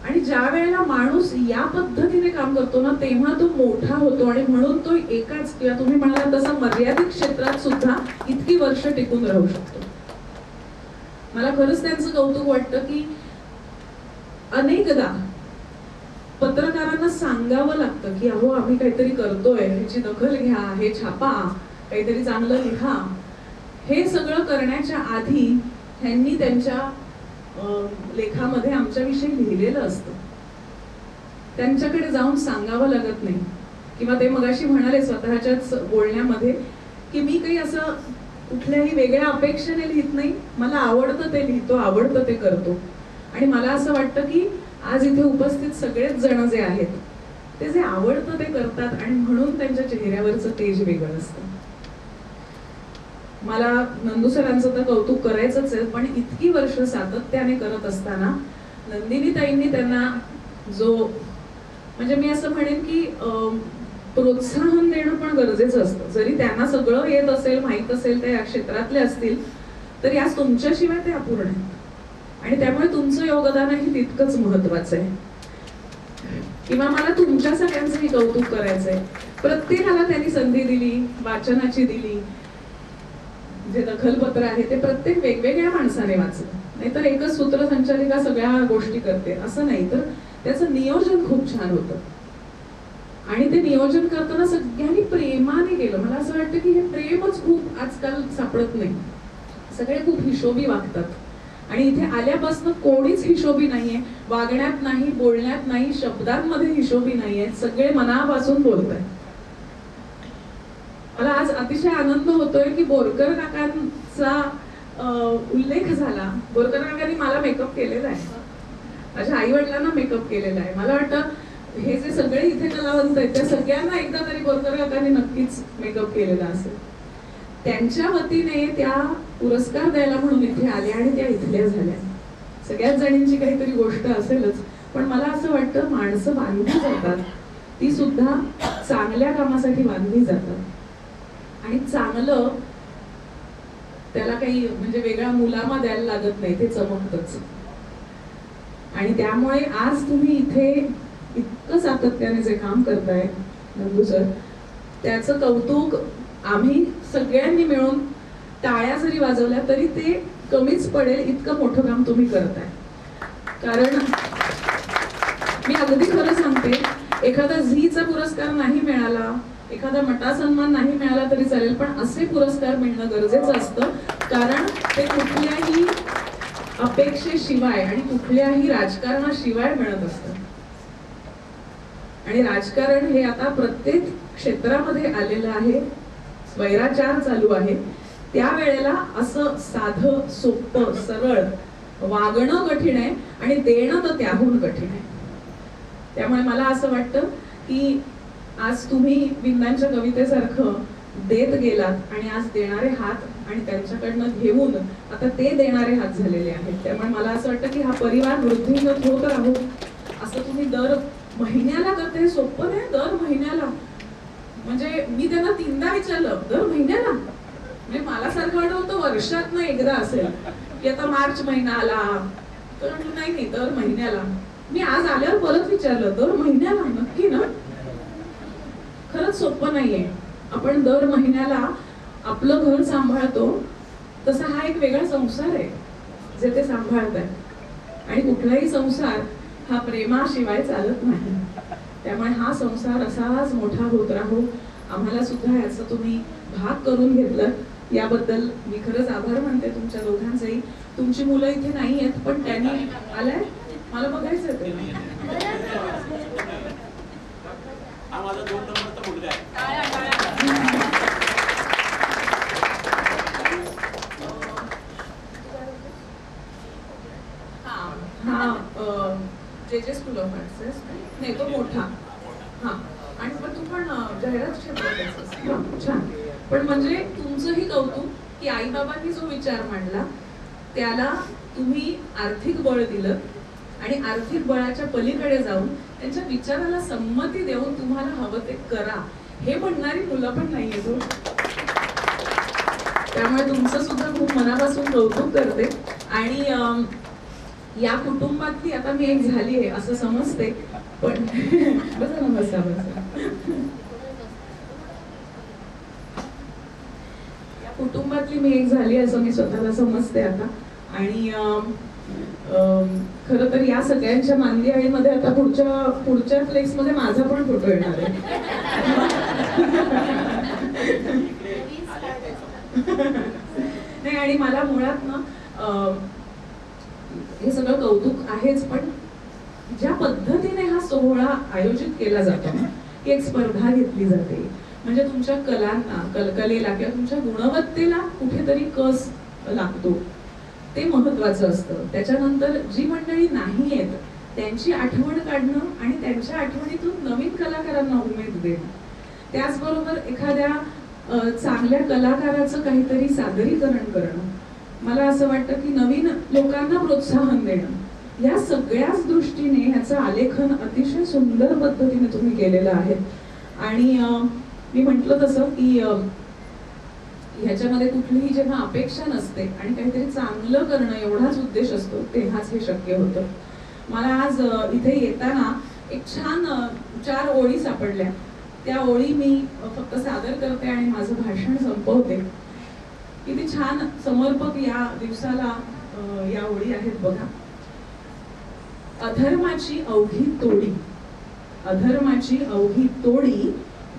आणि ज्या वेळेला माणूस या पद्धतीने काम करतो ना, तेव्हा तो मोठा होतो आणि म्हणून तो एकाच किंवा तुम्ही म्हणाला तसं मर्यादित क्षेत्रात सुद्धा इतकी वर्ष टिकून राहू शकतो. मला खरंच त्यांचं कौतुक वाटतं की अनेकदा पत्रकारांना सांगावं लागतं की अहो आम्ही काहीतरी करतोय, ह्याची दखल घ्या, हे छापा, काहीतरी चांगलं लिहा. हे सगळं करण्याच्या आधी ह्यांनी त्यांच्या लेखामध्ये आमच्याविषयी लिहिलेलं असतं. त्यांच्याकडे जाऊन सांगावं लागत नाही. किंवा ते मगाशी म्हणाले स्वतःच्याच बोलण्यामध्ये की मी काही असं कुठल्याही वेगळ्या अपेक्षेने लिहित नाही, मला आवडतं ते लिहितो, आवडतं ते करतो. आणि मला असं वाटतं की आज इथे उपस्थित सगळेच जण जे आहेत ते जे आवडतं ते करतात आणि म्हणून त्यांच्या चेहऱ्यावरचं तेज वेगळं असतं. मला नंदू सरांचं तर कौतुक करायचंच आहे, पण इतकी वर्ष सातत्याने करत असताना नंदिनी ताईंनी त्यांना जो, म्हणजे मी असं म्हणेन की प्रोत्साहन देणं पण गरजेचं असतं. जरी त्यांना सगळं येत असेल, माहीत असेल, ते या क्षेत्रातले असतील, तरी आज तुमच्याशिवाय ते अपूर्ण आहे. आणि त्यामुळे तुमचं योगदानही तितकंच महत्वाचं आहे. किंवा मला तुमच्या सगळ्यांचंही कौतुक करायचंय. प्रत्येकाला त्यांनी संधी दिली, वाचनाची दिली. जे दखलपत्र आहे ते प्रत्येक वेगवेगळ्या माणसाने वाचलं. नाहीतर एकच सूत्रसंचालिका सगळ्या गोष्टी करते असं नाही, तर त्याचं नियोजन खूप छान होतं. आणि ते नियोजन करताना सगळ्यांनी प्रेमाने केलं. मला असं वाटतं की हे प्रेमच खूप आजकाल सापडत नाही. सगळे खूप हिशोबी वागतात. आणि इथे आल्यापासून कोणीच हिशोबी नाहीये, वागण्यात नाही, बोलण्यात नाही, शब्दांमध्ये हिशोबी नाहीये. सगळे मनापासून बोलताय. मला आज अतिशय आनंद होतोय की बोरकर काकांचा उल्लेख झाला. बोरकर काकांनी मला मेकअप केलेला आहे, माझ्या आई वडिलांना मेकअप केलेला आहे. मला वाटतं हे जे सगळे इथे कलावंत आहेत त्या सगळ्यांना एकदा तरी बोरकर काकांनी नक्कीच मेकअप केलेला असेल. त्यांच्या वतीने त्या पुरस्कार द्यायला म्हणून इथे आल्या आणि त्या इथल्या झाल्या. सगळ्याच जणींची काहीतरी गोष्ट असेलच, पण मला असं वाटतं माणसं बांधली जातात, ती सुद्धा चांगल्या कामासाठी बांधली जातात. आणि चांगलं त्याला काही म्हणजे वेगळा मुलामा द्यायला लागत नाही, ते चमकतच. आणि त्यामुळे आज तुम्ही इथे इतकं सातत्याने जे काम करताय नंदू सर, त्याचं कौतुक आम्ही सगळ्यांनी मिळून टाळ्या जरी वाजवल्या तरी ते कमीच पडेल, इतकं मोठं काम तुम्ही करताय. कारण मी अगदी खरं सांगते, एखादा झीचा पुरस्कार नाही मिळाला, एखादा मटा सन्मान नाही मिळाला तरी चालेल, पण असे पुरस्कार मिळणं गरजेचं असतं. कारण ते कुठल्याही अपेक्षेशिवाय आणि कुठल्याही राजकारणाशिवाय मिळत असतं. आणि राजकारण हे आता प्रत्येक क्षेत्रामध्ये आलेलं आहे, स्वैराचार चालू आहे. त्यावेळेला असं साधं, सोपं, सरळ वागणं कठीण आहे आणि देणं तर त्याहून कठीण आहे. त्यामुळे मला असं वाटतं की आज तुम्ही विंदांच्या कवितेसारखं देत गेलात आणि आज देणारे हात आणि त्यांच्याकडनं घेऊन आता ते देणारे हात झालेले आहेत. त्यामुळे मला असं वाटतं की हा परिवार वृद्धिंगत होत राहू. असं तुम्ही दर महिन्याला करते, सोपं नाही. दर महिन्याला म्हणजे मी त्यांना 3दा विचारलं, दर महिन्याला? म्हणजे मला सारखं वाटत होतं वर्षातनं एकदा असेल, की आता मार्च महिना आला तर म्हटलं नाही दर महिन्याला. मी आज आल्यावर परत विचारलं, दर महिन्याला नक्की ना? खरंच सोपं नाहीये. आपण दर महिन्याला आपलं घर सांभाळतो तसा हा एक वेगळा संसार आहे जे ते सांभाळत आहे. आणि कुठलाही संसार हा प्रेमाशिवाय चालत नाही. त्यामुळे हा संसार असाच मोठा होत राहू. आम्हाला सुद्धा याचा तुम्ही भाग करून घेतलं याबद्दल मी खरंच आभार मानते तुमच्या दोघांचेही. तुमची मुलं इथे नाही आहेत पण त्यांनी आलाय, मला बघायचं आहे. हा माझा 2 नंबरचा मुलगा आहे. हा जे स्कूल ऑफ आर्ट्स नाही तो मोठा. हा आणि पण तू पण जाहिरात क्षेत्रात छान. पण म्हणजे तुमचंही कौतुक की आई बाबांनी जो विचार मांडला त्याला तुम्ही आर्थिक बळ दिलं आणि आर्थिक बळाच्या पलीकडे जाऊन त्यांच्या विचाराला संमती देऊन तुम्हाला हवं ते करा हे म्हणणारी मुलं पण नाहीये तो. त्यामुळे तुमचं सुद्धा खूप मनापासून कौतुक करते. आणि या कुटुंबातली आता मी एक झाली आहे असं समजते पण बसा ना बसा. या कुटुंबातली मी एक झाली असं मी स्वतःला समजते आता. आणि खरं तर या सगळ्यांच्या मांदी आळीमध्ये आता पुढच्या फ्लेक्स मध्ये माझा पण फोटो येणार आहे. नाही आणि मला मुळात ना हे सगळं कौतुक आहेच पण ज्या पद्धतीने हा सोहळा आयोजित केला जातो की एक स्पर्धा घेतली जाते म्हणजे तुमच्या कलांना कलेला किंवा तुमच्या गुणवत्तेला कुठेतरी कस लागतो ते महत्वाचं असतं. त्याच्यानंतर जी मंडळी नाही आहेत त्यांची आठवण काढणं आणि त्यांच्या आठवणीतून नवीन कलाकारांना उमेद देणं. त्याचबरोबर एखाद्या चांगल्या कलाकाराचं काहीतरी सादरीकरण करणं. मला असं वाटतं की नवीन लोकांना प्रोत्साहन देणं या सगळ्याच दृष्टीने ह्याचं आलेखन अतिशय सुंदर पद्धतीने तुम्ही केलेलं आहे. आणि मी म्हटलं तसं की ह्याच्यामध्ये कुठलीही जेव्हा अपेक्षा नसते आणि काहीतरी चांगलं करणं एवढाच उद्देश असतो तेव्हाच हे शक्य होतं. मला आज इथे येताना एक छान 4 ओळी सापडल्या. त्या ओळी मी फक्त सादर करते आणि माझं भाषण संपवते. किती छान समर्पक या दिवसाला या ओळी आहेत बघा. अधर्माची अवघी तोडी, अधर्माची अवघी तोडी,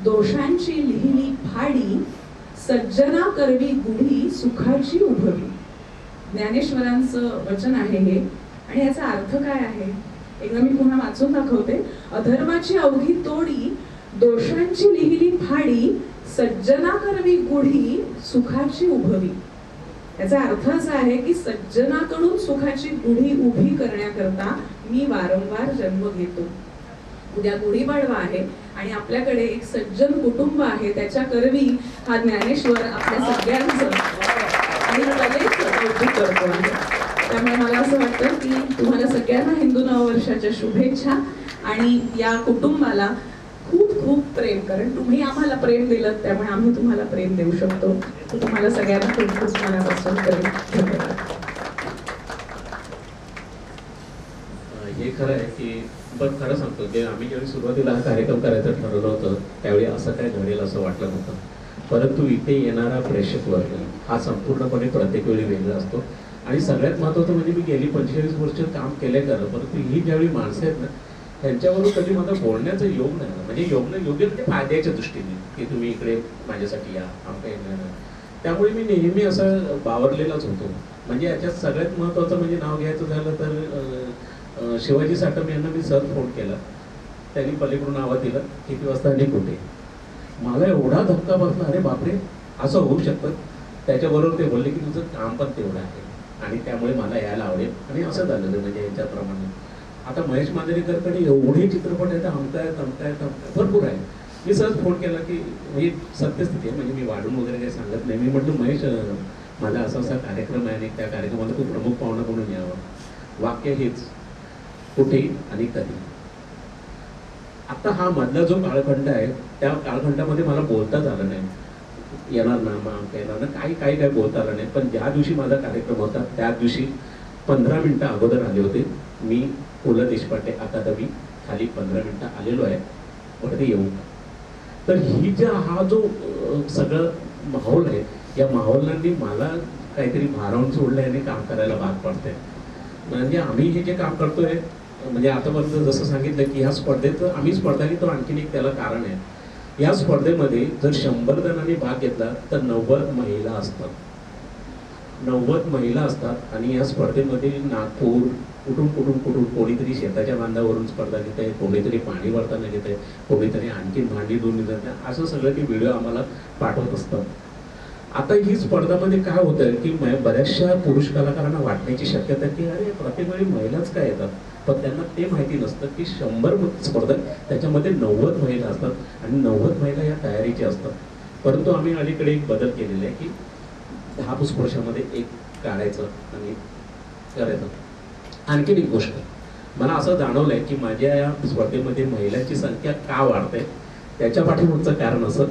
दोषांची लिहिली फाडी, सज्जना करवी गुढी, सुखाची उभवी. ज्ञानेश्वरांचं वचन आहे हे. आणि याचा अर्थ काय आहे एकदा मी पुन्हा वाचून दाखवते. अधर्माची अवघी तोडी, दोषांची लिहिली फाडी, सज्जना करवी गुढी, सुखाची उभवी. याचा अर्थ असा आहे की सज्जनाकडून सुखाची गुढी उभी करण्याकरता मी वारंवार जन्म घेतो. उद्या गुढीपाडवा आहे आणि आपल्याकडे एक सज्जन कुटुंब आहे. त्याच्या करवी हा ज्ञानेश्वर आपल्या सगळ्यांचं आणि कलेचं कौतुक करतो आहे. त्यामुळे मला असं वाटतं की तुम्हाला सगळ्यांना हिंदू नववर्षाच्या शुभेच्छा आणि या कुटुंबाला खूप खूप प्रेम. कारण तुम्ही आम्हाला प्रेम दिलं त्यामुळे आम्ही तुम्हाला प्रेम देऊ शकतो. तुम्हाला सगळ्यांना खूप खूप मनापासून धन्यवाद. हे खरं आहे की पण खरं सांगतो की आम्ही ज्यावेळी सुरुवातीला हा कार्यक्रम करायचं ठरवलं होतं त्यावेळी असं काय घडेल असं वाटलं नव्हतं. परंतु इथे येणारा प्रेक्षक वर्ग हा संपूर्णपणे प्रत्येक वेळी वेगळा असतो. आणि सगळ्यात महत्त्वाचं म्हणजे मी गेली 45 वर्ष काम केले खरं परंतु ही ज्यावेळी माणसं आहेत ना त्यांच्यावरून कधी माझा बोलण्याचा योग नाही. म्हणजे योग्य म्हणजे फायद्याच्या दृष्टीने की तुम्ही इकडे माझ्यासाठी या आमच्या. त्यामुळे मी नेहमी असं बावरलेलाच होतो. म्हणजे याच्यात सगळ्यात महत्त्वाचं म्हणजे नाव घ्यायचं झालं तर शिवाजी साटम यांना मी सर फोन केला. त्यांनी पलीकडून आवाज दिला किती वाजता आणि कुठे. मला एवढा धक्का बसला अरे बापरे असं होऊ शकतं. त्याच्याबरोबर ते बोलले की तुझं काम पण तेवढं आहे आणि त्यामुळे मला यायला आवडेल. आणि असं झालं म्हणजे याच्याप्रमाणे आता महेश मांजरेकरकडे एवढे चित्रपट आहेत अमकायत भरपूर आहे. मी सहज फोन केला की म्हणजे सत्यस्थिती आहे म्हणजे मी वाढून वगैरे काही सांगत नाही. मी म्हटलं महेश माझा असा असा कार्यक्रम आहे आणि त्या कार्यक्रमाला खूप प्रमुख पाहुणा म्हणून यावं. वाक्य हेच कुठे आणि कधी. आता हा मधला जो कालखंड आहे त्या कालखंडामध्ये मला बोलताच आलं नाही, येणार ना मग येणार ना, काही बोलता आलं नाही. पण ज्या दिवशी माझा कार्यक्रम होता त्या दिवशी 15 मिनिटं अगोदर आले होते मी. पु ल देशपांडे अकादमी खाली 15 मिनिटं आलेलो आहे, वरती येऊ. तर हा जो सगळं माहोल आहे, या माहोलांनी मला काहीतरी भारावून सोडलं आणि काम करायला भाग पडतंय. म्हणजे आम्ही हे जे काम करतोय, म्हणजे आतापर्यंत जसं सांगितलं की ह्या स्पर्धेत आम्ही स्पर्धा घेतो, आणखीन एक त्याला कारण आहे. या स्पर्धेमध्ये जर 100 जणांनी भाग घेतला तर 90 महिला असतात. 90 महिला असतात आणि या स्पर्धेमध्ये नागपूर कुठून कोणीतरी शेताच्या बांधावरून स्पर्धा घेत आहे, कोणीतरी पाणी भरताना घेत आहे, कोणीतरी आणखीन भांडी धुवून घेत आहे. असं सगळं ते व्हिडिओ आम्हाला पाठवत असतात. आता ही स्पर्धामध्ये काय होतं की बऱ्याचशा पुरुष कलाकारांना वाटण्याची शक्यता की अरे प्रत्येक वेळी महिलाच काय येतात, पण त्यांना ते माहिती नसतं की 100 स्पर्धक त्याच्यामध्ये 90 महिला असतात आणि 90 महिला या तयारीच्या असतात. परंतु आम्ही अलीकडे एक बदल केलेला आहे की 10 पुरुषामध्ये एक काढायचं आणि करायचं. आणखीन एक गोष्ट मला असं जाणवलंय की माझ्या या स्पर्धेमध्ये महिलांची संख्या का वाढते, त्याच्या पाठीमागचं कारण असं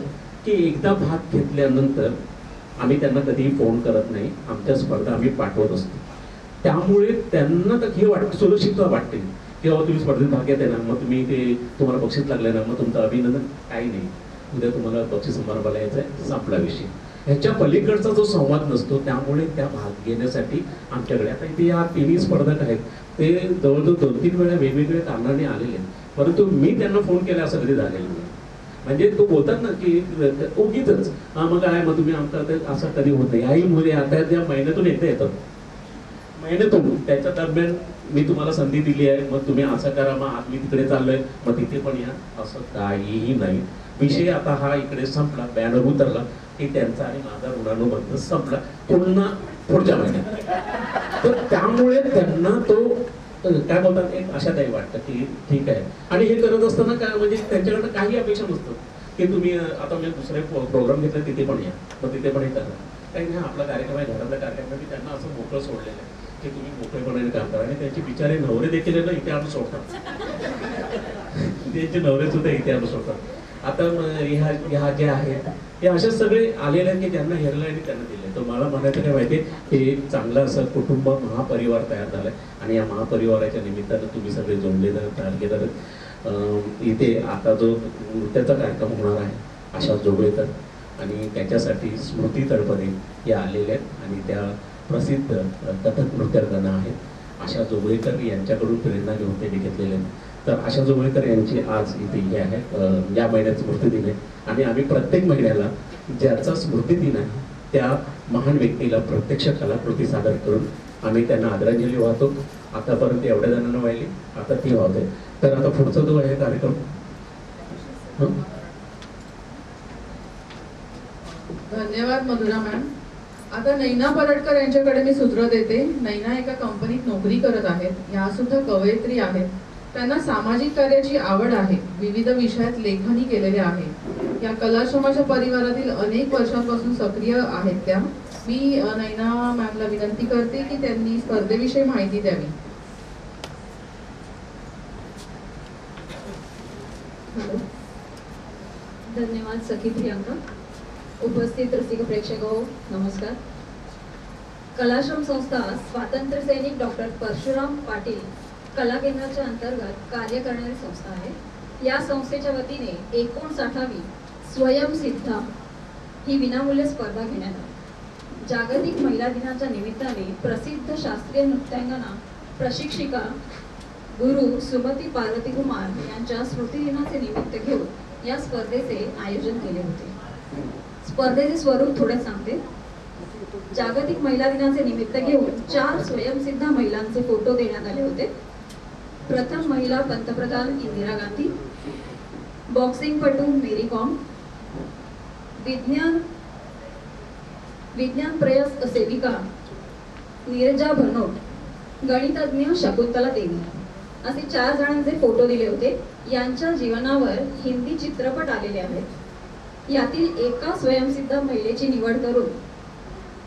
की एकदा भाग घेतल्यानंतर आम्ही त्यांना कधीही फोन करत नाही, आमच्या स्पर्धा आम्ही पाठवत असतो. त्यामुळे त्यांना तर हे सुरक्षितता वाटते की बाबा तुम्ही स्पर्धेत भाग घेताय ना, मग तुम्हाला बक्षीस लागले ना, मग तुमचं अभिनंदन. काही नाही, उद्या तुम्हाला बक्षीस समारंभाला यायचं आहे, संपला विषय. ह्याच्या पलीकडचा जो संवाद नसतो, त्यामुळे त्या भाग घेण्यासाठी आमच्याकडे आता इथे या 3 स्पर्धक आहेत, ते जवळजवळ 2-3 वेळा वेगवेगळ्या कारणाने आलेले आहेत, परंतु मी त्यांना फोन केला असं कधी झालेलं नाही. म्हणजे तो बोलतात ना की उगीच मग काय, मग तुम्ही आमचा असं कधी होत नाही. आई मुले आता त्या महिन्यातून एकदा येतात, महिन्यातून त्याच्या दरम्यान मी तुम्हाला संधी दिली आहे, मग तुम्ही असं करा, मग आज मी तिकडे चाललोय मग तिथे पण या, असं काहीही नाही. विषय आता हा इकडे संपला, बॅनर उतरला की त्यांचा आणि माझा ऋणानुबंध संपला, पुन्हा पुढच्या महिन्यात. तर त्यामुळे त्यांना तो काय बोलतात एक आशादायी वाटतं की ठीक आहे. आणि हे करत असताना काय म्हणजे त्यांच्याकडनं काही अपेक्षा नसतं की तुम्ही आता मी दुसरे प्रोग्राम घेतला तिथे पण या, मग तिथे पण हे करा. काही नाही, आपला कार्यक्रम आहे, घरातला कार्यक्रम आहे, त्यांना असं मोकळं सोडलेलं आहे की तुम्ही मोकळेपणाने काम करा. आणि त्यांचे बिचारे नवरे देखील ना इथे आणून सोडतात, त्यांचे नवरे सुद्धा इथे आणून सोडतात. आता ह्या जे आहेत हे असे सगळे आलेले आहेत की ज्यांना हेरलं आणि त्यांना दिले. तर मला म्हणायचं काय माहिती आहे, हे एक चांगलं असं कुटुंब महापरिवार तयार झालाय आणि या महापरिवाराच्या निमित्तानं तुम्ही सगळे जोडले तर इथे आता जो नृत्याचा कार्यक्रम होणार आहे आशा जोगळेकर आणि त्याच्यासाठी स्मृती तळपदे या आलेल्या आहेत आणि त्या प्रसिद्ध कथक नृत्यांगना आहेत. आशा जोगळेकर यांच्याकडून प्रेरणा घेऊन ते घेतलेले आहेत. तर आशा जोगळेकर यांची आज इथे हे आहे, या महिन्यात स्मृती दिन आहे आणि आम्ही प्रत्येक महिन्याला ज्याचा स्मृती दिन आहे त्या महान व्यक्तीला प्रत्यक्ष कलाकृती सादर करून आम्ही त्यांना आदरांजली वाहतो. आतापर्यंत एवढ्या जणांना वाहिली, आता ती वाहते. तर आता पुढचा जो आहे कार्यक्रम धन्यवाद मधुरा मॅम. आता नैना परटकर यांच्याकडे मी सूत्र देते. नैना एका कंपनीत नोकरी करत आहेत, ह्या सुद्धा कवयित्री आहेत. त्यांना सामाजिक कार्याची आवड आहे, विविध विषयात लेखनही केलेले आहे. या कलाश्रमाच्या परिवारातील अनेक वर्षांपासून सक्रिय आहेत त्या. मी नैना मॅमला विनंती करते की त्यांनी स्पर्धेविषयी माहिती द्यावी. धन्यवाद सखी प्रियंका. उपस्थित रसिक प्रेक्षक हो, नमस्कार. कलाश्रम संस्था स्वातंत्र्य सैनिक डॉक्टर परशुराम पाटील कला केंद्राच्या अंतर्गत कार्य करणारी संस्था आहे. या संस्थेच्या वतीने 59वी स्वयंसिद्धा ही विनामूल्य स्पर्धा घेण्यात आली. जागतिक महिला दिनाच्या निमित्ताने प्रसिद्ध शास्त्रीय नृत्यांगना प्रशिक्षिका गुरु सुमती पार्वती कुमार यांच्या स्मृतिदिनाचे निमित्त घेऊन या स्पर्धेचे आयोजन केले होते. स्पर्धेचे स्वरूप थोडे सांगते. जागतिक महिला दिनाचे निमित्त घेऊन 4 स्वयंसिद्ध महिलांचे फोटो देण्यात आले होते. प्रथम महिला पंतप्रधान इंदिरा गांधी, बॉक्सिंगपटू मेरी कॉम, विज्ञान प्रयास सेविका नीरजा भनोट, गणितज्ञ शकुंतला देवी असे 4 जणांचे फोटो दिले होते. यांच्या जीवनावर हिंदी चित्रपट आलेले आहेत. यातील एका स्वयंसिद्ध महिलेची निवड करून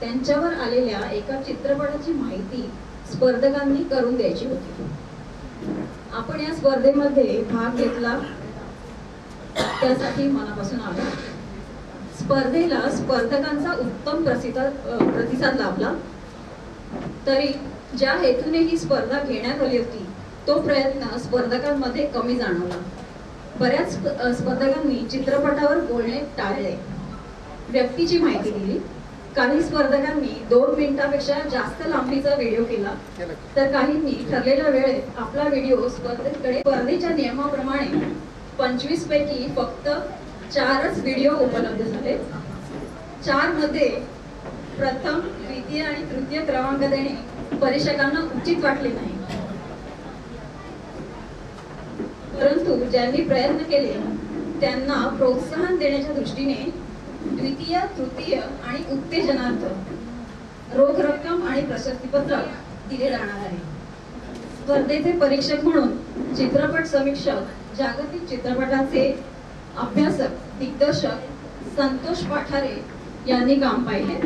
त्यांच्यावर आलेल्या एका चित्रपटाची माहिती स्पर्धकांनी करून द्यायची होती. आपण या स्पर्धेमध्ये भाग घेतला त्यासाठी मनापासून आभार. स्पर्धेला स्पर्धकांचा उत्तम प्रतिसाद लाभला. तरी ज्या हेतूने ही स्पर्धा घेण्यात आली होती तो प्रयत्न स्पर्धकांमध्ये कमी जाणवला. बऱ्याच स्पर्धकांनी चित्रपटावर बोलणे टाळले, व्यक्तीची माहिती दिली. काही स्पर्धकांनी 2 मिनिटापेक्षा जास्त लांबीचा व्हिडिओ केला, तर काहींनी ठरलेल्या वेळेत आपला व्हिडिओ स्पर्धेच्या नियमाप्रमाणे 25 पैकी फक्त 4च व्हिडिओ उपलब्ध झाले. 4 मध्ये प्रथम, द्वितीय आणि तृतीय क्रमांक देणे परीक्षकांना उचित वाटले नाही. परंतु ज्यांनी प्रयत्न केले त्यांना प्रोत्साहन देण्याच्या दृष्टीने द्वितीय, तृतीय आणि उत्तेजनार्थ रोख रक्कम आणि प्रशस्तीपत्रक दिले जाणार आहे. स्पर्धेचे परीक्षक म्हणून चित्रपट समीक्षक, जागतिक चित्रपटाचे अभ्यासक, दिग्दर्शक संतोष पाठारे यांनी काम पाहिले.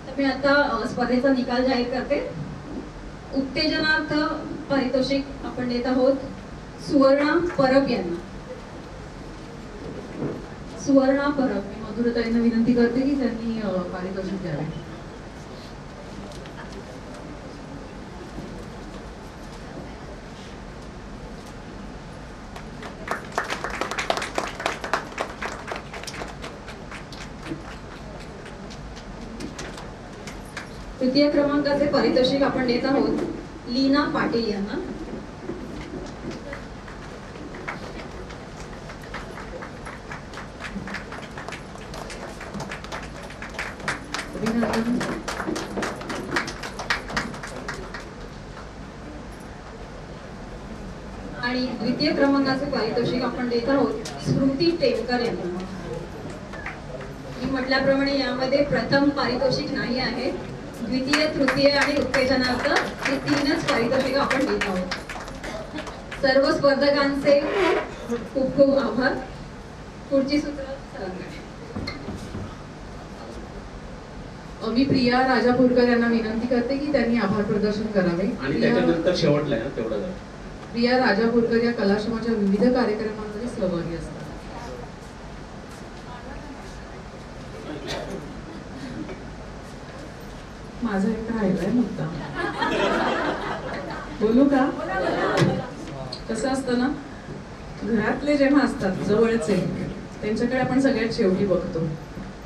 तर मी आता स्पर्धेचा निकाल जाहीर करते. उत्तेजनार्थ पारितोषिक आपण देत आहोत सुवर्णा परब यांना. सुवर्णा परब, मी मधुरताईंना विनंती करते की त्यांनी पारितोषिक द्यावे. तृतीय क्रमांकाचे पारितोषिक आपण देत आहोत लीना पाटील यांना. आणि द्वितीय क्रमांकाचे पारितोषिक आपण देत आहोत स्मृती टेमकर यांना. मी म्हटल्याप्रमाणे यामध्ये प्रथम पारितोषिक नाही आहे. द्वितीय, तृतीय आणि उत्तेजनार्थ हे 3च पारितोषिक आपण देत आहोत. सर्व स्पर्धकांचे खूप खूप आभार. पुढची सूत्र सरांकडे. मी प्रिया राजापूरकर यांना विनंती करते की त्यांनी आभार प्रदर्शन करावे. आणि त्याच्यानंतर शेवटला आहे तेवढं झालं. प्रिया राजापूरकर या कलाश्रमाच्या विविध कार्यक्रमांमध्ये सहभागी असतात. माझा एक राहिलाय मुद्दा, बोलू का? कसं असतं ना, घरातले जेव्हा असतात जवळचे त्यांच्याकडे आपण सगळ्यात शेवटी बघतो.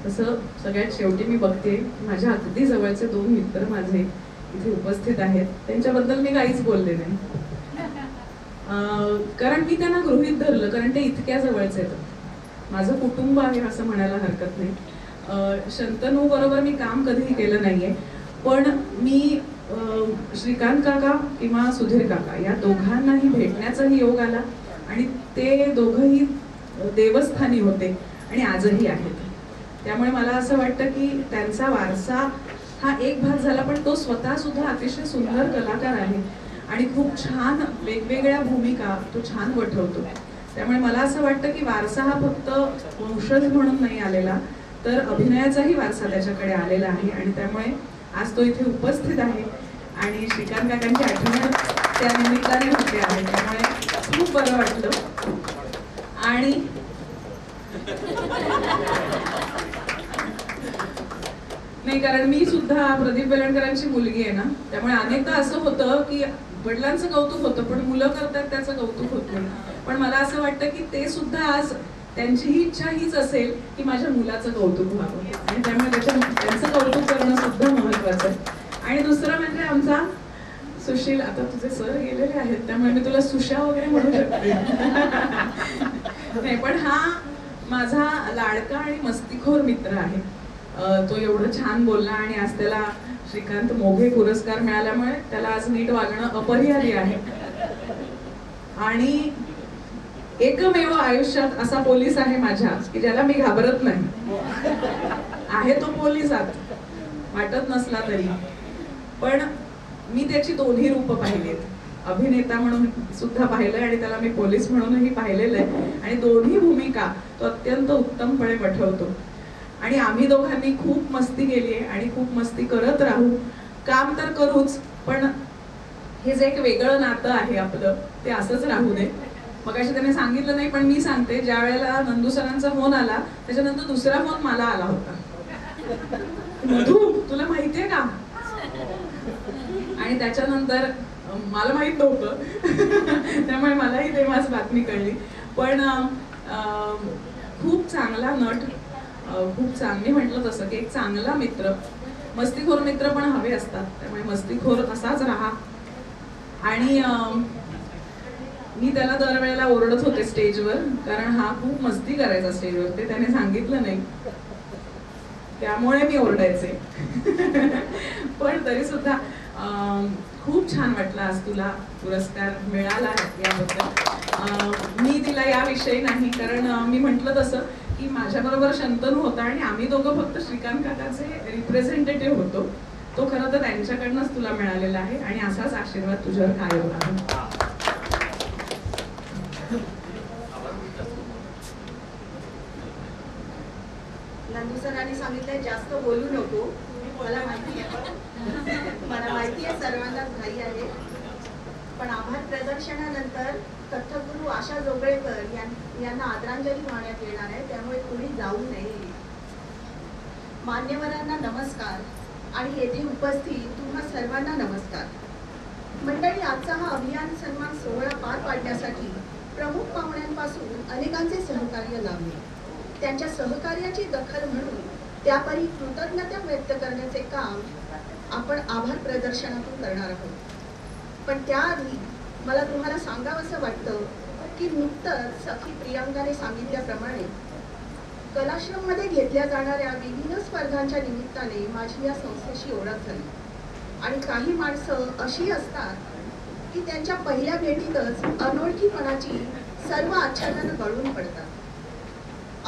तसं सगळ्यात शेवटी मी बघते माझ्या अगदी जवळचे 2 मित्र माझे इथे उपस्थित आहेत. त्यांच्याबद्दल मी काहीच बोलले नाही, कारण मी त्यांना गृहीत धरलं, कारण ते इतक्या जवळचे आहेत. माझं कुटुंब आहे असं म्हणायला हरकत नाही. शंतनू बरोबर मी काम कधीही केलं नाहीये, पण मी श्रीकांत काका किंवा सुधीर काका या दोघांनाही भेटण्याचाही योग आला आणि ते दोघंही देवस्थानी होते आणि आजही आहेत. त्यामुळे मला असं वाटतं की त्यांचा वारसा हा एक भाग झाला, पण तो स्वतः सुद्धा अतिशय सुंदर कलाकार आहे आणि खूप छान वेगवेगळ्या भूमिका तो छान वठवतो. त्यामुळे मला असं वाटतं की वारसा हा फक्त वंशज म्हणून नाही आलेला, तर अभिनयाचाही वारसा त्याच्याकडे आलेला आहे आणि त्यामुळे आज तो इथे उपस्थित आहे आणि श्रीकांत काकांची आठवण त्या निमित्ताने होते आहे. त्यामुळे खूप बरं वाटलं. आणि नाही, कारण मी सुद्धा प्रदीप वेलणकरांची मुलगी आहे ना, त्यामुळे अनेकदा असं होतं की वडिलांचं कौतुक होतं पण मुलं करतात त्याचं कौतुक होत नाही. पण मला असं वाटतं की ते सुद्धा आज त्यांचीही इच्छा हीच असेल की माझ्या मुलाचं कौतुक व्हावं आणि त्यामुळे त्यांचं कौतुक करणं सुद्धा महत्वाचं आहे. आणि दुसरं म्हणजे आमचा सुशील, आता तुझे सर गेलेले आहेत त्यामुळे मी तुला सुशा वगैरे म्हणू शकते नाही, पण हा माझा लाडका आणि मस्तीखोर मित्र आहे. तो एवढं छान बोलला आणि आज त्याला श्रीकांत मोघे पुरस्कार मिळाल्यामुळे त्याला आज नीट वागणं अपरिहार्य आहे. आणि एकमेव आयुष्यात असा पोलीस आहे माझ्या की ज्याला मी घाबरत नाही. आहे तो पोलिसात, वाटत नसला तरी, पण मी त्याची दोन्ही रूप पाहिलीत. अभिनेता म्हणून सुद्धा पाहिलंय आणि त्याला मी पोलीस म्हणूनही पाहिलेलं आहे आणि दोन्ही भूमिका तो अत्यंत उत्तमपणे वठवतो. आणि आम्ही दोघांनी खूप मस्ती केली आहे आणि खूप मस्ती करत राहू. काम तर करूच, पण हे जे एक वेगळं नातं आहे आपलं ते असंच राहू दे. मगाशी त्याने सांगितलं नाही पण मी सांगते, ज्या वेळेला नंदू सरांचा फोन आला त्याच्यानंतर दुसरा फोन मला आला होता, मधू तुला माहितीये का, आणि त्याच्यानंतर मला माहित नव्हतं त्यामुळे मलाही तेव्हाच बातमी कळली. पण खूप चांगला नट, खूप चांगली म्हटलं तसं की एक चांगला मित्र, मस्तीखोर मित्र पण हवे असतात, त्यामुळे मस्तीखोर असाच राहा. आणि मी त्याला दरवेळेला ओरडत होते स्टेजवर, कारण हा खूप मस्ती करायचा स्टेजवर, ते त्याने सांगितलं नाही त्यामुळे मी ओरडायचे. पण तरी सुद्धा खूप छान वाटलं आज तुला पुरस्कार मिळाला याबद्दल. मी तिला याविषयी नाही, कारण मी म्हटलं तसं की माझ्याबरोबर शंतनू होता आणि आम्ही दोघं फक्त श्रीकांत काकाचे रिप्रेझेंटेटिव्ह होतो. तो खरं तर त्यांच्याकडनंच तुला मिळालेला आहे आणि असाच आशीर्वाद तुझ्यावर कायम राहतो. नंदू सरांनी सांगितलंय जास्त बोलू नको, मला माहिती आहे सर्वांनाच घाई आहे. पण आभार प्रदर्शनानंतर कथ्थकगुरू आशा जोगळेकर यांना आदरांजली वाहण्यात येणार आहे, त्यामुळे कोणी जाऊ नये. मान्यवरांना नमस्कार आणि येथे उपस्थित तुम्हा सर्वांना नमस्कार. मंडळी, आजचा हा अभियान सन्मान सोहळा पार पाडण्यासाठी प्रमुख पाहुण्यांपासून अनेकांचे सहकार्य लाभले. त्यांच्या सहकार्याची दखल म्हणून त्यापरी कृतज्ञता व्यक्त करण्याचे काम आपण आभार प्रदर्शनातून करणार आहोत. पण त्याआधी मला तुम्हाला सांगावंसं वाटतं की नुकतंच सखी प्रियांकाने सांगितल्याप्रमाणे कलाश्रममध्ये घेतल्या जाणाऱ्या विविध स्पर्धांच्या निमित्ताने माझी या संस्थेशी ओळख झाली. आणि काही माणसं अशी असतात की त्यांच्या पहिल्या भेटीतच अनोळखीपणाची सर्व आच्छादनं गळून पडतात.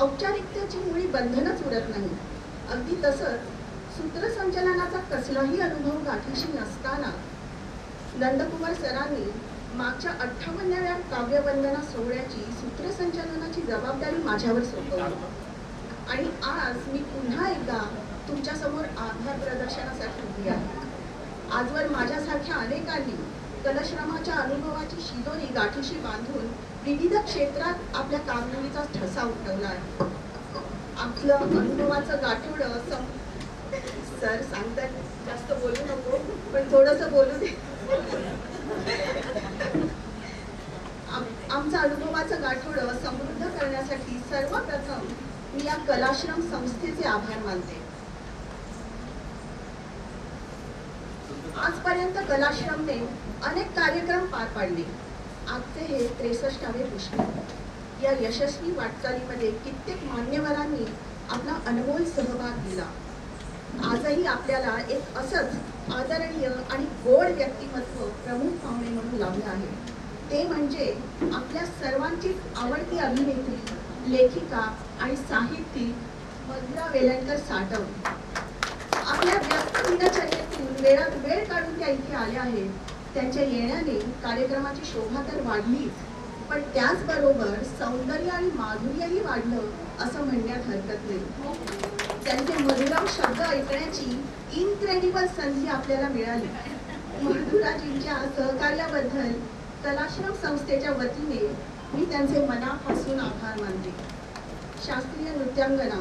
औपचारिकतेची मुळी बंधनच उरत नाही. अगदी तसंच सूत्रसंचलनाचा कसलाही अनुभव गाठीशी नसताना नंदकुमार सरांनी मागच्या 58व्या काव्यवंदना सोहळ्याची सूत्रसंचलनाची जबाबदारी माझ्यावर सोपवली. आणि आज मी पुन्हा एकदा तुमच्यासमोर आभार प्रदर्शनासाठी उभी आहे. आजवर माझ्यासारख्या अनेकांनी कलाश्रमाच्या अनुभवाची शिदोरी गाठीशी बांधून विविध क्षेत्रात आपल्या कामगिरीचा ठसा उठवला आहे. आपलं अनुभवाचं गाठोडं सर सांगतात जास्त बोलू नको, पण थोडंसं बोलू दे. आमचं अनुभवाचं गाठोडं समृद्ध करण्यासाठी सर्वप्रथम मी या कलाश्रम संस्थेचे आभार मानते. आजपर्यंत कलाश्रमने अनेक कार्यक्रम पार पाडले. आजचे हे 63वे पुष्प. या यशस्वी वाटचालीमध्ये कित्येक मान्यवरांनी आपला अनमोल सहभाग दिला. आजही आपल्याला एक असंच आदरणीय आणि गोड व्यक्तिमत्व प्रमुख पाहुणे म्हणून लाभलं आहे. ते म्हणजे आपल्या सर्वांची आवडती अभिनेत्री, लेखिका आणि साहित्यिक मधुरा वेलणकर साटम. आपल्या व्यक्त दिनचर्येतून वेळात वेळ काढून त्या इथे आल्या आहेत. त्यांच्या येण्याने कार्यक्रमाची शोभा तर वाढलीच, पण त्याचबरोबर सौंदर्य आणि माधुर्यही वाढलं असं म्हणण्यात हरकत नाही. त्यांचे मधुराम शब्द ऐकण्याची इनक्रेडिबल संधी आपल्याला मिळाली. मधुराजींच्या सहकार्याबद्दल कलाश्रम संस्थेच्या वतीने मी त्यांचे मनापासून आभार मानते. शास्त्रीय नृत्यांगना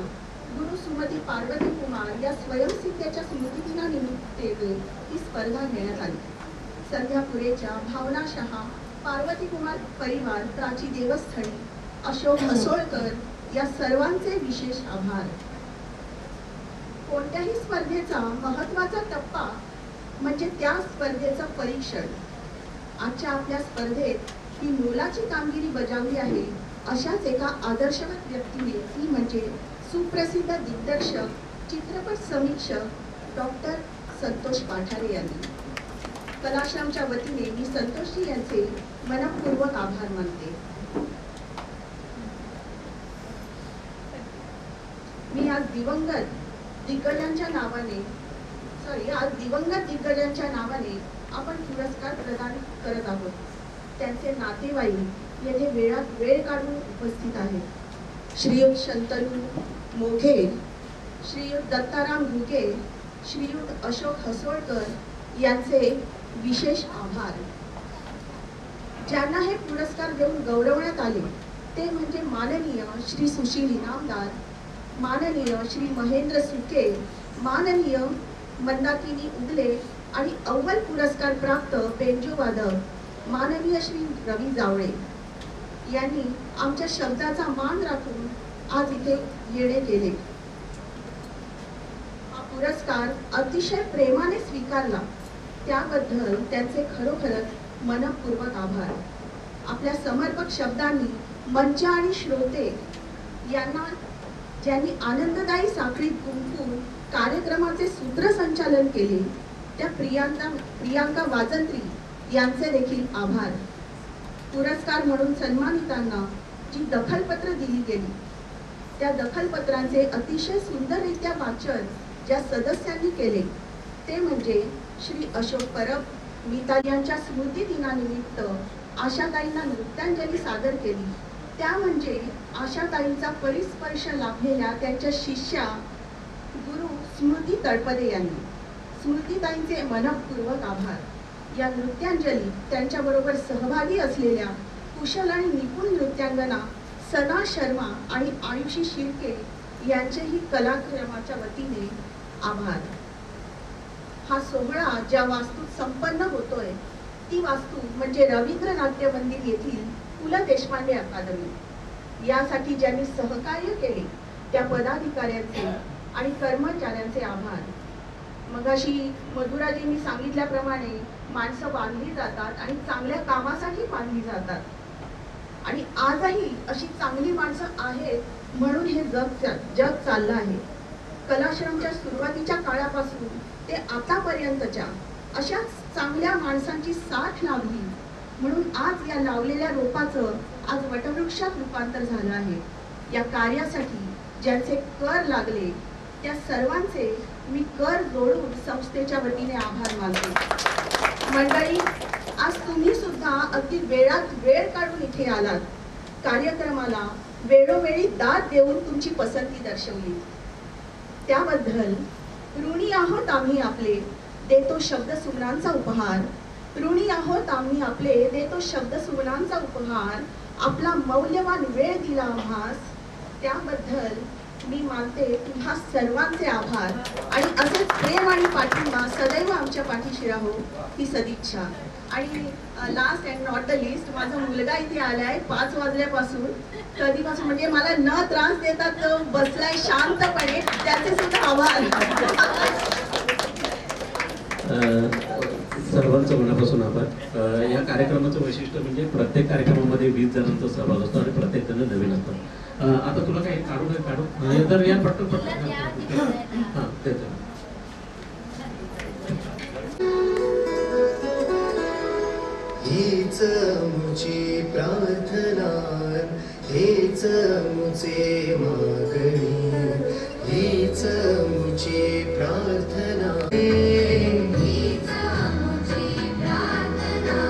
गुरु सुमती पार्वती कुमार या स्वयंसिद्धेच्या स्मृतिदिनानिमित्त ही स्पर्धा घेण्यात आली. संध्या पुरेच्या, भावना शहा, पार्वती कुमार परिवार, प्राची देवस्थळी, अशोक हसोळकर या सर्वांचे विशेष आभार. कोणत्याही स्पर्धेचा महत्त्वाचा टप्पा म्हणजे त्या स्पर्धेचं परीक्षण. आजच्या आपल्या स्पर्धेत ही मोलाची कामगिरी बजावली आहे अशाच एका आदर्शवत व्यक्तीने, ती म्हणजे सुप्रसिद्ध दिग्दर्शक, चित्रपट समीक्षक डॉक्टर संतोष पाठारे यांनी. कलाश्रमच्या वतीने मी संतोषजी यांचे मनपूर्वक आभार मानते. मी आज दिवंगत दिग्गजांच्या नावाने आपण पुरस्कार प्रदान करत आहोत. त्यांचे नातेवाईक येथे वेळात वेळ काढून उपस्थित आहेत. श्रीयुत शंतनू मोघे, श्रीयुत दत्ताराम घुगे, श्रीयुत अशोक हसोळकर यांचे विशेष आभार. ज्यांना हे पुरस्कार देऊन गौरवण्यात आले ते म्हणजे माननीय श्री सुशील इनामदार, माननीय श्री महेंद्र सुके, माननीय मंदाकिनी उगले आणि अव्वल पुरस्कार प्राप्त बेंजो वादक माननीय श्री रवी जावळे यांनी आमच्या शब्दाचा मान राखून आज इथे येणे केले. हा पुरस्कार अतिशय प्रेमाने स्वीकारला त्याबद्दल त्यांचे खरोखरच मनपूर्वक आभार. आपल्या समर्पक शब्दांनी मंच आणि श्रोते यांना ज्यांनी आनंददायी साखळीत गुंफून कार्यक्रमाचे सूत्रसंचालन केले त्या प्रियांका वाजंत्री यांचे देखील आभार. पुरस्कार म्हणून सन्मानितांना जी दखलपत्र दिली गेली त्या दखलपत्रांचे अतिशय सुंदररित्या वाचन ज्या सदस्यांनी केले ते म्हणजे श्री अशोक परब, मिताली यांच्या स्मृती दिनानिमित्त आशाताईंना नृत्यांजली सादर केली, त्या म्हणजे आशाताईंचा परिस्पर्श लाभलेल्या त्यांच्या शिष्या गुरु स्मृती तळपदे यांनी. स्मृतीताईंचे मनपूर्वक आभार. या नृत्यांजली त्यांच्याबरोबर सहभागी असलेल्या कुशल आणि निपुण नृत्यांगना सना शर्मा आणि आयुषी शिर्के यांचेही कलाक्रमाच्या वतीने आभार. हा सोहळा ज्या वास्तूत संपन्न होतोय ती वास्तू म्हणजे रवींद्र नाट्य मंदिर येथील पु ल देशपांडे अकादमी. यासाठी ज्यांनी सहकार्य केले त्या पदाधिकाऱ्यांचे आणि कर्मचाऱ्यांचे आभार. मगाशी मधुराजींनी सांगितल्याप्रमाणे माणसं बांधली जातात आणि चांगल्या कामासाठी बांधली जातात आणि आजही अशी चांगली माणसं आहेत म्हणून हे जग चाललं आहे. कलाश्रमच्या सुरुवातीच्या काळापासून ते आतापर्यंतच्या अशा चांगल्या माणसांची साथ लाभली म्हणून आज या लावलेल्या रोपाचं आज वटवृक्षात रूपांतर झालं आहे. या कार्यासाठी ज्यांचे कर लागले त्या सर्वांचे मी कर जोडून संस्थेच्या वतीने आभार मानते. मंडळी, आज तुम्ही सुद्धा अगदी वेळात वेळ काढून इथे आलात. कार्यक्रमाला वेळोवेळी दाद देऊन तुमची पसंती दर्शवली त्याबद्दल ऋणी आहोत आम्ही आपले, देतो शब्द सुमनांचा उपहार. ऋणी आहोत आम्ही आपले, देतो शब्द सुमनांचा उपहार. आपला मौल्यवान वेळ दिला आम्हास त्याबद्दल मी मानते तुम्हा सर्वांचे आभार आणि असेच प्रेम आणि पाठिंबा सदैव आमच्या पाठीशी राहो ही सदिच्छा. आणि last and not the list, माझा मुलगा इथे आलाय 5 वाजल्यापासून, कधीपासून म्हणजे मला न त्रास देतात तो बसलाय शांतपणे, त्याचे सुद्धा आभार. सर्वांचं मनापासून आभार. या कार्यक्रमाचं वैशिष्ट्य म्हणजे प्रत्येक कार्यक्रमामध्ये 20 जणांचा सहभाग असतो आणि प्रत्येक जण नवीन असतात. आता तुला काही काढू तर या पटकन हां देतो. हीच मुची प्रार्थना, हेच मुचे मागणी, हीच मुची प्रार्थना, हीच मुची प्रार्थना,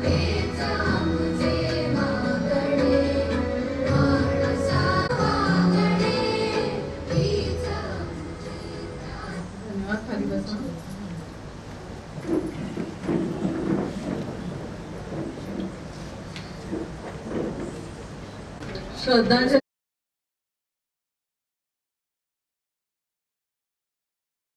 हेच मुचे मागणी, माणसा मागणी, हीच मुची प्रार्थना. धन्यवाद. खाली बसा. श्रद्धांजली.